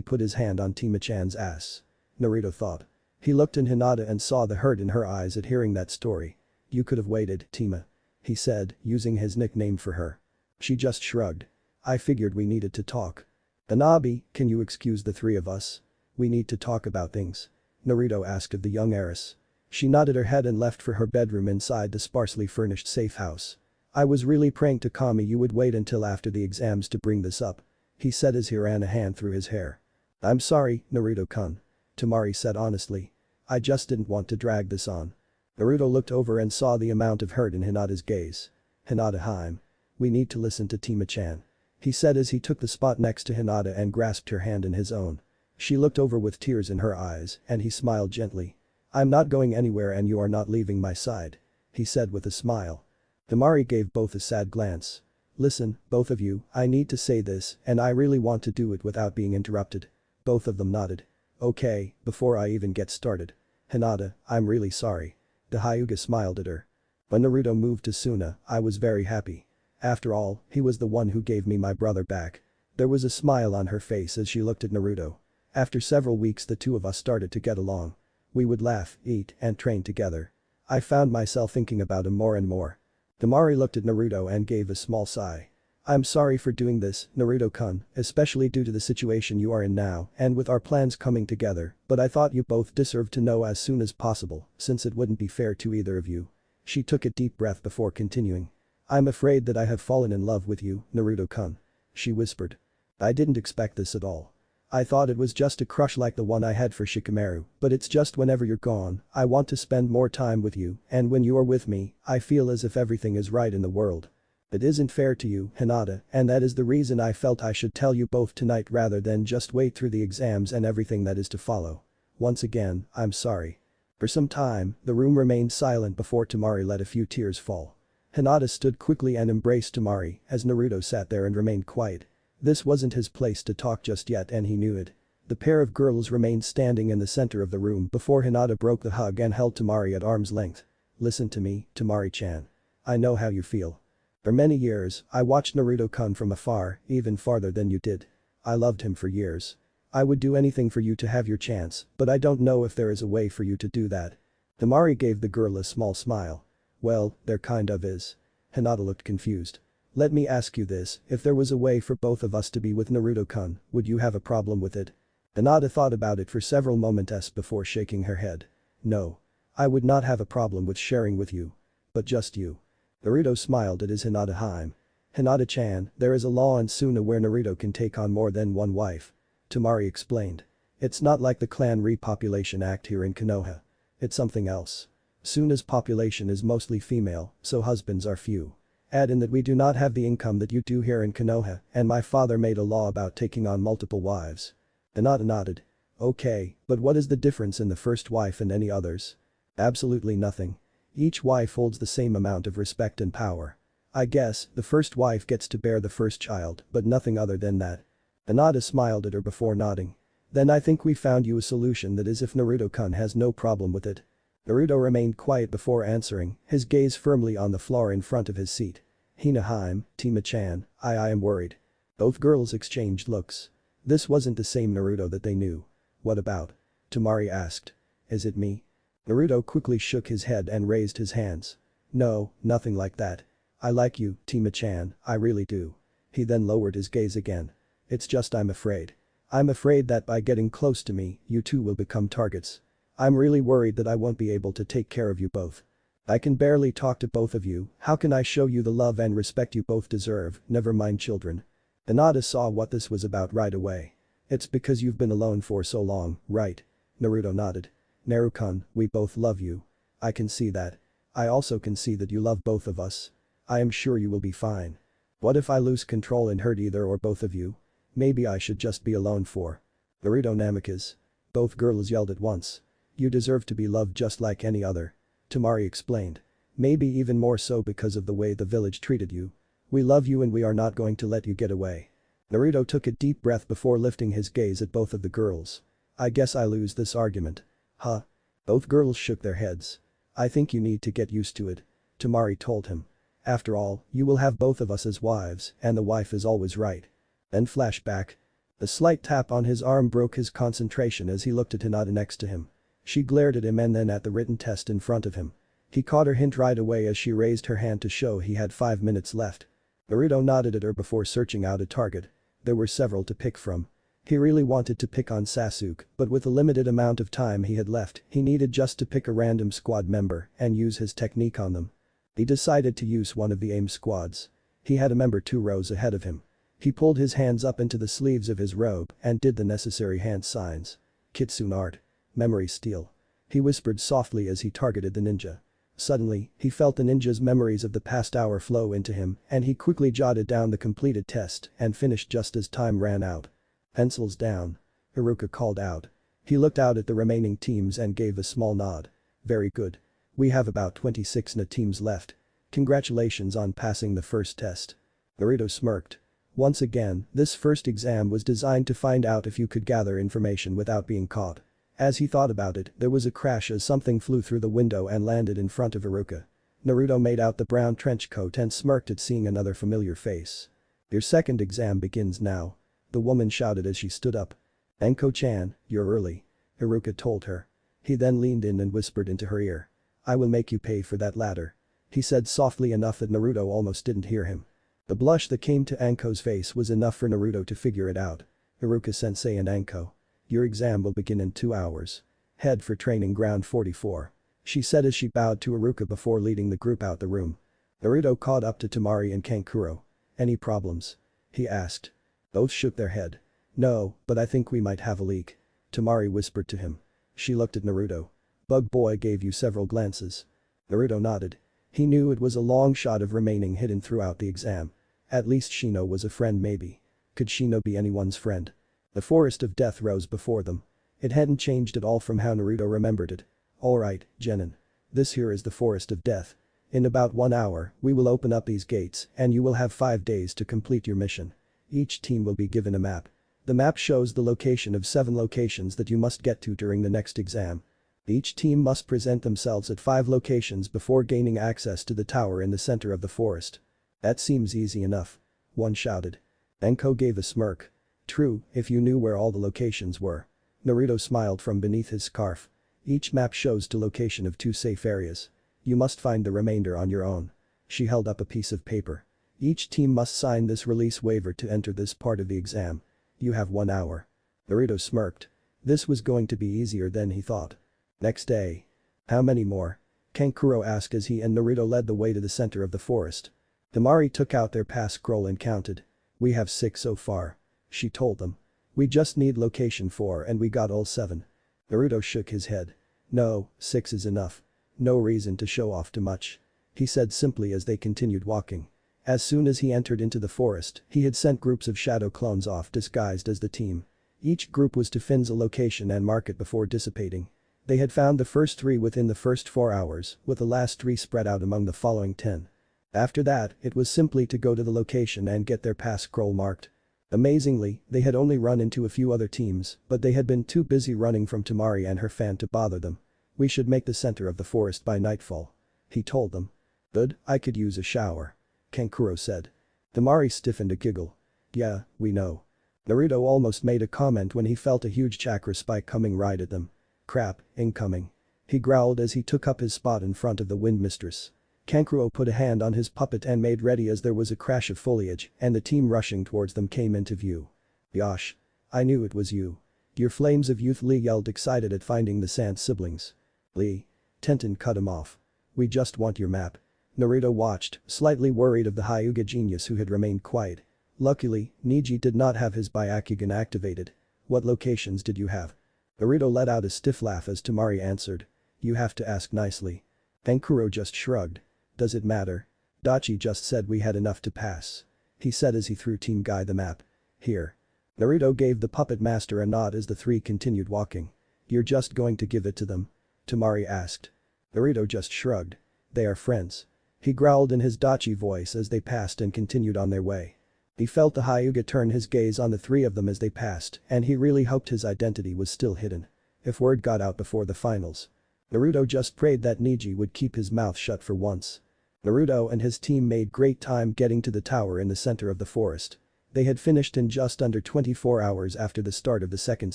put his hand on Tima-chan's ass. Naruto thought. He looked at Hinata and saw the hurt in her eyes at hearing that story. You could have waited, Tima. He said, using his nickname for her. She just shrugged. I figured we needed to talk. Anabi, can you excuse the three of us? We need to talk about things. Naruto asked of the young heiress. She nodded her head and left for her bedroom inside the sparsely furnished safe house. I was really praying to Kami you would wait until after the exams to bring this up. He said as he ran a hand through his hair. I'm sorry, Naruto-kun. Temari said honestly. I just didn't want to drag this on. Naruto looked over and saw the amount of hurt in Hinata's gaze. Hinata-hime. We need to listen to Tima-chan. He said as he took the spot next to Hinata and grasped her hand in his own. She looked over with tears in her eyes and he smiled gently. I'm not going anywhere and you are not leaving my side. He said with a smile. Temari gave both a sad glance. Listen, both of you, I need to say this and I really want to do it without being interrupted. Both of them nodded. Okay, before I even get started. Hinata, I'm really sorry. The Hyuga smiled at her. When Naruto moved to Suna, I was very happy. After all, he was the one who gave me my brother back. There was a smile on her face as she looked at Naruto. After several weeks the two of us started to get along. We would laugh, eat, and train together. I found myself thinking about him more and more. Temari looked at Naruto and gave a small sigh. I'm sorry for doing this, Naruto-kun, especially due to the situation you are in now and with our plans coming together, but I thought you both deserved to know as soon as possible, since it wouldn't be fair to either of you. She took a deep breath before continuing. I'm afraid that I have fallen in love with you, Naruto-kun. She whispered. I didn't expect this at all. I thought it was just a crush like the one I had for Shikamaru, but it's just whenever you're gone, I want to spend more time with you, and when you are with me, I feel as if everything is right in the world. It isn't fair to you, Hinata, and that is the reason I felt I should tell you both tonight rather than just wait through the exams and everything that is to follow. Once again, I'm sorry. For some time, the room remained silent before Temari let a few tears fall. Hinata stood quickly and embraced Temari as Naruto sat there and remained quiet. This wasn't his place to talk just yet and he knew it. The pair of girls remained standing in the center of the room before Hinata broke the hug and held Temari at arm's length. Listen to me, Temari-chan. I know how you feel. For many years, I watched Naruto-kun from afar, even farther than you did. I loved him for years. I would do anything for you to have your chance, but I don't know if there is a way for you to do that. Temari gave the girl a small smile. Well, there kind of is. Hinata looked confused. Let me ask you this, if there was a way for both of us to be with Naruto-kun, would you have a problem with it? Hinata thought about it for several moments before shaking her head. No. I would not have a problem with sharing with you. But just you. Naruto smiled at his Hinata-hime. Hinata-chan, there is a law in Suna where Naruto can take on more than one wife. Temari explained. It's not like the Clan Repopulation Act here in Konoha. It's something else. Suna's population is mostly female, so husbands are few. Add in that we do not have the income that you do here in Konoha, and my father made a law about taking on multiple wives. Hinata nodded. Okay, but what is the difference in the first wife and any others? Absolutely nothing. Each wife holds the same amount of respect and power. I guess, the first wife gets to bear the first child, but nothing other than that. Hinata smiled at her before nodding. Then I think we found you a solution that is if Naruto-kun has no problem with it. Naruto remained quiet before answering, his gaze firmly on the floor in front of his seat. Hina-hime, Tima-chan, I am worried. Both girls exchanged looks. This wasn't the same Naruto that they knew. What about? Temari asked. Is it me? Naruto quickly shook his head and raised his hands. No, nothing like that. I like you, Tima-chan, I really do. He then lowered his gaze again. It's just I'm afraid. I'm afraid that by getting close to me, you two will become targets. I'm really worried that I won't be able to take care of you both. I can barely talk to both of you, how can I show you the love and respect you both deserve, never mind children. Hinata saw what this was about right away. It's because you've been alone for so long, right? Naruto nodded. Naruto-kun, we both love you. I can see that. I also can see that you love both of us. I am sure you will be fine. What if I lose control and hurt either or both of you? Maybe I should just be alone for. Naruto Namikaze. Both girls yelled at once. You deserve to be loved just like any other. Tamari explained. Maybe even more so because of the way the village treated you. We love you and we are not going to let you get away. Naruto took a deep breath before lifting his gaze at both of the girls. I guess I lose this argument. Huh? Both girls shook their heads. I think you need to get used to it. Tamari told him. After all, you will have both of us as wives, and the wife is always right. Then flashback. A slight tap on his arm broke his concentration as he looked at Hinata next to him. She glared at him and then at the written test in front of him. He caught her hint right away as she raised her hand to show he had 5 minutes left. Naruto nodded at her before searching out a target. There were several to pick from. He really wanted to pick on Sasuke, but with the limited amount of time he had left, he needed just to pick a random squad member and use his technique on them. He decided to use one of the aim squads. He had a member 2 rows ahead of him. He pulled his hands up into the sleeves of his robe and did the necessary hand signs. Kitsune art. Memory steal. He whispered softly as he targeted the ninja. Suddenly, he felt the ninja's memories of the past hour flow into him and he quickly jotted down the completed test and finished just as time ran out. Pencils down. Iruka called out. He looked out at the remaining teams and gave a small nod. Very good. We have about 26 NA teams left. Congratulations on passing the first test. Naruto smirked. Once again, this first exam was designed to find out if you could gather information without being caught. As he thought about it, there was a crash as something flew through the window and landed in front of Iruka. Naruto made out the brown trench coat and smirked at seeing another familiar face. Your second exam begins now. The woman shouted as she stood up. Enko-chan, you're early. Iruka told her. He then leaned in and whispered into her ear. I will make you pay for that ladder. He said softly enough that Naruto almost didn't hear him. The blush that came to Anko's face was enough for Naruto to figure it out. Iruka-sensei and Anko. Your exam will begin in 2 hours. Head for training ground 44. She said as she bowed to Iruka before leading the group out the room. Naruto caught up to Tamari and Kankuro. Any problems? He asked. Both shook their head. No, but I think we might have a leak. Tamari whispered to him. She looked at Naruto. Bug Boy gave you several glances. Naruto nodded. He knew it was a long shot of remaining hidden throughout the exam. At least Shino was a friend maybe. Could Shino be anyone's friend? The forest of death rose before them. It hadn't changed at all from how Naruto remembered it. Alright, Genin. This here is the forest of death. In about 1 hour, we will open up these gates and you will have 5 days to complete your mission. Each team will be given a map. The map shows the location of 7 locations that you must get to during the next exam. Each team must present themselves at 5 locations before gaining access to the tower in the center of the forest. That seems easy enough. One shouted. Enko gave a smirk. True, if you knew where all the locations were. Naruto smiled from beneath his scarf. Each map shows the location of 2 safe areas. You must find the remainder on your own. She held up a piece of paper. Each team must sign this release waiver to enter this part of the exam. You have 1 hour. Naruto smirked. This was going to be easier than he thought. Next day. How many more? Kankuro asked as he and Naruto led the way to the center of the forest. Tamari took out their pass scroll and counted. We have 6 so far. She told them. We just need location 4 and we got all 7. Naruto shook his head. No, 6 is enough. No reason to show off too much. He said simply as they continued walking. As soon as he entered into the forest, he had sent groups of shadow clones off disguised as the team. Each group was to fence a location and mark it before dissipating. They had found the first 3 within the first 4 hours, with the last 3 spread out among the following 10. After that, it was simply to go to the location and get their pass scroll marked. Amazingly, they had only run into a few other teams, but they had been too busy running from Tamari and her fan to bother them. We should make the center of the forest by nightfall. He told them. Good, I could use a shower. Kankuro said. Tamari stiffened a giggle. Yeah, we know. Naruto almost made a comment when he felt a huge chakra spike coming right at them. Crap, incoming. He growled as he took up his spot in front of the wind mistress. Kankuro put a hand on his puppet and made ready as there was a crash of foliage and the team rushing towards them came into view. Yosh. I knew it was you. Your flames of youth, Lee yelled excited at finding the Sand siblings. Lee. Tenten cut him off. We just want your map. Naruto watched, slightly worried of the Hyuga genius who had remained quiet. Luckily, Neji did not have his Byakugan activated. What locations did you have? Naruto let out a stiff laugh as Tamari answered. You have to ask nicely. Kankuro just shrugged. Does it matter? Dachi just said we had enough to pass. He said as he threw Team Guy the map. Here. Naruto gave the puppet master a nod as the 3 continued walking. You're just going to give it to them? Temari asked. Naruto just shrugged. They are friends. He growled in his Dachi voice as they passed and continued on their way. He felt the Hyuga turn his gaze on the three of them as they passed, and he really hoped his identity was still hidden. If word got out before the finals. Naruto just prayed that Neji would keep his mouth shut for once. Naruto and his team made great time getting to the tower in the center of the forest. They had finished in just under 24 hours after the start of the second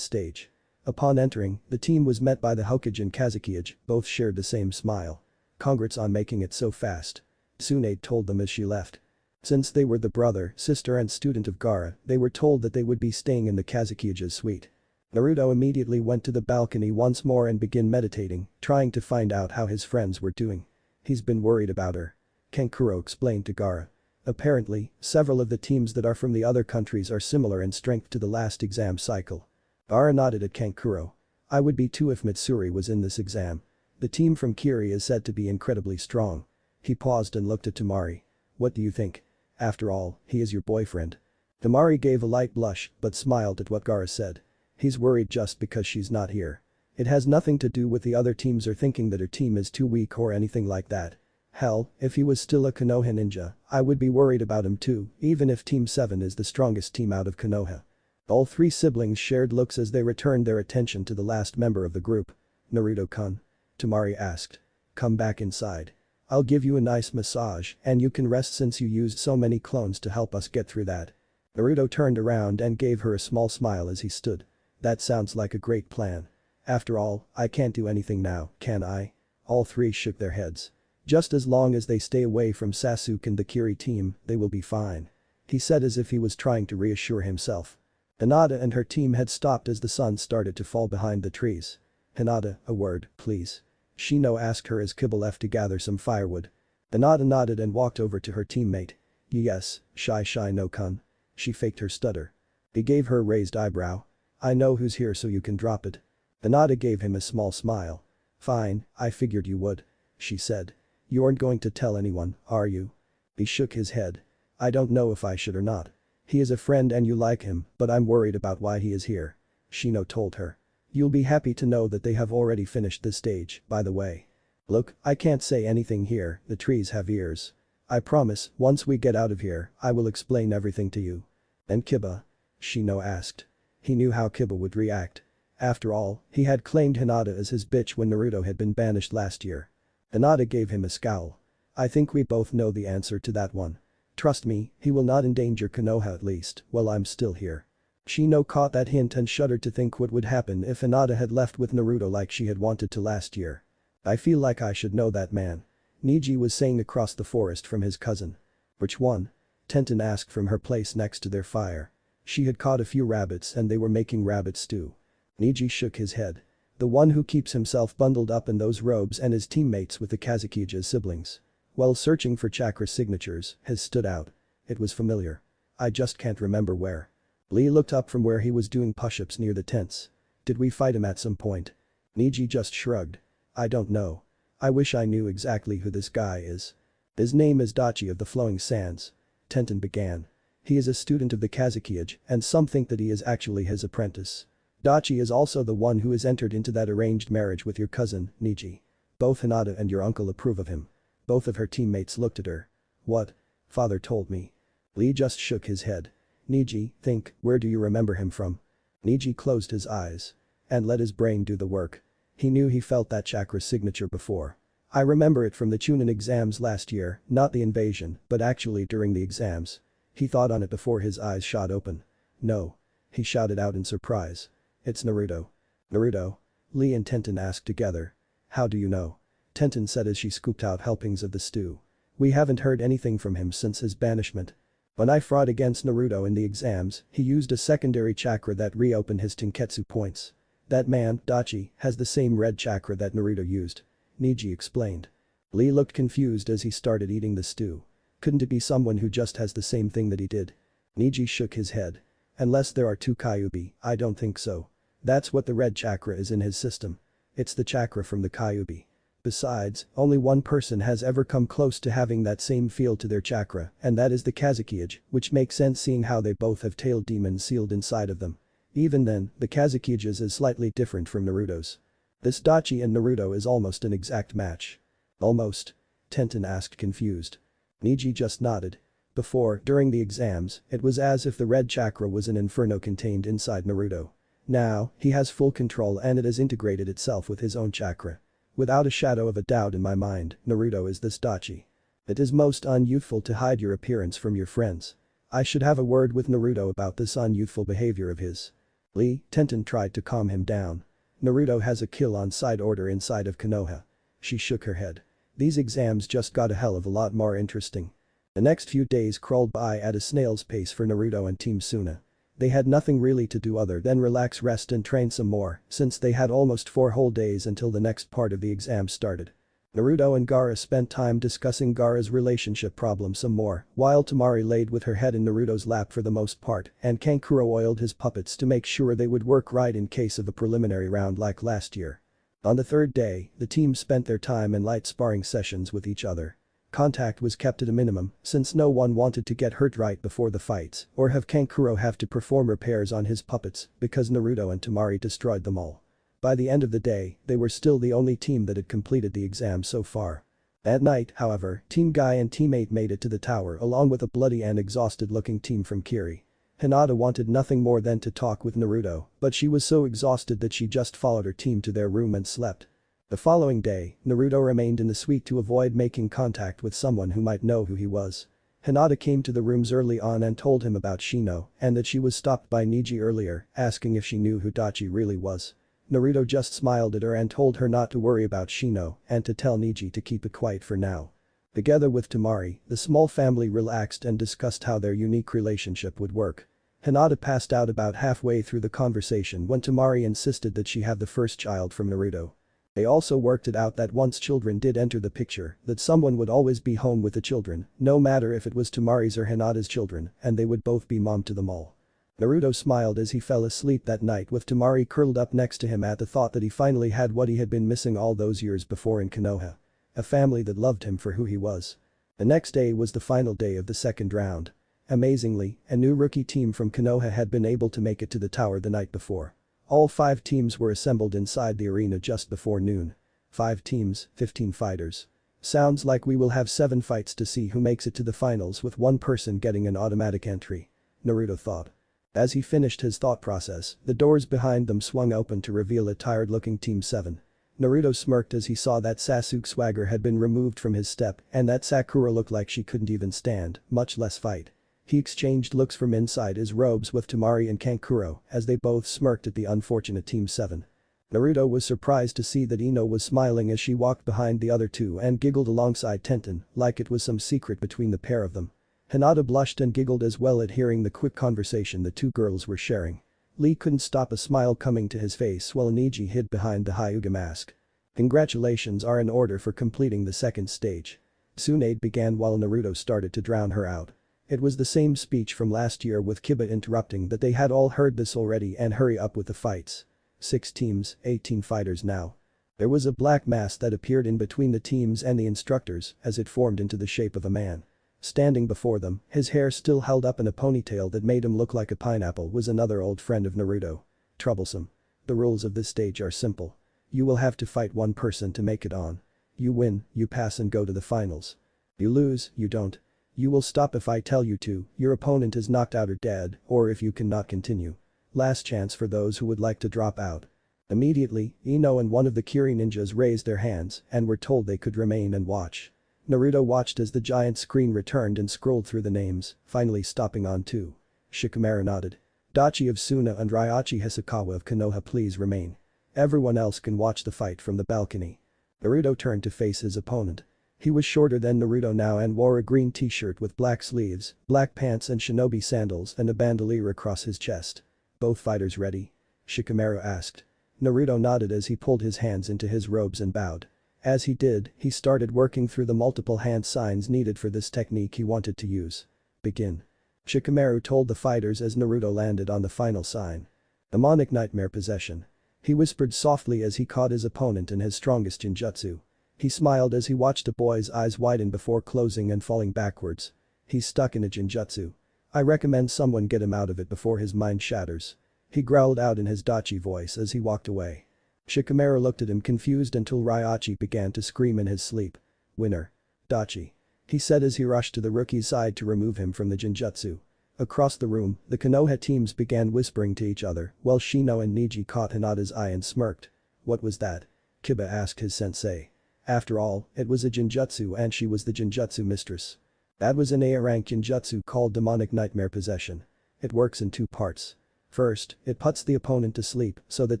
stage. Upon entering, the team was met by the Hokage and Kazekage, both shared the same smile. Congrats on making it so fast. Tsunade told them as she left. Since they were the brother, sister and student of Gaara, they were told that they would be staying in the Kazekage's suite. Naruto immediately went to the balcony once more and began meditating, trying to find out how his friends were doing. He's been worried about her. Kankuro explained to Gaara. Apparently, several of the teams that are from the other countries are similar in strength to the last exam cycle. Gaara nodded at Kankuro. I would be too if Mitsuri was in this exam. The team from Kiri is said to be incredibly strong. He paused and looked at Temari. What do you think? After all, he is your boyfriend. Temari gave a light blush but smiled at what Gaara said. He's worried just because she's not here. It has nothing to do with the other teams or thinking that her team is too weak or anything like that. Hell, if he was still a Konoha ninja, I would be worried about him too, even if Team 7 is the strongest team out of Konoha. All three siblings shared looks as they returned their attention to the last member of the group. Naruto-kun? Temari asked. Come back inside. I'll give you a nice massage and you can rest since you used so many clones to help us get through that. Naruto turned around and gave her a small smile as he stood. That sounds like a great plan. After all, I can't do anything now, can I? All three shook their heads. Just as long as they stay away from Sasuke and the Kiri team, they will be fine. He said as if he was trying to reassure himself. Hinata and her team had stopped as the sun started to fall behind the trees. Hinata, a word, please. Shino asked her as Kiba left to gather some firewood. Hinata nodded and walked over to her teammate. Yes, no-kun. She faked her stutter. He gave her a raised eyebrow. I know who's here so you can drop it. Hinata gave him a small smile. Fine, I figured you would. She said. You aren't going to tell anyone, are you? He shook his head. I don't know if I should or not. He is a friend and you like him, but I'm worried about why he is here. Shino told her. You'll be happy to know that they have already finished this stage, by the way. Look, I can't say anything here, the trees have ears. I promise, once we get out of here, I will explain everything to you. And Kiba? Shino asked. He knew how Kiba would react. After all, he had claimed Hinata as his bitch when Naruto had been banished last year. Hinata gave him a scowl. I think we both know the answer to that one. Trust me, he will not endanger Konoha at least, while I'm still here. Shino caught that hint and shuddered to think what would happen if Hinata had left with Naruto like she had wanted to last year. I feel like I should know that man. Neji was saying across the forest from his cousin. Which one? Tenten asked from her place next to their fire. She had caught a few rabbits and they were making rabbit stew. Neji shook his head. The one who keeps himself bundled up in those robes and his teammates with the Kazekige's siblings. While searching for chakra signatures, has stood out. It was familiar. I just can't remember where. Lee looked up from where he was doing push-ups near the tents. Did we fight him at some point? Neji just shrugged. I don't know. I wish I knew exactly who this guy is. His name is Dachi of the Flowing Sands. Tenten began. He is a student of the Kazekage and some think that he is actually his apprentice. Dachi is also the one who has entered into that arranged marriage with your cousin, Neji. Both Hinata and your uncle approve of him. Both of her teammates looked at her. What? Father told me. Lee just shook his head. Neji, think, where do you remember him from? Neji closed his eyes. And let his brain do the work. He knew he felt that chakra signature before. I remember it from the Chunin exams last year, not the invasion, but actually during the exams. He thought on it before his eyes shot open. No. He shouted out in surprise. It's Naruto. Naruto? Lee and Tenten asked together. How do you know? Tenten said as she scooped out helpings of the stew. We haven't heard anything from him since his banishment. When I fought against Naruto in the exams, he used a secondary chakra that reopened his Tenketsu points. That man, Dachi, has the same red chakra that Naruto used. Neji explained. Lee looked confused as he started eating the stew. Couldn't it be someone who just has the same thing that he did? Neji shook his head. Unless there are two Kyuubi, I don't think so. That's what the red chakra is in his system. It's the chakra from the Kyuubi. Besides, only one person has ever come close to having that same feel to their chakra, and that is the Kazekage, which makes sense seeing how they both have tailed demons sealed inside of them. Even then, the Kazukige's is slightly different from Naruto's. This Dachi and Naruto is almost an exact match. Almost? Tenten asked confused. Niji just nodded. Before, during the exams, it was as if the red chakra was an inferno contained inside Naruto. Now, he has full control and it has integrated itself with his own chakra. Without a shadow of a doubt in my mind, Naruto is this Dachi. It is most unyouthful to hide your appearance from your friends. I should have a word with Naruto about this unyouthful behavior of his. Lee, Tenten tried to calm him down. Naruto has a kill on side order inside of Konoha. She shook her head. These exams just got a hell of a lot more interesting. The next few days crawled by at a snail's pace for Naruto and Team Suna. They had nothing really to do other than relax, rest and train some more since they had almost 4 whole days until the next part of the exam started. Naruto and Gaara spent time discussing Gaara's relationship problem some more, while Temari laid with her head in Naruto's lap for the most part and Kankuro oiled his puppets to make sure they would work right in case of a preliminary round like last year. On the 3rd day, the team spent their time in light sparring sessions with each other. Contact was kept at a minimum since no one wanted to get hurt right before the fights or have Kankuro have to perform repairs on his puppets because Naruto and Temari destroyed them all. By the end of the day, they were still the only team that had completed the exam so far. At night, however, Team Guy and Team 8 made it to the tower along with a bloody and exhausted-looking team from Kiri. Hinata wanted nothing more than to talk with Naruto, but she was so exhausted that she just followed her team to their room and slept. The following day, Naruto remained in the suite to avoid making contact with someone who might know who he was. Hinata came to the rooms early on and told him about Shino and that she was stopped by Niji earlier, asking if she knew who Dachi really was. Naruto just smiled at her and told her not to worry about Shino and to tell Niji to keep it quiet for now. Together with Temari, the small family relaxed and discussed how their unique relationship would work. Hinata passed out about halfway through the conversation when Temari insisted that she have the first child from Naruto. They also worked it out that once children did enter the picture, that someone would always be home with the children, no matter if it was Temari's or Hinata's children, and they would both be mom to them all. Naruto smiled as he fell asleep that night with Temari curled up next to him at the thought that he finally had what he had been missing all those years before in Konoha. A family that loved him for who he was. The next day was the final day of the 2nd round. Amazingly, a new rookie team from Konoha had been able to make it to the tower the night before. All 5 teams were assembled inside the arena just before noon. 5 teams, 15 fighters. Sounds like we will have 7 fights to see who makes it to the finals with one person getting an automatic entry. Naruto thought. As he finished his thought process, the doors behind them swung open to reveal a tired-looking Team 7. Naruto smirked as he saw that Sasuke's swagger had been removed from his step and that Sakura looked like she couldn't even stand, much less fight. He exchanged looks from inside his robes with Temari and Kankuro as they both smirked at the unfortunate Team 7. Naruto was surprised to see that Ino was smiling as she walked behind the other two and giggled alongside Tenten like it was some secret between the pair of them. Hinata blushed and giggled as well at hearing the quick conversation the two girls were sharing. Lee couldn't stop a smile coming to his face while Niji hid behind the Hyuga mask. Congratulations are in order for completing the 2nd stage. Tsunade began while Naruto started to drown her out. It was the same speech from last year with Kiba interrupting that they had all heard this already and hurry up with the fights. 6 teams, 18 fighters now. There was a black mass that appeared in between the teams and the instructors as it formed into the shape of a man. Standing before them, his hair still held up in a ponytail that made him look like a pineapple was another old friend of Naruto. Troublesome. The rules of this stage are simple. You will have to fight one person to make it on. You win, you pass and go to the finals. You lose, you don't. You will stop if I tell you to, your opponent is knocked out or dead, or if you cannot continue. Last chance for those who would like to drop out. Immediately, Ino and one of the Kiri ninjas raised their hands and were told they could remain and watch. Naruto watched as the giant screen returned and scrolled through the names, finally stopping on 2. Shikamaru nodded. Dachi of Suna and Ryachi Hisakawa of Konoha please remain. Everyone else can watch the fight from the balcony. Naruto turned to face his opponent. He was shorter than Naruto now and wore a green t-shirt with black sleeves, black pants and shinobi sandals and a bandolier across his chest. Both fighters ready? Shikamaru asked. Naruto nodded as he pulled his hands into his robes and bowed. As he did, he started working through the multiple hand signs needed for this technique he wanted to use. Begin. Shikamaru told the fighters as Naruto landed on the final sign. Demonic Nightmare Possession. He whispered softly as he caught his opponent in his strongest ninjutsu. He smiled as he watched the boy's eyes widen before closing and falling backwards. He's stuck in a ninjutsu. I recommend someone get him out of it before his mind shatters. He growled out in his Dachi voice as he walked away. Shikamaru looked at him confused until Ryachi began to scream in his sleep. "Winner. Dachi," he said as he rushed to the rookie's side to remove him from the Genjutsu. Across the room, the Konoha teams began whispering to each other while Shino and Neji caught Hinata's eye and smirked. "What was that?" Kiba asked his sensei. After all, it was a Genjutsu and she was the Genjutsu mistress. That was an A-rank Genjutsu called Demonic Nightmare Possession. It works in two parts. First, it puts the opponent to sleep so that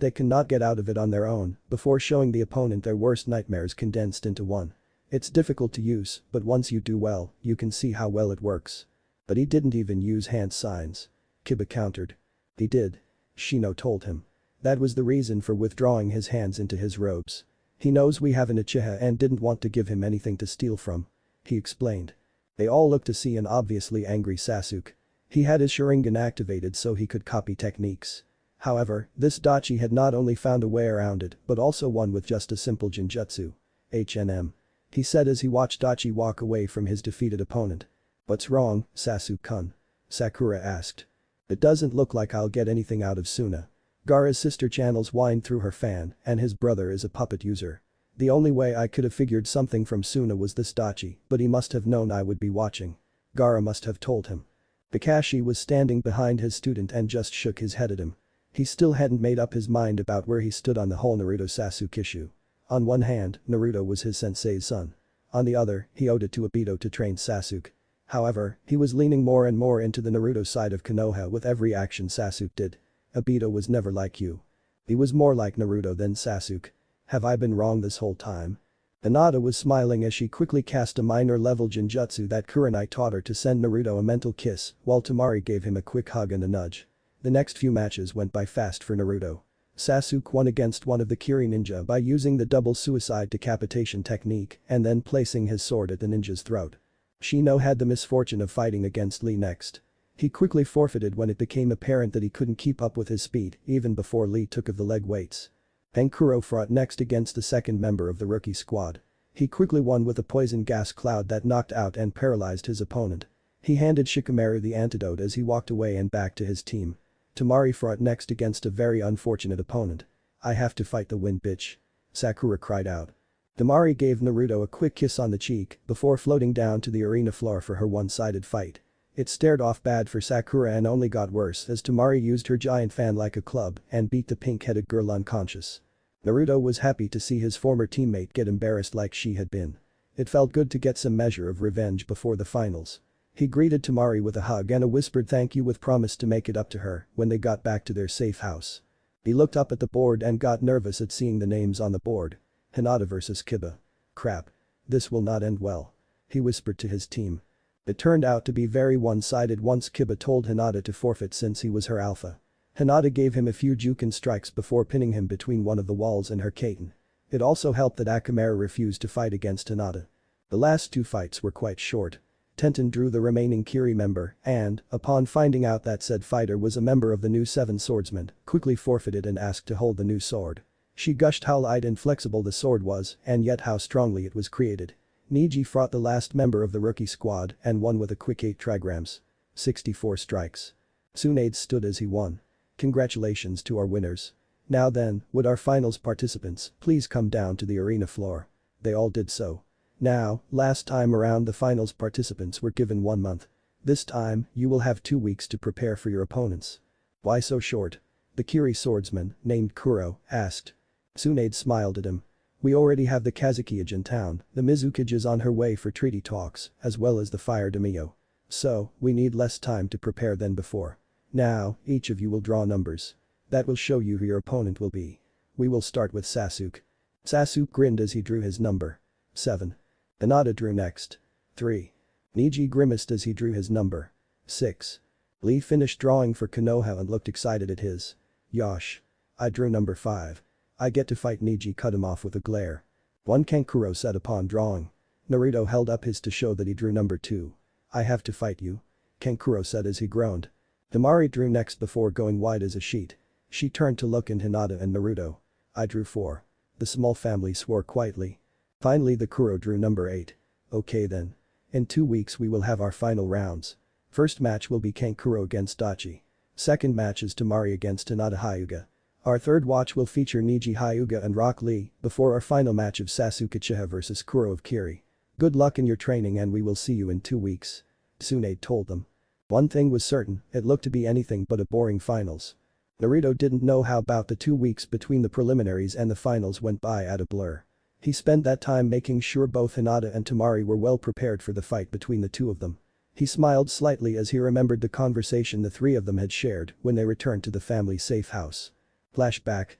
they cannot get out of it on their own before showing the opponent their worst nightmares condensed into one. It's difficult to use, but once you do well, you can see how well it works. But he didn't even use hand signs. Kiba countered. He did. Shino told him. That was the reason for withdrawing his hands into his robes. He knows we have an Uchiha and didn't want to give him anything to steal from. He explained. They all looked to see an obviously angry Sasuke. He had his Sharingan activated so he could copy techniques. However, this Dachi had not only found a way around it but also one with just a simple Genjutsu. HNM. He said as he watched Dachi walk away from his defeated opponent. "What's wrong, Sasuke-kun?" Sakura asked. "It doesn't look like I'll get anything out of Suna. Gaara's sister channels wine through her fan and his brother is a puppet user. The only way I could have figured something from Suna was this Dachi, but he must have known I would be watching. Gaara must have told him." Kakashi was standing behind his student and just shook his head at him. He still hadn't made up his mind about where he stood on the whole Naruto-Sasuke issue. On one hand, Naruto was his sensei's son. On the other, he owed it to Obito to train Sasuke. However, he was leaning more and more into the Naruto side of Konoha with every action Sasuke did. Obito was never like you. He was more like Naruto than Sasuke. Have I been wrong this whole time? Hinata was smiling as she quickly cast a minor-level Genjutsu that Kurenai taught her to send Naruto a mental kiss, while Temari gave him a quick hug and a nudge. The next few matches went by fast for Naruto. Sasuke won against one of the Kiri ninja by using the double suicide decapitation technique and then placing his sword at the ninja's throat. Shino had the misfortune of fighting against Lee next. He quickly forfeited when it became apparent that he couldn't keep up with his speed even before Lee took of the leg weights. Kankuro fought next against the second member of the rookie squad. He quickly won with a poison gas cloud that knocked out and paralyzed his opponent. He handed Shikamaru the antidote as he walked away and back to his team. Temari fought next against a very unfortunate opponent. "I have to fight the win, bitch," Sakura cried out. Temari gave Naruto a quick kiss on the cheek before floating down to the arena floor for her one-sided fight. It stared off bad for Sakura and only got worse as Temari used her giant fan like a club and beat the pink-headed girl unconscious. Naruto was happy to see his former teammate get embarrassed like she had been. It felt good to get some measure of revenge before the finals. He greeted Temari with a hug and a whispered thank you with promise to make it up to her when they got back to their safe house. He looked up at the board and got nervous at seeing the names on the board. Hinata versus Kiba. "Crap. This will not end well," he whispered to his team. It turned out to be very one-sided once Kiba told Hinata to forfeit since he was her alpha. Hinata gave him a few Juken strikes before pinning him between one of the walls and her Katen. It also helped that Akamaru refused to fight against Hinata. The last two fights were quite short. Tenten drew the remaining Kiri member and, upon finding out that said fighter was a member of the new Seven Swordsmen, quickly forfeited and asked to hold the new sword. She gushed how light and flexible the sword was and yet how strongly it was created. Neji fought the last member of the rookie squad and won with a quick 8 trigrams. 64 strikes. Tsunade stood as he won. "Congratulations to our winners. Now then, would our finals participants please come down to the arena floor?" They all did so. Now, last time around the finals participants were given 1 month. This time, you will have 2 weeks to prepare for your opponents. "Why so short?" the Kiri swordsman, named Kuro, asked. Tsunade smiled at him. "We already have the Kazekage in town, the Mizukage is on her way for treaty talks, as well as the Fire Daimyo. So, we need less time to prepare than before. Now, each of you will draw numbers. That will show you who your opponent will be. We will start with Sasuke." Sasuke grinned as he drew his number. 7. Hinata drew next. 3. Neji grimaced as he drew his number. 6. Lee finished drawing for Konoha and looked excited at his. "Yosh. I drew number 5. I get to fight." Neji cut him off with a glare. "One," Kankuro said upon drawing. Naruto held up his to show that he drew number 2. "I have to fight you," Kankuro said as he groaned. Temari drew next before going white as a sheet. She turned to look at Hinata and Naruto. "I drew 4. The small family swore quietly. Finally the Kuro drew number 8. "Okay then. In 2 weeks we will have our final rounds. First match will be Kankuro against Dachi. Second match is Temari against Hinata Hyuga. Our third watch will feature Niji Hyuga and Rock Lee before our final match of Sasuke Uchiha vs Kuro of Kiri. Good luck in your training and we will see you in 2 weeks. Tsunade told them. One thing was certain, it looked to be anything but a boring finals. Naruto didn't know how about the 2 weeks between the preliminaries and the finals went by at a blur. He spent that time making sure both Hinata and Temari were well prepared for the fight between the two of them. He smiled slightly as he remembered the conversation the three of them had shared when they returned to the family safe house. Flashback.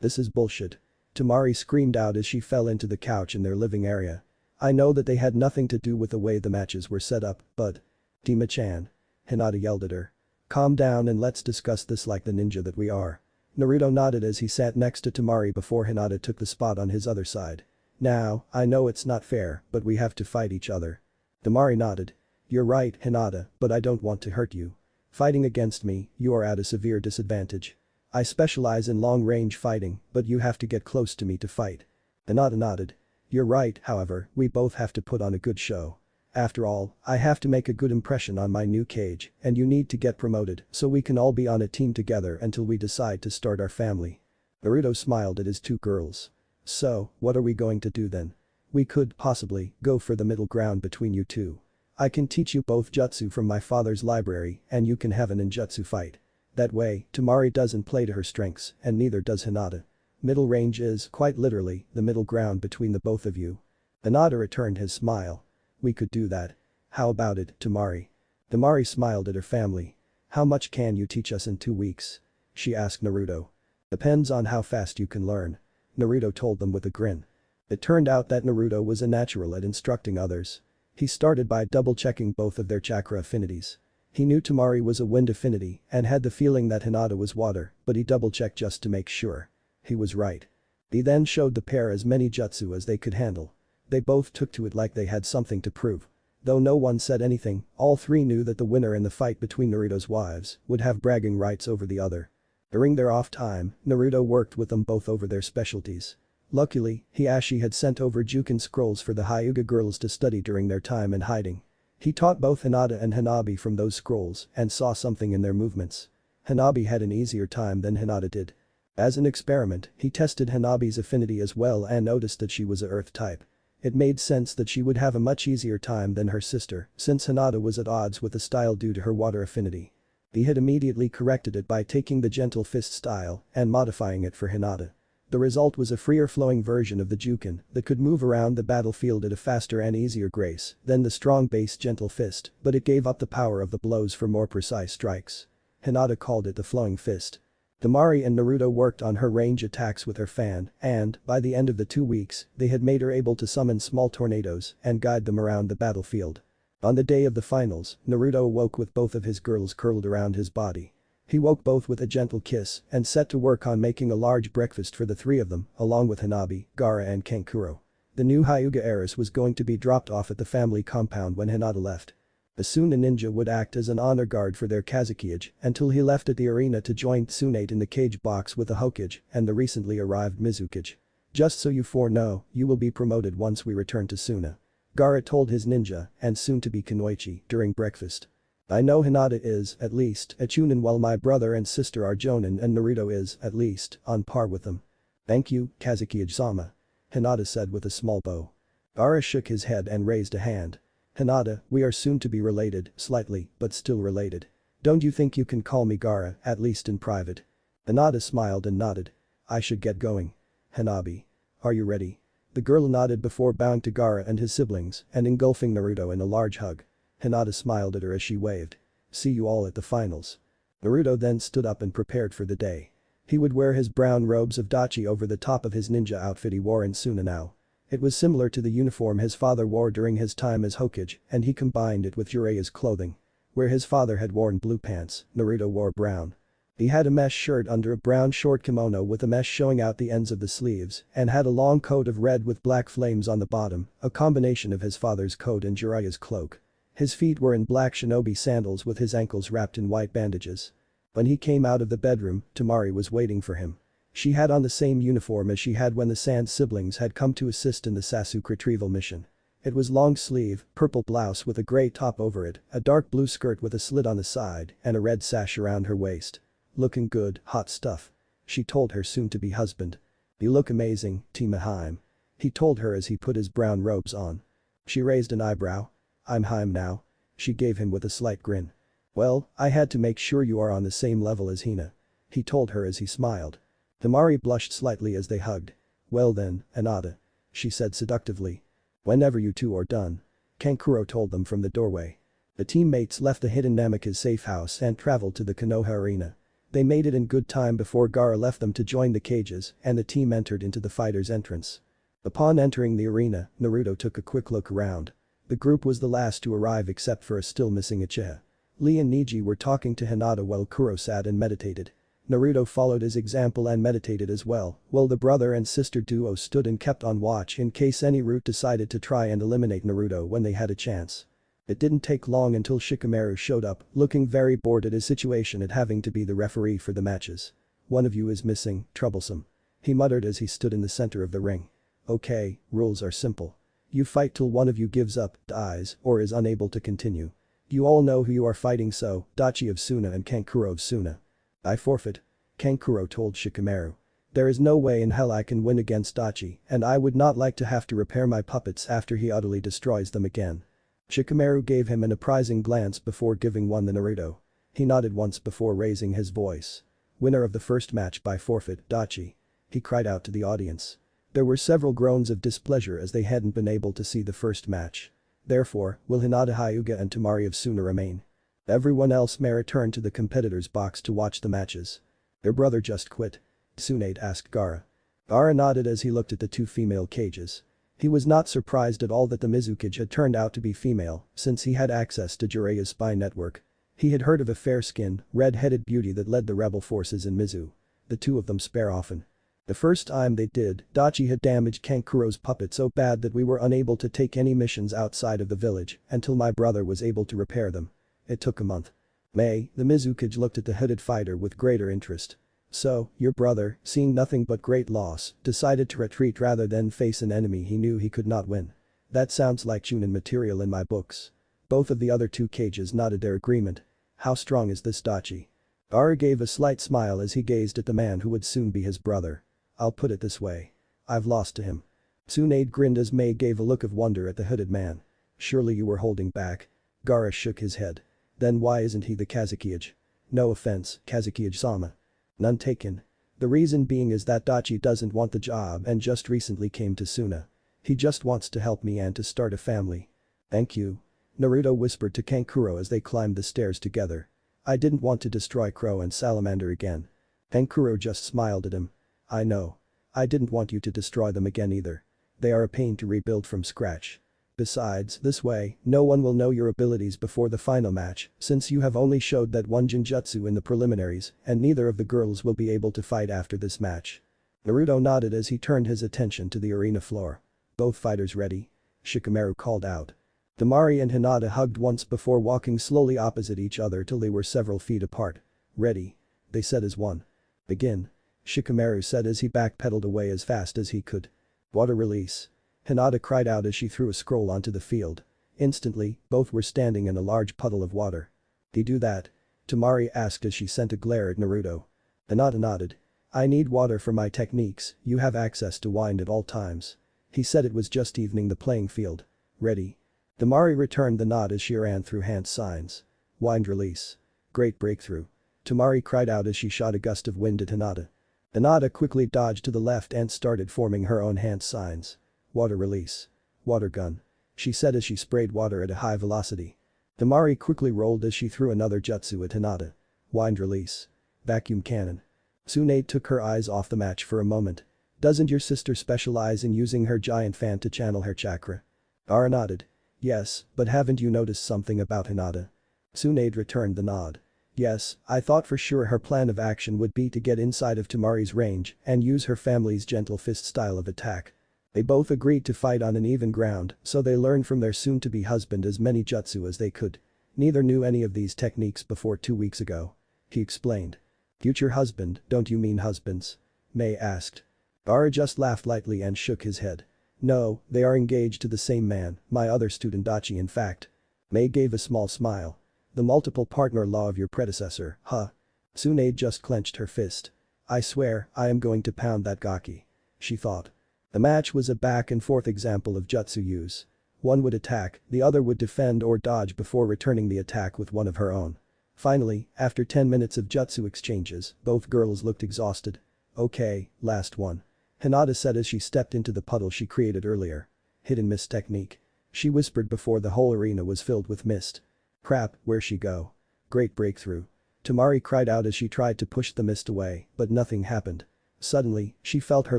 This is bullshit. Temari screamed out as she fell into the couch in their living area. I know that they had nothing to do with the way the matches were set up, but… Dima-chan. Hinata yelled at her. Calm down and let's discuss this like the ninja that we are. Naruto nodded as he sat next to Temari before Hinata took the spot on his other side. Now, I know it's not fair, but we have to fight each other. Temari nodded. You're right, Hinata, but I don't want to hurt you. Fighting against me, you are at a severe disadvantage. I specialize in long-range fighting, but you have to get close to me to fight. Hinata nodded. You're right, however, we both have to put on a good show. After all, I have to make a good impression on my new cage, and you need to get promoted so we can all be on a team together until we decide to start our family. Naruto smiled at his two girls. So, what are we going to do then? We could, possibly, go for the middle ground between you two. I can teach you both jutsu from my father's library and you can have a ninjutsu fight. That way, Temari doesn't play to her strengths and neither does Hinata. Middle range is, quite literally, the middle ground between the both of you. Hinata returned his smile. We could do that. How about it, Temari? Temari smiled at her family. How much can you teach us in 2 weeks? She asked Naruto. Depends on how fast you can learn. Naruto told them with a grin. It turned out that Naruto was a natural at instructing others. He started by double-checking both of their chakra affinities. He knew Temari was a wind affinity and had the feeling that Hinata was water, but he double-checked just to make sure. He was right. He then showed the pair as many jutsu as they could handle. They both took to it like they had something to prove. Though no one said anything, all three knew that the winner in the fight between Naruto's wives would have bragging rights over the other. During their off time, Naruto worked with them both over their specialties. Luckily, Hiashi had sent over Jukin scrolls for the Hyuga girls to study during their time in hiding. He taught both Hinata and Hanabi from those scrolls and saw something in their movements. Hanabi had an easier time than Hinata did. As an experiment, he tested Hanabi's affinity as well and noticed that she was a earth type. It made sense that she would have a much easier time than her sister since Hinata was at odds with the style due to her water affinity. He had immediately corrected it by taking the gentle fist style and modifying it for Hinata. The result was a freer-flowing version of the Jukin that could move around the battlefield at a faster and easier grace than the strong base gentle fist, but it gave up the power of the blows for more precise strikes. Hinata called it the flowing fist. Temari and Naruto worked on her range attacks with her fan and, by the end of the 2 weeks, they had made her able to summon small tornadoes and guide them around the battlefield. On the day of the finals, Naruto awoke with both of his girls curled around his body. He woke both with a gentle kiss and set to work on making a large breakfast for the three of them, along with Hanabi, Gaara and Kankuro. The new Hyuga heiress was going to be dropped off at the family compound when Hinata left. Soon a ninja would act as an honor guard for their Kazekage until he left at the arena to join Tsunade in the cage box with the Hokage and the recently arrived Mizukage. Just so you four know, you will be promoted once we return to Suna. Gaara told his ninja and soon-to-be Kunoichi during breakfast. I know Hinata is, at least, a chunin while my brother and sister are jonin and Naruto is, at least, on par with them. Thank you, Kazekage-sama. Hinata said with a small bow. Gaara shook his head and raised a hand. Hinata, we are soon to be related, slightly, but still related. Don't you think you can call me Gaara, at least in private? Hinata smiled and nodded. I should get going. Hanabi. Are you ready? The girl nodded before bowing to Gaara and his siblings and engulfing Naruto in a large hug. Hinata smiled at her as she waved. See you all at the finals. Naruto then stood up and prepared for the day. He would wear his brown robes of dachi over the top of his ninja outfit he wore in Suna now. It was similar to the uniform his father wore during his time as Hokage and he combined it with Jiraiya's clothing. Where his father had worn blue pants, Naruto wore brown. He had a mesh shirt under a brown short kimono with a mesh showing out the ends of the sleeves and had a long coat of red with black flames on the bottom, a combination of his father's coat and Jiraiya's cloak. His feet were in black shinobi sandals with his ankles wrapped in white bandages. When he came out of the bedroom, Temari was waiting for him. She had on the same uniform as she had when the Sand siblings had come to assist in the Sasuke retrieval mission. It was long sleeve, purple blouse with a grey top over it, a dark blue skirt with a slit on the side, and a red sash around her waist. Looking good, hot stuff. She told her soon-to-be husband. You look amazing, Tima Haim. He told her as he put his brown robes on. She raised an eyebrow. I'm Haim now. She gave him with a slight grin. Well, I had to make sure you are on the same level as Hina. He told her as he smiled. Temari blushed slightly as they hugged. Well then, Hinata. She said seductively. Whenever you two are done. Kankuro told them from the doorway. The teammates left the hidden Namika's safe house and traveled to the Konoha arena. They made it in good time before Gaara left them to join the cages and the team entered into the fighter's entrance. Upon entering the arena, Naruto took a quick look around. The group was the last to arrive except for a still missing Uchiha. Lee and Neji were talking to Hinata while Kuro sat and meditated. Naruto followed his example and meditated as well, while the brother and sister duo stood and kept on watch in case any route decided to try and eliminate Naruto when they had a chance. It didn't take long until Shikamaru showed up, looking very bored at his situation at having to be the referee for the matches. One of you is missing, troublesome. He muttered as he stood in the center of the ring. Okay, rules are simple. You fight till one of you gives up, dies, or is unable to continue. You all know who you are fighting so, Dachi of Suna and Kankuro of Suna. I forfeit. Kankuro told Shikamaru. There is no way in hell I can win against Dachi and I would not like to have to repair my puppets after he utterly destroys them again. Shikamaru gave him an apprising glance before giving one to Naruto. He nodded once before raising his voice. Winner of the first match by forfeit, Dachi. He cried out to the audience. There were several groans of displeasure as they hadn't been able to see the first match. Therefore, will Hinata Hyuga and Temari of Suna remain? Everyone else may return to the competitors' box to watch the matches. Their brother just quit. Tsunade asked Gaara. Gaara nodded as he looked at the two female cages. He was not surprised at all that the Mizukage had turned out to be female, since he had access to Jireya's spy network. He had heard of a fair-skinned, red-headed beauty that led the rebel forces in Mizu. The two of them spare often. The first time they did, Dachi had damaged Kankuro's puppet so bad that we were unable to take any missions outside of the village until my brother was able to repair them. It took a month. The Mizukage looked at the hooded fighter with greater interest. So, your brother, seeing nothing but great loss, decided to retreat rather than face an enemy he knew he could not win. That sounds like Chunin material in my books. Both of the other two cages nodded their agreement. How strong is this Dachi? Gaara gave a slight smile as he gazed at the man who would soon be his brother. I'll put it this way. I've lost to him. Tsunade grinned as Mei gave a look of wonder at the hooded man. Surely you were holding back. Gaara shook his head. Then why isn't he the Kazekage? No offense, Kazekage-sama. None taken. The reason being is that Dachi doesn't want the job and just recently came to Suna. He just wants to help me and to start a family. Thank you. Naruto whispered to Kankuro as they climbed the stairs together. I didn't want to destroy Crow and Salamander again. Kankuro just smiled at him. I know. I didn't want you to destroy them again either. They are a pain to rebuild from scratch. Besides, this way, no one will know your abilities before the final match, since you have only showed that one Jinjutsu in the preliminaries, and neither of the girls will be able to fight after this match. Naruto nodded as he turned his attention to the arena floor. Both fighters ready? Shikamaru called out. Temari and Hinata hugged once before walking slowly opposite each other till they were several feet apart. Ready. They said as one. Begin. Shikamaru said as he backpedaled away as fast as he could. Water release. Hinata cried out as she threw a scroll onto the field. Instantly, both were standing in a large puddle of water. Did he do that? Temari asked as she sent a glare at Naruto. Hinata nodded. I need water for my techniques, you have access to wine at all times. He said it was just evening the playing field. Ready. Temari returned the nod as she ran through hand signs. Wind release. Great breakthrough. Temari cried out as she shot a gust of wind at Hinata. Hinata quickly dodged to the left and started forming her own hand signs. Water release. Water gun. She said as she sprayed water at a high velocity. Temari quickly rolled as she threw another jutsu at Hinata. Wind release. Vacuum cannon. Tsunade took her eyes off the match for a moment. Doesn't your sister specialize in using her giant fan to channel her chakra? Gaara nodded. Yes, but haven't you noticed something about Hinata? Tsunade returned the nod. Yes, I thought for sure her plan of action would be to get inside of Temari's range and use her family's gentle fist style of attack. They both agreed to fight on an even ground, so they learned from their soon-to-be husband as many jutsu as they could. Neither knew any of these techniques before 2 weeks ago. He explained. Future husband, don't you mean husbands? Mei asked. Gaara just laughed lightly and shook his head. No, they are engaged to the same man, my other student Dachi in fact. Mei gave a small smile. The multiple partner law of your predecessor, huh? Tsunade just clenched her fist. I swear, I am going to pound that gaki. She thought. The match was a back and forth example of jutsu use. One would attack, the other would defend or dodge before returning the attack with one of her own. Finally, after 10 minutes of jutsu exchanges, both girls looked exhausted. Okay, last one. Hinata said as she stepped into the puddle she created earlier. Hidden mist technique. She whispered before the whole arena was filled with mist. Crap, where'd she go? Great breakthrough. Tamari cried out as she tried to push the mist away, but nothing happened. Suddenly, she felt her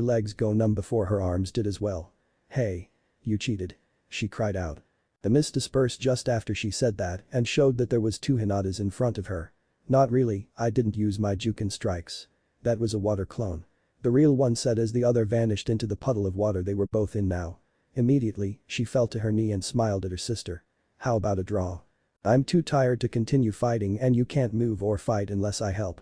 legs go numb before her arms did as well. Hey. You cheated. She cried out. The mist dispersed just after she said that and showed that there was 2 Hinatas in front of her. Not really, I didn't use my Juken strikes. That was a water clone. The real one said as the other vanished into the puddle of water they were both in now. Immediately, she fell to her knee and smiled at her sister. How about a draw? I'm too tired to continue fighting and you can't move or fight unless I help.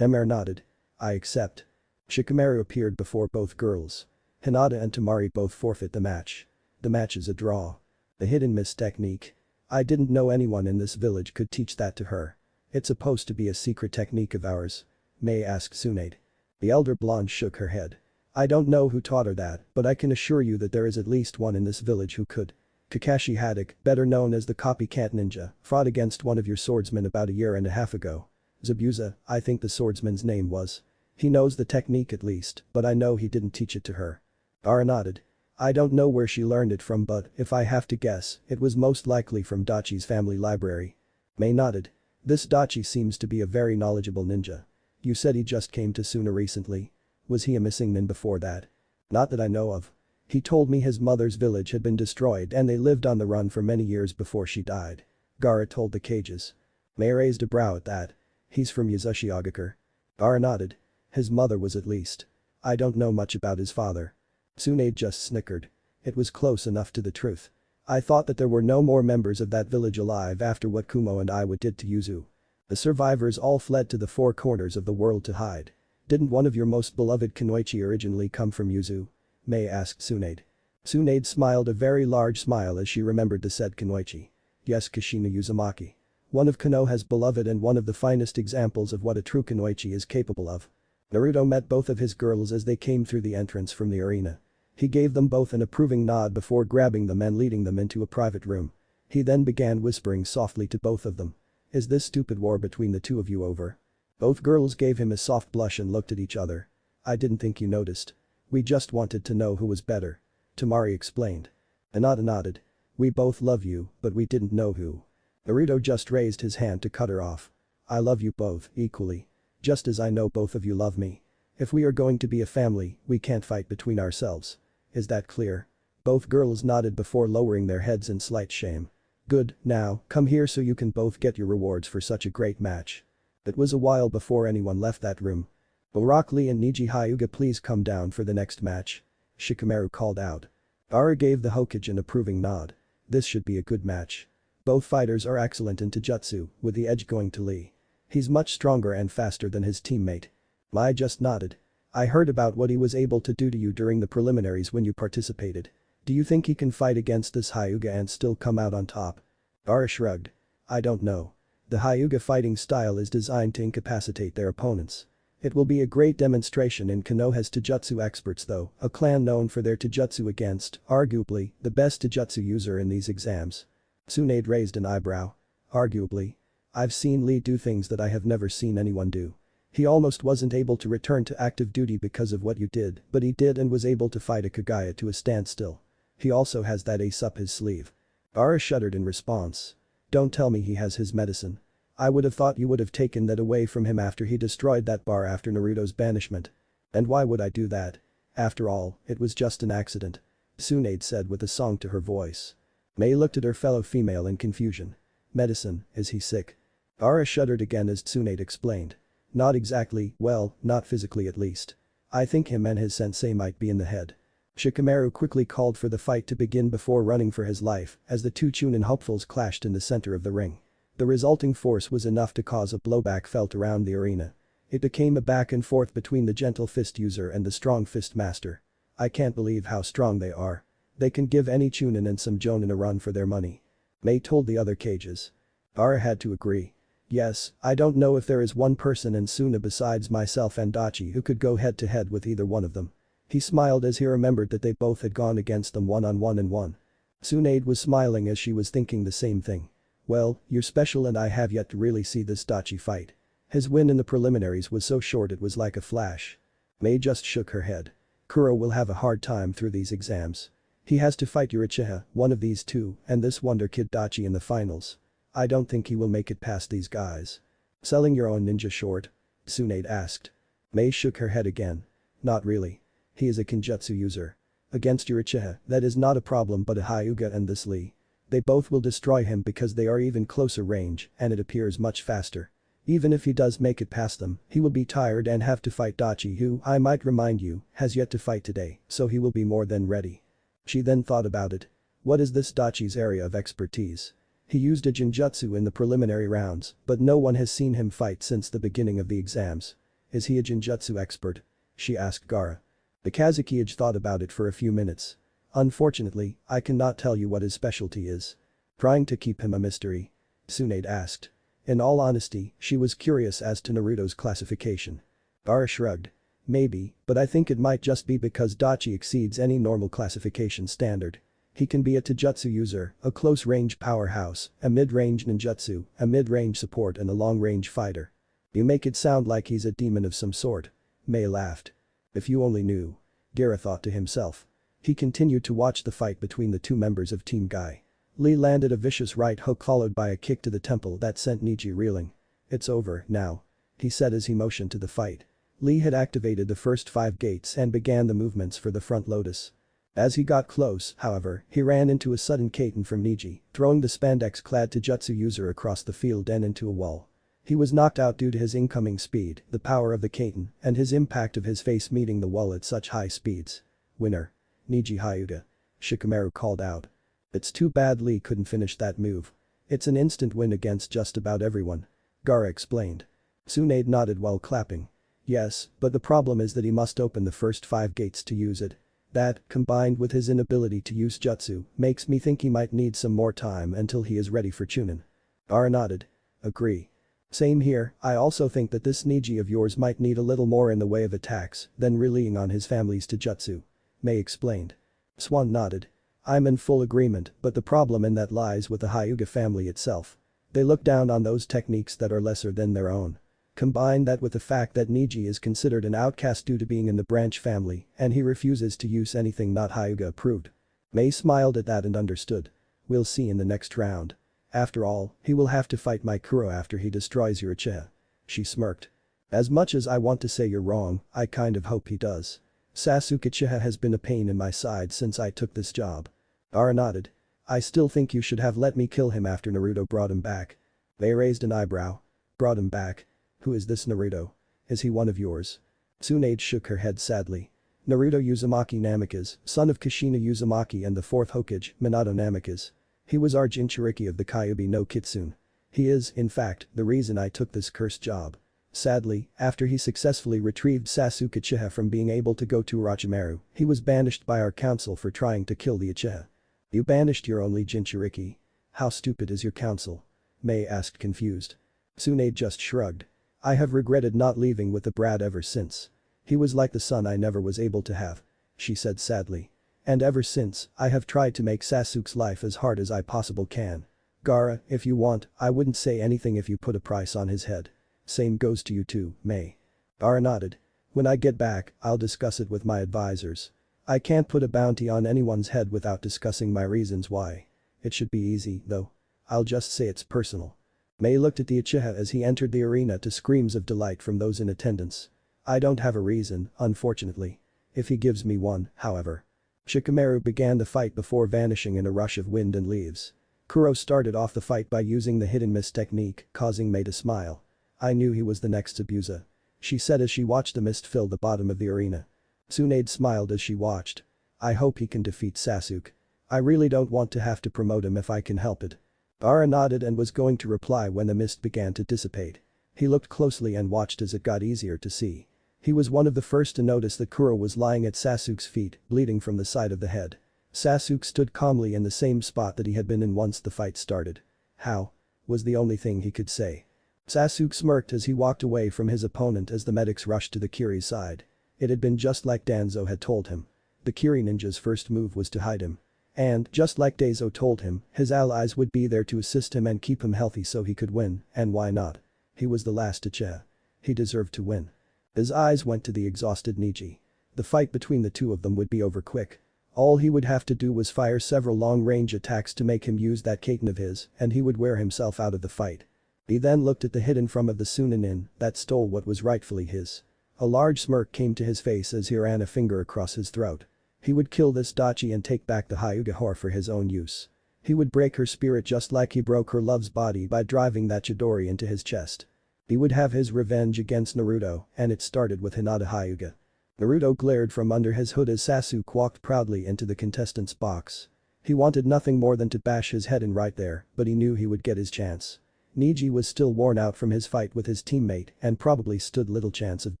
Emer nodded. I accept. Shikamaru appeared before both girls. Hinata and Tamari both forfeit the match. The match is a draw. The hidden mist technique. I didn't know anyone in this village could teach that to her. It's supposed to be a secret technique of ours. Mei asked Tsunade. The elder blonde shook her head. I don't know who taught her that, but I can assure you that there is at least one in this village who could. Kakashi Haddock, better known as the copycat ninja, fought against one of your swordsmen about a year and a half ago. Zabuza, I think the swordsman's name was. He knows the technique at least, but I know he didn't teach it to her. Ara nodded. I don't know where she learned it from but, if I have to guess, it was most likely from Dachi's family library. Mei nodded. This Dachi seems to be a very knowledgeable ninja. You said he just came to Suna recently. Was he a missing nin before that? Not that I know of. He told me his mother's village had been destroyed and they lived on the run for many years before she died. Gaara told the cages. Mei raised a brow at that. He's from Yuzushiogakure. Gaara nodded. His mother was at least. I don't know much about his father. Tsunade just snickered. It was close enough to the truth. I thought that there were no more members of that village alive after what Kumo and Iwa did to Yuzu. The survivors all fled to the 4 corners of the world to hide. Didn't one of your most beloved Kunoichi originally come from Yuzu? Mei asked Tsunade. Tsunade smiled a very large smile as she remembered the said Kunoichi. Yes, Kashina Uzumaki. One of Konoha's beloved and one of the finest examples of what a true Kunoichi is capable of. Naruto met both of his girls as they came through the entrance from the arena. He gave them both an approving nod before grabbing them and leading them into a private room. He then began whispering softly to both of them. Is this stupid war between the two of you over? Both girls gave him a soft blush and looked at each other. I didn't think you noticed. We just wanted to know who was better. Tamari explained. Hinata nodded. We both love you, but we didn't know who. Naruto just raised his hand to cut her off. I love you both equally. Just as I know both of you love me. If we are going to be a family, we can't fight between ourselves. Is that clear? Both girls nodded before lowering their heads in slight shame. Good, now, come here so you can both get your rewards for such a great match. It was a while before anyone left that room. Will Rock Lee and Niji Hyuga please come down for the next match? Shikamaru called out. Ara gave the Hokage an approving nod. This should be a good match. Both fighters are excellent in Taijutsu, with the edge going to Lee. He's much stronger and faster than his teammate. Mai just nodded. I heard about what he was able to do to you during the preliminaries when you participated. Do you think he can fight against this Hyuga and still come out on top? Ara shrugged. I don't know. The Hyuga fighting style is designed to incapacitate their opponents. It will be a great demonstration in Konoha's Taijutsu experts though, a clan known for their Taijutsu against, arguably, the best Taijutsu user in these exams. Tsunade raised an eyebrow. Arguably. I've seen Lee do things that I have never seen anyone do. He almost wasn't able to return to active duty because of what you did, but he did and was able to fight a Kagaya to a standstill. He also has that ace up his sleeve. Ara shuddered in response. Don't tell me he has his medicine. I would have thought you would have taken that away from him after he destroyed that bar after Naruto's banishment. And why would I do that? After all, it was just an accident. Tsunade said with a song to her voice. Mei looked at her fellow female in confusion. Medicine, is he sick? Ara shuddered again as Tsunade explained. Not exactly, well, not physically at least. I think him and his sensei might be in the head. Shikamaru quickly called for the fight to begin before running for his life as the two Chunin hopefuls clashed in the center of the ring. The resulting force was enough to cause a blowback felt around the arena. It became a back and forth between the gentle fist user and the strong fist master. I can't believe how strong they are. They can give any Chunin and some Jonin a run for their money. Mei told the other cages. Gaara had to agree. Yes, I don't know if there is one person in Suna besides myself and Dachi who could go head to head with either one of them. He smiled as he remembered that they both had gone against them one-on-one and won. Tsunade was smiling as she was thinking the same thing. Well, you're special and I have yet to really see this Dachi fight. His win in the preliminaries was so short it was like a flash. Mei just shook her head. Kuro will have a hard time through these exams. He has to fight Uchiha, one of these two, and this wonder kid Dachi in the finals. I don't think he will make it past these guys. Selling your own ninja short? Tsunade asked. Mei shook her head again. Not really. He is a Kenjutsu user. Against Uchiha, that is not a problem, but a Hyuga and this Lee. They both will destroy him because they are even closer range and it appears much faster. Even if he does make it past them, he will be tired and have to fight Dachi who, I might remind you, has yet to fight today, so he will be more than ready. She then thought about it. What is this Dachi's area of expertise? He used a Genjutsu in the preliminary rounds, but no one has seen him fight since the beginning of the exams. Is he a Genjutsu expert? She asked Gaara. The Kazekage thought about it for a few minutes. Unfortunately, I cannot tell you what his specialty is. Trying to keep him a mystery? Tsunade asked. In all honesty, she was curious as to Naruto's classification. Gaara shrugged. Maybe, but I think it might just be because Dachi exceeds any normal classification standard. He can be a Taijutsu user, a close-range powerhouse, a mid-range ninjutsu, a mid-range support and a long-range fighter. You make it sound like he's a demon of some sort. Mei laughed. If you only knew. Gaara thought to himself. He continued to watch the fight between the two members of Team Guy. Lee landed a vicious right hook followed by a kick to the temple that sent Niji reeling. It's over, now. He said as he motioned to the fight. Lee had activated the first 5 gates and began the movements for the front lotus. As he got close, however, he ran into a sudden Kaiten from Niji, throwing the spandex-clad Taijutsu user across the field and into a wall. He was knocked out due to his incoming speed, the power of the Kaiten, and his impact of his face meeting the wall at such high speeds. Winner. Niji Hyuga. Shikamaru called out. It's too bad Lee couldn't finish that move. It's an instant win against just about everyone. Gaara explained. Tsunade nodded while clapping. Yes, but the problem is that he must open the first 5 gates to use it. That, combined with his inability to use jutsu, makes me think he might need some more time until he is ready for Chunin. Gaara nodded. Agree. Same here, I also think that this Niji of yours might need a little more in the way of attacks than relying on his family's Taijutsu. Mei explained. Swan nodded. I'm in full agreement, but the problem in that lies with the Hyuga family itself. They look down on those techniques that are lesser than their own. Combine that with the fact that Niji is considered an outcast due to being in the branch family and he refuses to use anything not Hyuga approved. Mei smiled at that and understood. We'll see in the next round. After all, he will have to fight my Kuro after he destroys Uchiha. She smirked. As much as I want to say you're wrong, I kind of hope he does. Sasuke Uchiha has been a pain in my side since I took this job. Gaara nodded. I still think you should have let me kill him after Naruto brought him back. Mei raised an eyebrow. Brought him back? Who is this Naruto? Is he one of yours? Tsunade shook her head sadly. Naruto Uzumaki Namikaze, son of Kushina Uzumaki and the 4th Hokage, Minato Namikaze. He was our Jinchuriki of the Kyuubi no Kitsune. He is, in fact, the reason I took this cursed job. Sadly, after he successfully retrieved Sasuke Uchiha from being able to go to Orochimaru, he was banished by our council for trying to kill the Uchiha. You banished your only Jinchuriki? How stupid is your council? Mei asked confused. Tsunade just shrugged. I have regretted not leaving with the brat ever since. He was like the son I never was able to have. She said sadly. And ever since, I have tried to make Sasuke's life as hard as I possibly can. Gaara, if you want, I wouldn't say anything if you put a price on his head. Same goes to you too, Mei. Gaara nodded. When I get back, I'll discuss it with my advisors. I can't put a bounty on anyone's head without discussing my reasons why. It should be easy, though. I'll just say it's personal. Mei looked at the Uchiha as he entered the arena to screams of delight from those in attendance. I don't have a reason, unfortunately. If he gives me one, however. Shikamaru began the fight before vanishing in a rush of wind and leaves. Kuro started off the fight by using the hidden mist technique, causing Mei to smile. I knew he was the next Tsubusa. She said as she watched the mist fill the bottom of the arena. Tsunade smiled as she watched. I hope he can defeat Sasuke. I really don't want to have to promote him if I can help it. Gaara nodded and was going to reply when the mist began to dissipate. He looked closely and watched as it got easier to see. He was one of the first to notice that Kuro was lying at Sasuke's feet, bleeding from the side of the head. Sasuke stood calmly in the same spot that he had been in once the fight started. "How?" was the only thing he could say. Sasuke smirked as he walked away from his opponent as the medics rushed to the Kiri's side. It had been just like Danzo had told him. The Kiri ninja's first move was to hide him. And, just like Danzo told him, his allies would be there to assist him and keep him healthy so he could win, and why not? He was the last to cheer. He deserved to win. His eyes went to the exhausted Neji. The fight between the two of them would be over quick. All he would have to do was fire several long-range attacks to make him use that Katen of his, and he would wear himself out of the fight. He then looked at the hidden from of the Sunanin that stole what was rightfully his. A large smirk came to his face as he ran a finger across his throat. He would kill this Dachi and take back the Hyuga whore for his own use. He would break her spirit just like he broke her love's body by driving that Chidori into his chest. He would have his revenge against Naruto, and it started with Hinata Hyuga. Naruto glared from under his hood as Sasuke walked proudly into the contestant's box. He wanted nothing more than to bash his head in right there, but he knew he would get his chance. Neji was still worn out from his fight with his teammate and probably stood little chance of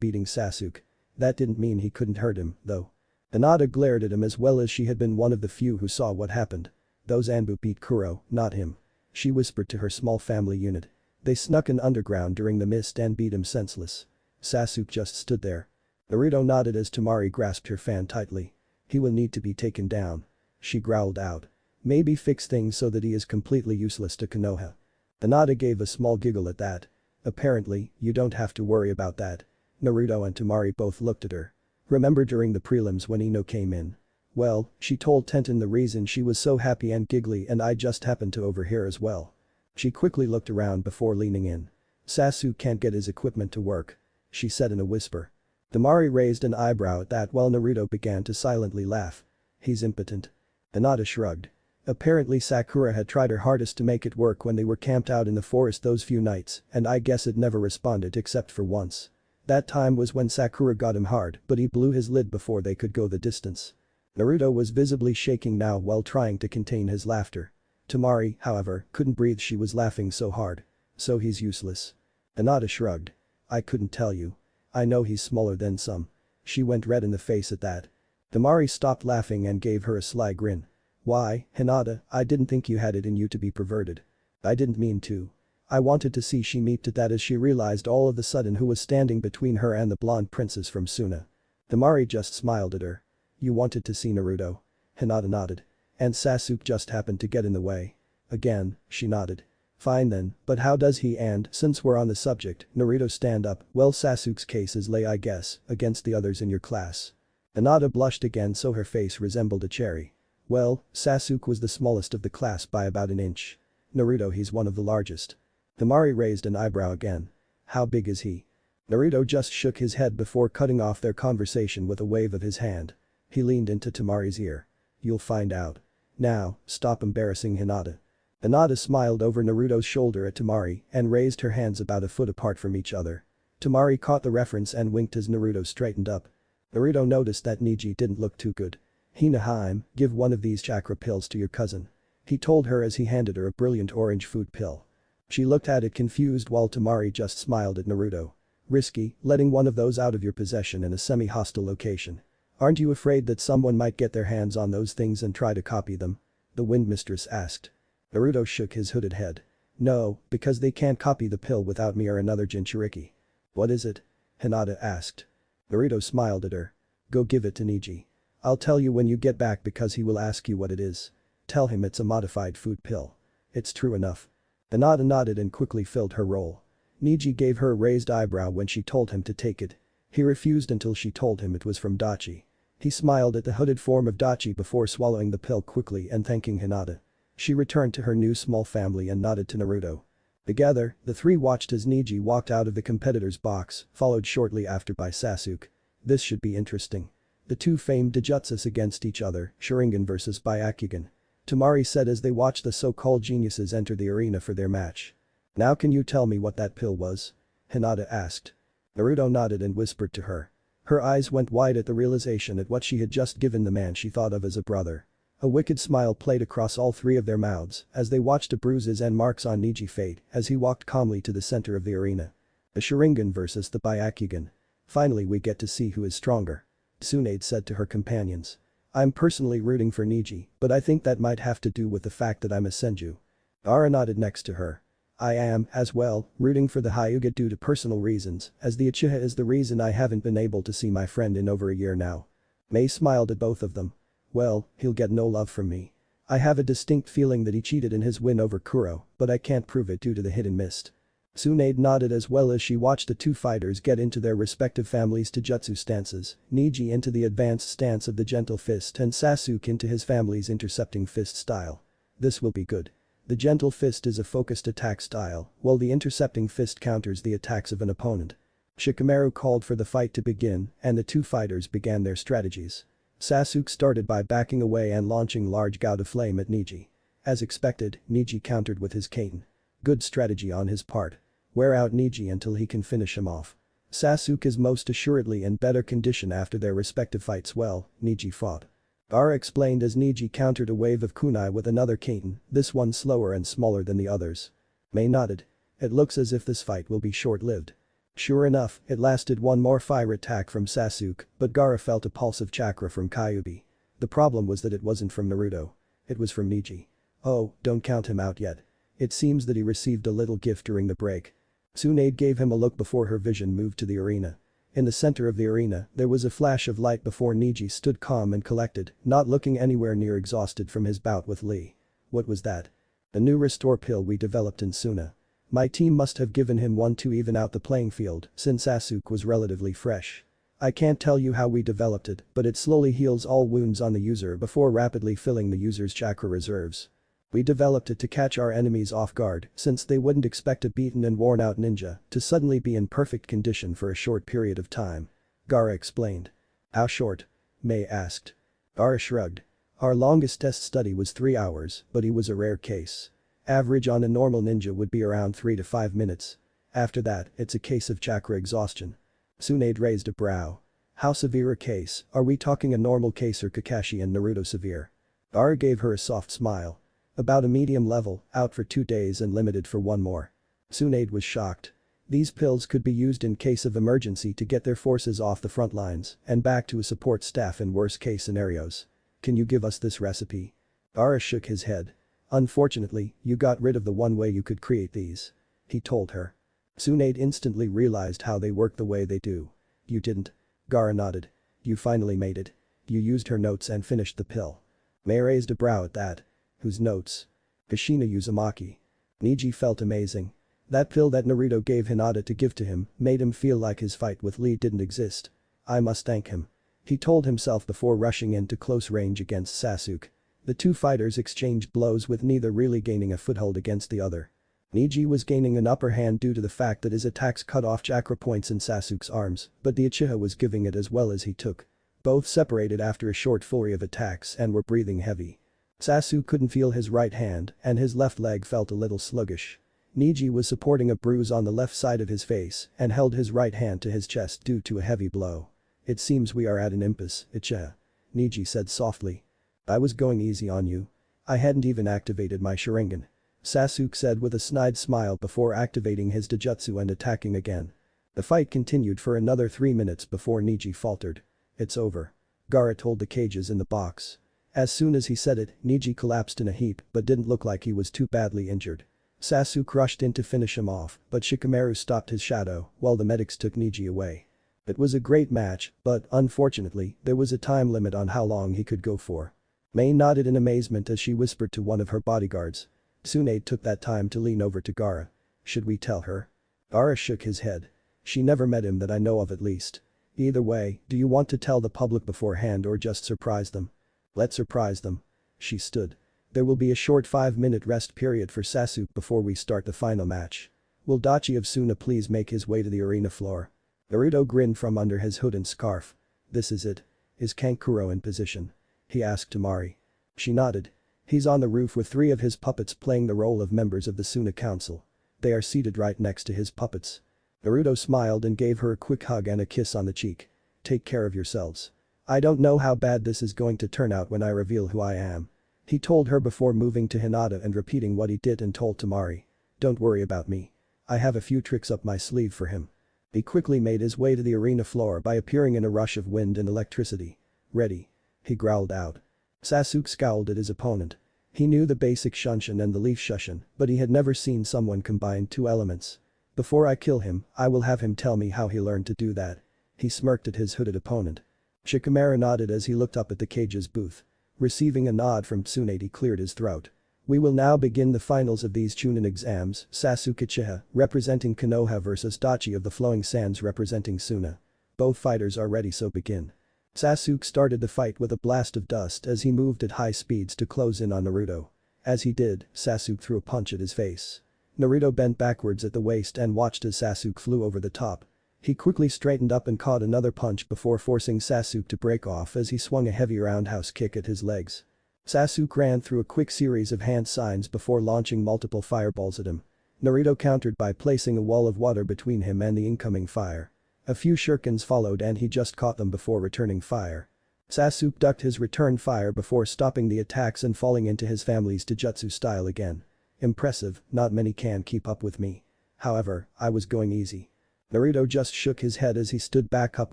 beating Sasuke. That didn't mean he couldn't hurt him, though. Hinata glared at him as well as she had been one of the few who saw what happened. Those Anbu beat Kuro, not him. She whispered to her small family unit. They snuck in underground during the mist and beat him senseless. Sasuke just stood there. Naruto nodded as Temari grasped her fan tightly. He will need to be taken down. She growled out. Maybe fix things so that he is completely useless to Konoha. Hinata gave a small giggle at that. Apparently, you don't have to worry about that. Naruto and Temari both looked at her. Remember during the prelims when Ino came in? Well, she told Tenten the reason she was so happy and giggly and I just happened to overhear as well. She quickly looked around before leaning in. Sasuke can't get his equipment to work. She said in a whisper. Temari raised an eyebrow at that while Naruto began to silently laugh. He's impotent. Hinata shrugged. Apparently Sakura had tried her hardest to make it work when they were camped out in the forest those few nights, and I guess it never responded except for once. That time was when Sakura got him hard, but he blew his lid before they could go the distance. Naruto was visibly shaking now while trying to contain his laughter. Temari, however, couldn't breathe, she was laughing so hard. So he's useless. Hinata shrugged. I couldn't tell you. I know he's smaller than some. She went red in the face at that. Temari stopped laughing and gave her a sly grin. Why, Hinata, I didn't think you had it in you to be perverted. I didn't mean to. I wanted to see she meet at that as she realized all of a sudden who was standing between her and the blonde princess from Suna. Temari just smiled at her. You wanted to see Naruto. Hinata nodded. And Sasuke just happened to get in the way. Again, she nodded. Fine then, but how does he and, since we're on the subject, Naruto stand up, well Sasuke's case is lay I guess, against the others in your class. Hinata blushed again so her face resembled a cherry. Well, Sasuke was the smallest of the class by about an inch. Naruto he's one of the largest. Temari raised an eyebrow again. How big is he? Naruto just shook his head before cutting off their conversation with a wave of his hand. He leaned into Temari's ear. You'll find out. Now, stop embarrassing Hinata. Hinata smiled over Naruto's shoulder at Temari and raised her hands about a foot apart from each other. Temari caught the reference and winked as Naruto straightened up. Naruto noticed that Neji didn't look too good. Hinaheim, give one of these chakra pills to your cousin. He told her as he handed her a brilliant orange food pill. She looked at it confused while Temari just smiled at Naruto. Risky, letting one of those out of your possession in a semi-hostile location. Aren't you afraid that someone might get their hands on those things and try to copy them? The Wind Mistress asked. Naruto shook his hooded head. No, because they can't copy the pill without me or another Jinchuriki. What is it? Hinata asked. Naruto smiled at her. Go give it to Neji. I'll tell you when you get back because he will ask you what it is. Tell him it's a modified food pill. It's true enough. Hinata nodded and quickly filled her roll. Neji gave her a raised eyebrow when she told him to take it. He refused until she told him it was from Dachi. He smiled at the hooded form of Dachi before swallowing the pill quickly and thanking Hinata. She returned to her new small family and nodded to Naruto. Together, the three watched as Neji walked out of the competitor's box, followed shortly after by Sasuke. This should be interesting. The two famed Dijutsus against each other, Sharingan versus Byakugan. Temari said as they watched the so-called geniuses enter the arena for their match. Now can you tell me what that pill was? Hinata asked. Naruto nodded and whispered to her. Her eyes went wide at the realization at what she had just given the man she thought of as a brother. A wicked smile played across all three of their mouths as they watched the bruises and marks on Neji's face as he walked calmly to the center of the arena. The Sharingan versus the Byakugan. Finally we get to see who is stronger. Tsunade said to her companions. I'm personally rooting for Niji, but I think that might have to do with the fact that I'm a Senju. Ara nodded next to her. I am, as well, rooting for the Hyuga due to personal reasons, as the Uchiha is the reason I haven't been able to see my friend in over a year now. Mei smiled at both of them. Well, he'll get no love from me. I have a distinct feeling that he cheated in his win over Kuro, but I can't prove it due to the hit and missed. Tsunade nodded as well as she watched the two fighters get into their respective families' Taijutsu stances, Niji into the advanced stance of the gentle fist and Sasuke into his family's intercepting fist style. This will be good. The gentle fist is a focused attack style, while the intercepting fist counters the attacks of an opponent. Shikamaru called for the fight to begin, and the two fighters began their strategies. Sasuke started by backing away and launching large gout of flame at Niji. As expected, Niji countered with his Katen. Good strategy on his part. Wear out Niji until he can finish him off. Sasuke is most assuredly in better condition after their respective fights. Well, Niji fought. Ara explained as Niji countered a wave of kunai with another Katen, this one slower and smaller than the others. Mei nodded. It looks as if this fight will be short-lived. Sure enough, it lasted one more fire attack from Sasuke, but Gaara felt a pulse of chakra from Kyuubi. The problem was that it wasn't from Naruto. It was from Niji. Oh, don't count him out yet. It seems that he received a little gift during the break. Tsunade gave him a look before her vision moved to the arena. In the center of the arena, there was a flash of light before Niji stood calm and collected, not looking anywhere near exhausted from his bout with Lee. What was that? A new restore pill we developed in Suna. My team must have given him one to even out the playing field, since Sasuke was relatively fresh. I can't tell you how we developed it, but it slowly heals all wounds on the user before rapidly filling the user's chakra reserves. We developed it to catch our enemies off guard, since they wouldn't expect a beaten and worn out ninja to suddenly be in perfect condition for a short period of time. Gaara explained. How short? Mei asked. Gaara shrugged. Our longest test study was 3 hours, but he was a rare case. Average on a normal ninja would be around 3 to 5 minutes. After that, it's a case of chakra exhaustion. Tsunade raised a brow. How severe a case, are we talking a normal case or Kakashi and Naruto severe? Gaara gave her a soft smile. About a medium level, out for 2 days and limited for 1 more. Tsunade was shocked. These pills could be used in case of emergency to get their forces off the front lines and back to a support staff in worst case scenarios. Can you give us this recipe? Gaara shook his head. Unfortunately, you got rid of the one way you could create these. He told her. Tsunade instantly realized how they work the way they do. You didn't. Gaara nodded. You finally made it. You used her notes and finished the pill. Mei raised a brow at that. Whose notes? Kushina Uzumaki. Niji felt amazing. That pill that Naruto gave Hinata to give to him made him feel like his fight with Lee didn't exist. I must thank him. He told himself before rushing into close range against Sasuke. The two fighters exchanged blows with neither really gaining a foothold against the other. Niji was gaining an upper hand due to the fact that his attacks cut off chakra points in Sasuke's arms, but the Uchiha was giving it as well as he took. Both separated after a short flurry of attacks and were breathing heavy. Sasuke couldn't feel his right hand and his left leg felt a little sluggish. Niji was supporting a bruise on the left side of his face and held his right hand to his chest due to a heavy blow. It seems we are at an impasse, Uchiha. Niji said softly. I was going easy on you. I hadn't even activated my Sharingan. Sasuke said with a snide smile before activating his Taijutsu and attacking again. The fight continued for another 3 minutes before Niji faltered. It's over. Gaara told the cages in the box. As soon as he said it, Niji collapsed in a heap but didn't look like he was too badly injured. Sasuke rushed in to finish him off, but Shikamaru stopped his shadow while the medics took Niji away. It was a great match, but unfortunately, there was a time limit on how long he could go for. Mei nodded in amazement as she whispered to one of her bodyguards. Tsunade took that time to lean over to Gaara. Should we tell her? Gaara shook his head. She never met him that I know of at least. Either way, do you want to tell the public beforehand or just surprise them? Let's surprise them. She stood. There will be a short 5-minute rest period for Sasuke before we start the final match. Will Dachi of Suna please make his way to the arena floor? Naruto grinned from under his hood and scarf. This is it. Is Kankuro in position? He asked Temari. She nodded. He's on the roof with 3 of his puppets playing the role of members of the Suna Council. They are seated right next to his puppets. Naruto smiled and gave her a quick hug and a kiss on the cheek. Take care of yourselves. I don't know how bad this is going to turn out when I reveal who I am. He told her before moving to Hinata and repeating what he did and told Temari. Don't worry about me. I have a few tricks up my sleeve for him. He quickly made his way to the arena floor by appearing in a rush of wind and electricity. Ready. he growled out. Sasuke scowled at his opponent. He knew the basic Shunshin and the Leaf Shushin, but he had never seen someone combine two elements. Before I kill him, I will have him tell me how he learned to do that. He smirked at his hooded opponent. Shikamaru nodded as he looked up at the cage's booth. Receiving a nod from Tsunade, he cleared his throat. We will now begin the finals of these Chunin exams, Sasuke Uchiha, representing Konoha versus Dachi of the Flowing Sands representing Suna. Both fighters are ready, so begin. Sasuke started the fight with a blast of dust as he moved at high speeds to close in on Naruto. As he did, Sasuke threw a punch at his face. Naruto bent backwards at the waist and watched as Sasuke flew over the top. He quickly straightened up and caught another punch before forcing Sasuke to break off as he swung a heavy roundhouse kick at his legs. Sasuke ran through a quick series of hand signs before launching multiple fireballs at him. Naruto countered by placing a wall of water between him and the incoming fire. A few shurikens followed and he just caught them before returning fire. Sasuke ducked his return fire before stopping the attacks and falling into his family's Taijutsu style again. Impressive, not many can keep up with me. However, I was going easy. Naruto just shook his head as he stood back up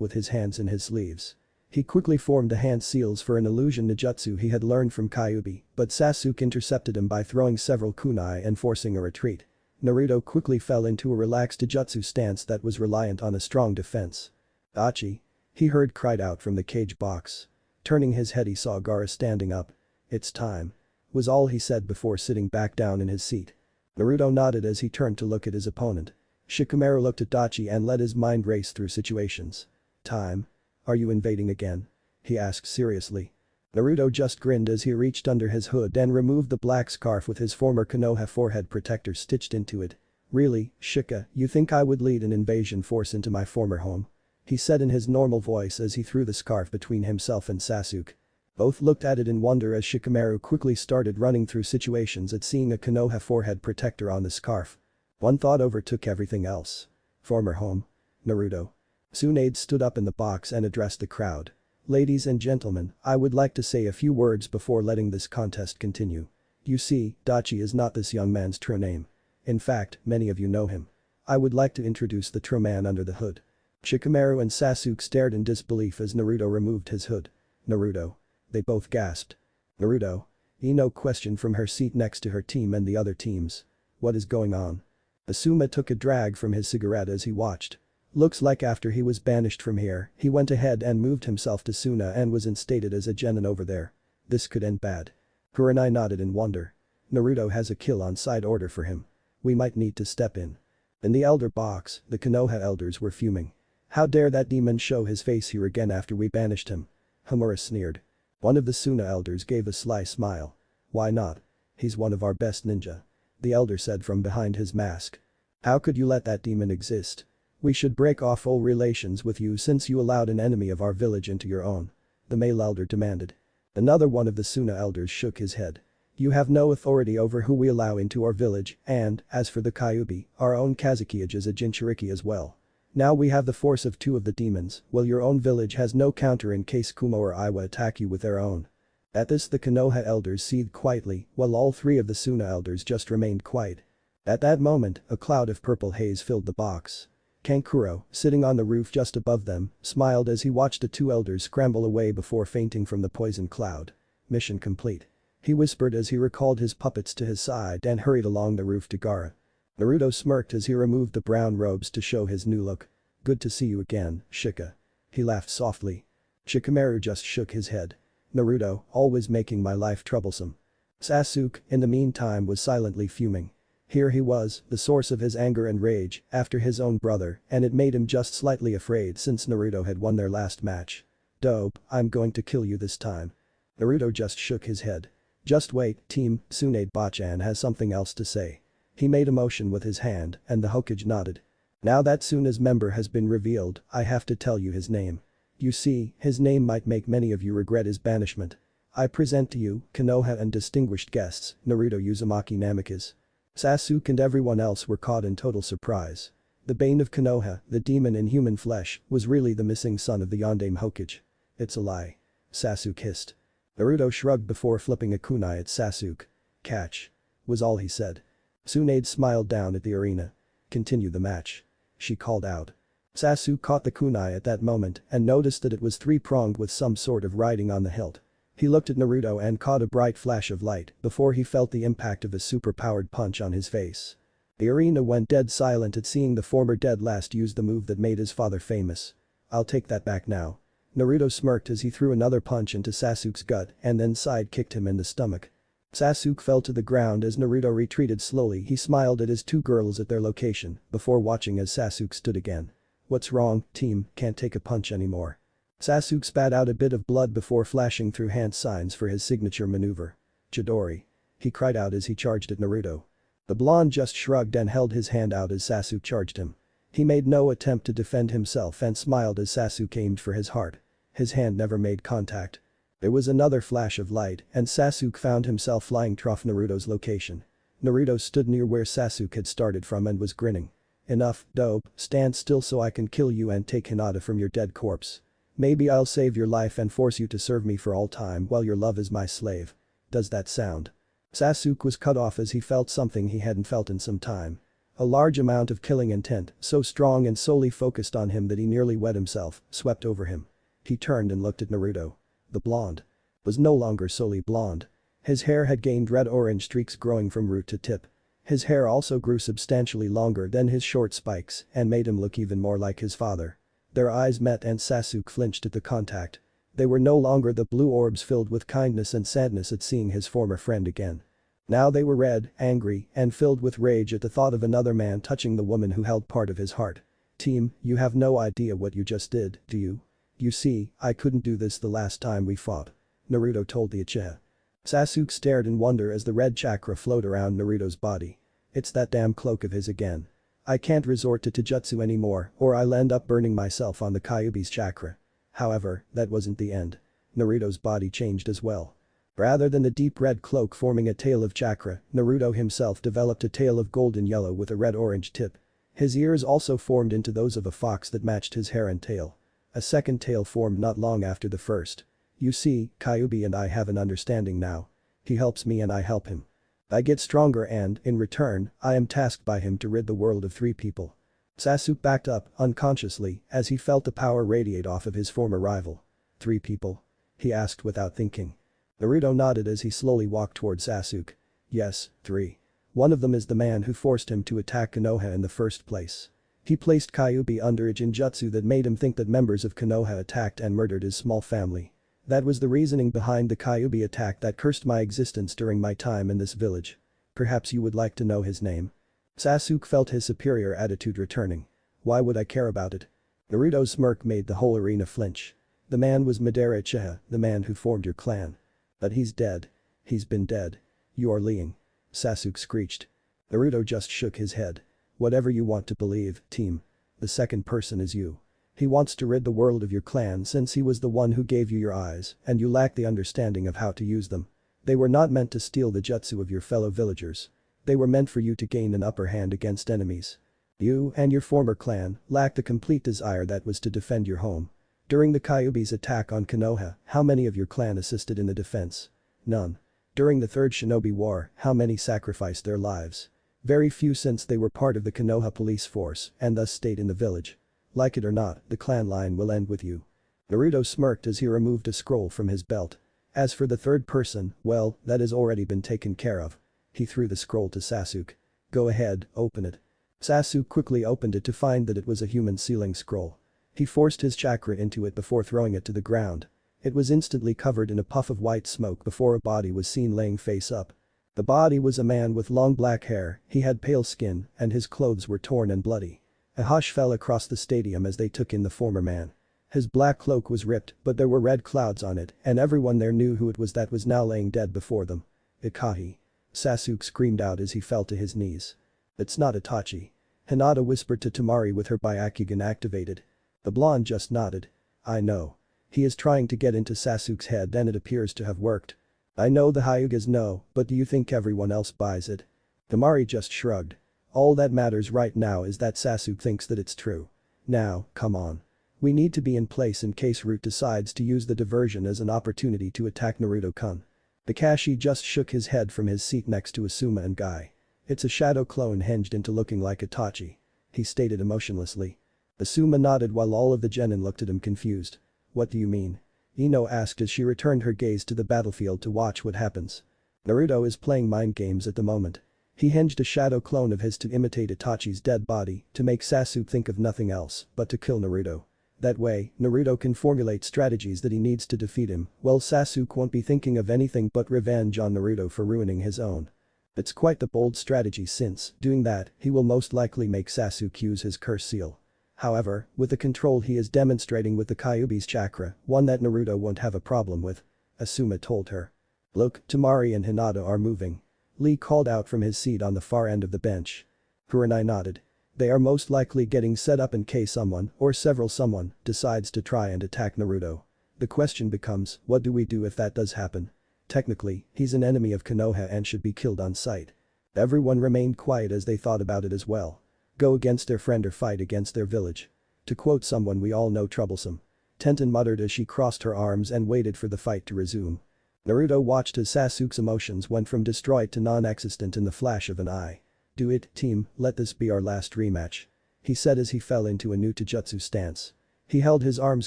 with his hands in his sleeves. He quickly formed the hand seals for an illusion ninjutsu he had learned from Kyuubi, but Sasuke intercepted him by throwing several kunai and forcing a retreat. Naruto quickly fell into a relaxed Taijutsu stance that was reliant on a strong defense. "Achi!" he heard cried out from the cage box. Turning his head, he saw Gaara standing up. "It's time," was all he said before sitting back down in his seat. Naruto nodded as he turned to look at his opponent. Shikamaru looked at Dachi and let his mind race through situations. "Time? Are you invading again?" he asked seriously. Naruto just grinned as he reached under his hood and removed the black scarf with his former Konoha forehead protector stitched into it. "Really, Shika, you think I would lead an invasion force into my former home?" he said in his normal voice as he threw the scarf between himself and Sasuke. Both looked at it in wonder as Shikamaru quickly started running through situations at seeing a Konoha forehead protector on the scarf. One thought overtook everything else. Former home? Naruto. Tsunade stood up in the box and addressed the crowd. "Ladies and gentlemen, I would like to say a few words before letting this contest continue. You see, Dachi is not this young man's true name. In fact, many of you know him. I would like to introduce the true man under the hood." Shikamaru and Sasuke stared in disbelief as Naruto removed his hood. "Naruto?" they both gasped. "Naruto?" Ino questioned from her seat next to her team and the other teams. "What is going on?" Asuma took a drag from his cigarette as he watched. Looks like after he was banished from here, he went ahead and moved himself to Suna and was instated as a genin over there. This could end bad. Kurenai nodded in wonder. Naruto has a kill on side order for him. We might need to step in. In the elder box, the Konoha elders were fuming. How dare that demon show his face here again after we banished him? Homura sneered. One of the Suna elders gave a sly smile. "Why not? He's one of our best ninja," the elder said from behind his mask. "How could you let that demon exist? We should break off all relations with you since you allowed an enemy of our village into your own," the male elder demanded. Another one of the Suna elders shook his head. "You have no authority over who we allow into our village and, as for the Kyuubi, our own Kazuki is a Jinchuriki as well. Now we have the force of 2 of the demons, while your own village has no counter in case Kumo or Iwa attack you with their own." At this the Konoha elders seethed quietly while all 3 of the Suna elders just remained quiet. At that moment, a cloud of purple haze filled the box. Kankuro, sitting on the roof just above them, smiled as he watched the 2 elders scramble away before fainting from the poison cloud. "Mission complete," he whispered as he recalled his puppets to his side and hurried along the roof to Gaara. Naruto smirked as he removed the brown robes to show his new look. "Good to see you again, Shika." He laughed softly. Shikamaru just shook his head. "Naruto, always making my life troublesome." Sasuke, in the meantime, was silently fuming. Here he was, the source of his anger and rage, after his own brother, and it made him just slightly afraid since Naruto had won their last match. "Dope, I'm going to kill you this time." Naruto just shook his head. "Just wait, team, Tsunade Bachan has something else to say." He made a motion with his hand, and the Hokage nodded. "Now that Suna's member has been revealed, I have to tell you his name. You see, his name might make many of you regret his banishment. I present to you, Konoha and distinguished guests, Naruto Uzumaki Namikaze." Sasuke and everyone else were caught in total surprise. The bane of Konoha, the demon in human flesh, was really the missing son of the Yondaime Hokage. "It's a lie," Sasuke hissed. Naruto shrugged before flipping a kunai at Sasuke. "Catch," was all he said. Tsunade smiled down at the arena. "Continue the match," she called out. Sasuke caught the kunai at that moment and noticed that it was three-pronged with some sort of writing on the hilt. He looked at Naruto and caught a bright flash of light before he felt the impact of his super-powered punch on his face. The arena went dead silent at seeing the former dead last use the move that made his father famous. I'll take that back now. Naruto smirked as he threw another punch into Sasuke's gut and then side-kicked him in the stomach. Sasuke fell to the ground as Naruto retreated slowly. He smiled at his two girls at their location before watching as Sasuke stood again. What's wrong, team, can't take a punch anymore. Sasuke spat out a bit of blood before flashing through hand signs for his signature maneuver. Chidori. He cried out as he charged at Naruto. The blonde just shrugged and held his hand out as Sasuke charged him. He made no attempt to defend himself and smiled as Sasuke aimed for his heart. His hand never made contact. There was another flash of light and Sasuke found himself flying off Naruto's location. Naruto stood near where Sasuke had started from and was grinning. Enough, dope, stand still so I can kill you and take Hinata from your dead corpse. Maybe I'll save your life and force you to serve me for all time while your love is my slave. Does that sound? Sasuke was cut off as he felt something he hadn't felt in some time. A large amount of killing intent, so strong and solely focused on him that he nearly wet himself, swept over him. He turned and looked at Naruto. The blonde was no longer solely blonde. His hair had gained red-orange streaks growing from root to tip. His hair also grew substantially longer than his short spikes and made him look even more like his father. Their eyes met and Sasuke flinched at the contact. They were no longer the blue orbs filled with kindness and sadness at seeing his former friend again. Now they were red, angry, and filled with rage at the thought of another man touching the woman who held part of his heart. Team, you have no idea what you just did, do you? You see, I couldn't do this the last time we fought. Naruto told the Uchiha. Sasuke stared in wonder as the red chakra flowed around Naruto's body. It's that damn cloak of his again. I can't resort to Taijutsu anymore or I'll end up burning myself on the Kyuubi's chakra. However, that wasn't the end. Naruto's body changed as well. Rather than the deep red cloak forming a tail of chakra, Naruto himself developed a tail of golden yellow with a red-orange tip. His ears also formed into those of a fox that matched his hair and tail. A second tail formed not long after the first. You see, Kyuubi and I have an understanding now. He helps me and I help him. I get stronger and, in return, I am tasked by him to rid the world of three people. Sasuke backed up, unconsciously, as he felt the power radiate off of his former rival. Three people? He asked without thinking. Naruto nodded as he slowly walked toward Sasuke. Yes, three. One of them is the man who forced him to attack Konoha in the first place. He placed Kyuubi under a genjutsu that made him think that members of Konoha attacked and murdered his small family. That was the reasoning behind the Kyuubi attack that cursed my existence during my time in this village. Perhaps you would like to know his name? Sasuke felt his superior attitude returning. Why would I care about it? Naruto's smirk made the whole arena flinch. The man was Madara Uchiha, the man who formed your clan. But he's dead. He's been dead. You are lying. Sasuke screeched. Naruto just shook his head. Whatever you want to believe, team. The second person is you. He wants to rid the world of your clan since he was the one who gave you your eyes and you lack the understanding of how to use them. They were not meant to steal the jutsu of your fellow villagers. They were meant for you to gain an upper hand against enemies. You and your former clan lacked the complete desire that was to defend your home. During the Kyuubi's attack on Konoha, how many of your clan assisted in the defense? None. During the Third Shinobi War, how many sacrificed their lives? Very few since they were part of the Konoha police force and thus stayed in the village. Like it or not, the clan line will end with you. Naruto smirked as he removed a scroll from his belt. As for the third person, well, that has already been taken care of. He threw the scroll to Sasuke. Go ahead, open it. Sasuke quickly opened it to find that it was a human sealing scroll. He forced his chakra into it before throwing it to the ground. It was instantly covered in a puff of white smoke before a body was seen laying face up. The body was a man with long black hair, he had pale skin, and his clothes were torn and bloody. A hush fell across the stadium as they took in the former man. His black cloak was ripped, but there were red clouds on it, and everyone there knew who it was that was now laying dead before them. Ikahi. Sasuke screamed out as he fell to his knees. It's not Itachi. Hinata whispered to Temari with her Byakugan activated. The blonde just nodded. I know. He is trying to get into Sasuke's head and it appears to have worked. I know the Hyugas know, but do you think everyone else buys it? Temari just shrugged. All that matters right now is that Sasuke thinks that it's true. Now, come on. We need to be in place in case Root decides to use the diversion as an opportunity to attack Naruto-kun. Kakashi just shook his head from his seat next to Asuma and Guy. It's a shadow clone hinged into looking like Itachi. He stated emotionlessly. Asuma nodded while all of the genin looked at him confused. What do you mean? Ino asked as she returned her gaze to the battlefield to watch what happens. Naruto is playing mind games at the moment. He hinged a shadow clone of his to imitate Itachi's dead body to make Sasuke think of nothing else but to kill Naruto. That way, Naruto can formulate strategies that he needs to defeat him, while Sasuke won't be thinking of anything but revenge on Naruto for ruining his own. It's quite the bold strategy since, doing that, he will most likely make Sasuke use his curse seal. However, with the control he is demonstrating with the Kyuubi's chakra, one that Naruto won't have a problem with. Asuma told her. Look, Temari and Hinata are moving. Lee called out from his seat on the far end of the bench. Kurenai nodded. They are most likely getting set up in case someone, or several someone, decides to try and attack Naruto. The question becomes, what do we do if that does happen? Technically, he's an enemy of Konoha and should be killed on sight. Everyone remained quiet as they thought about it as well. Go against their friend or fight against their village. To quote someone we all know, troublesome. Tenten muttered as she crossed her arms and waited for the fight to resume. Naruto watched as Sasuke's emotions went from destroyed to non-existent in the flash of an eye. Do it, team, let this be our last rematch. He said as he fell into a new taijutsu stance. He held his arms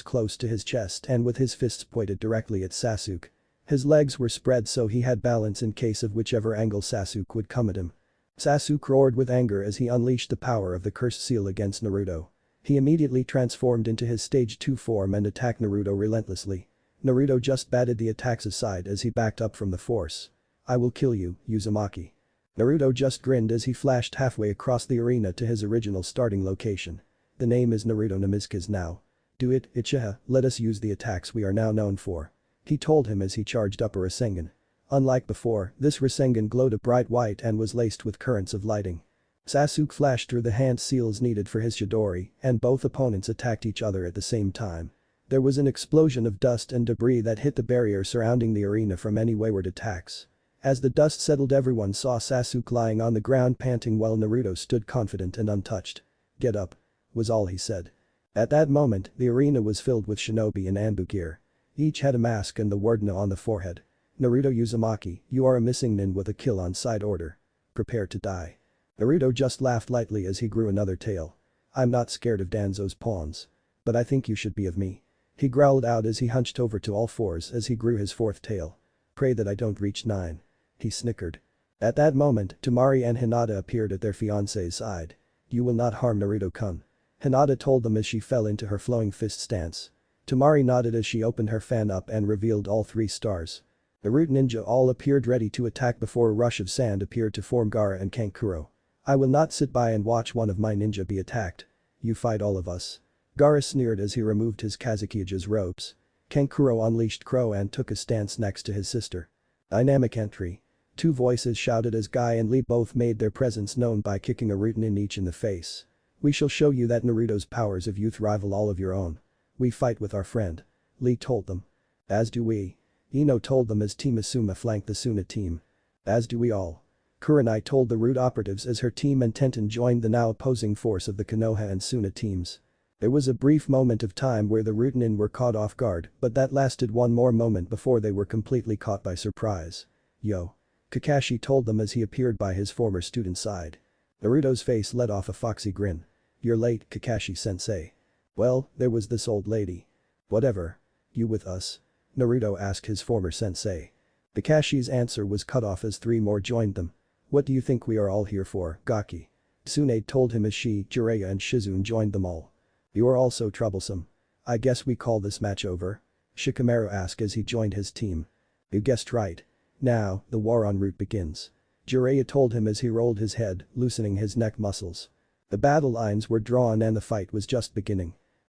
close to his chest and with his fists pointed directly at Sasuke. His legs were spread so he had balance in case of whichever angle Sasuke would come at him. Sasuke roared with anger as he unleashed the power of the curse seal against Naruto. He immediately transformed into his stage 2 form and attacked Naruto relentlessly. Naruto just batted the attacks aside as he backed up from the force. I will kill you, Uzumaki. Naruto just grinned as he flashed halfway across the arena to his original starting location. The name is Naruto Namizukis now. Do it, Uchiha, let us use the attacks we are now known for. He told him as he charged up a Rasengan. Unlike before, this Rasengan glowed a bright white and was laced with currents of lighting. Sasuke flashed through the hand seals needed for his Chidori, and both opponents attacked each other at the same time. There was an explosion of dust and debris that hit the barrier surrounding the arena from any wayward attacks. As the dust settled, everyone saw Sasuke lying on the ground panting while Naruto stood confident and untouched. Get up, was all he said. At that moment, the arena was filled with shinobi in Anbu gear. Each had a mask and the word "No" on the forehead. Naruto Uzumaki, you are a missing nin with a kill on side order. Prepare to die. Naruto just laughed lightly as he grew another tail. I'm not scared of Danzo's pawns. But I think you should be of me. He growled out as he hunched over to all fours as he grew his fourth tail. Pray that I don't reach 9. He snickered. At that moment, Temari and Hinata appeared at their fiancé's side. You will not harm Naruto-kun. Hinata told them as she fell into her flowing fist stance. Temari nodded as she opened her fan up and revealed all 3 stars. The root ninja all appeared ready to attack before a rush of sand appeared to form Gaara and Kankuro. I will not sit by and watch one of my ninja be attacked. You fight all of us. Gaara sneered as he removed his Kazukiya's robes. Kankuro unleashed Crow and took a stance next to his sister. Dynamic entry. 2 voices shouted as Guy and Lee both made their presence known by kicking a root nin each in the face. We shall show you that Naruto's powers of youth rival all of your own. We fight with our friend. Lee told them. As do we. Ino told them as Team Asuma flanked the Suna team. As do we all. Kurenai told the root operatives as her team and Tenten joined the now opposing force of the Konoha and Suna teams. There was a brief moment of time where the root nin were caught off guard, but that lasted one more moment before they were completely caught by surprise. Yo. Kakashi told them as he appeared by his former student's side. Naruto's face let off a foxy grin. You're late, Kakashi-sensei. Well, there was this old lady. Whatever. You with us? Naruto asked his former sensei. Kakashi's answer was cut off as 3 more joined them. What do you think we are all here for, Gaki? Tsunade told him as she, Jiraiya and Shizune joined them all. You are all so troublesome. I guess we call this match over? Shikamaru asked as he joined his team. You guessed right. Now, the war en route begins. Jiraiya told him as he rolled his head, loosening his neck muscles. The battle lines were drawn and the fight was just beginning.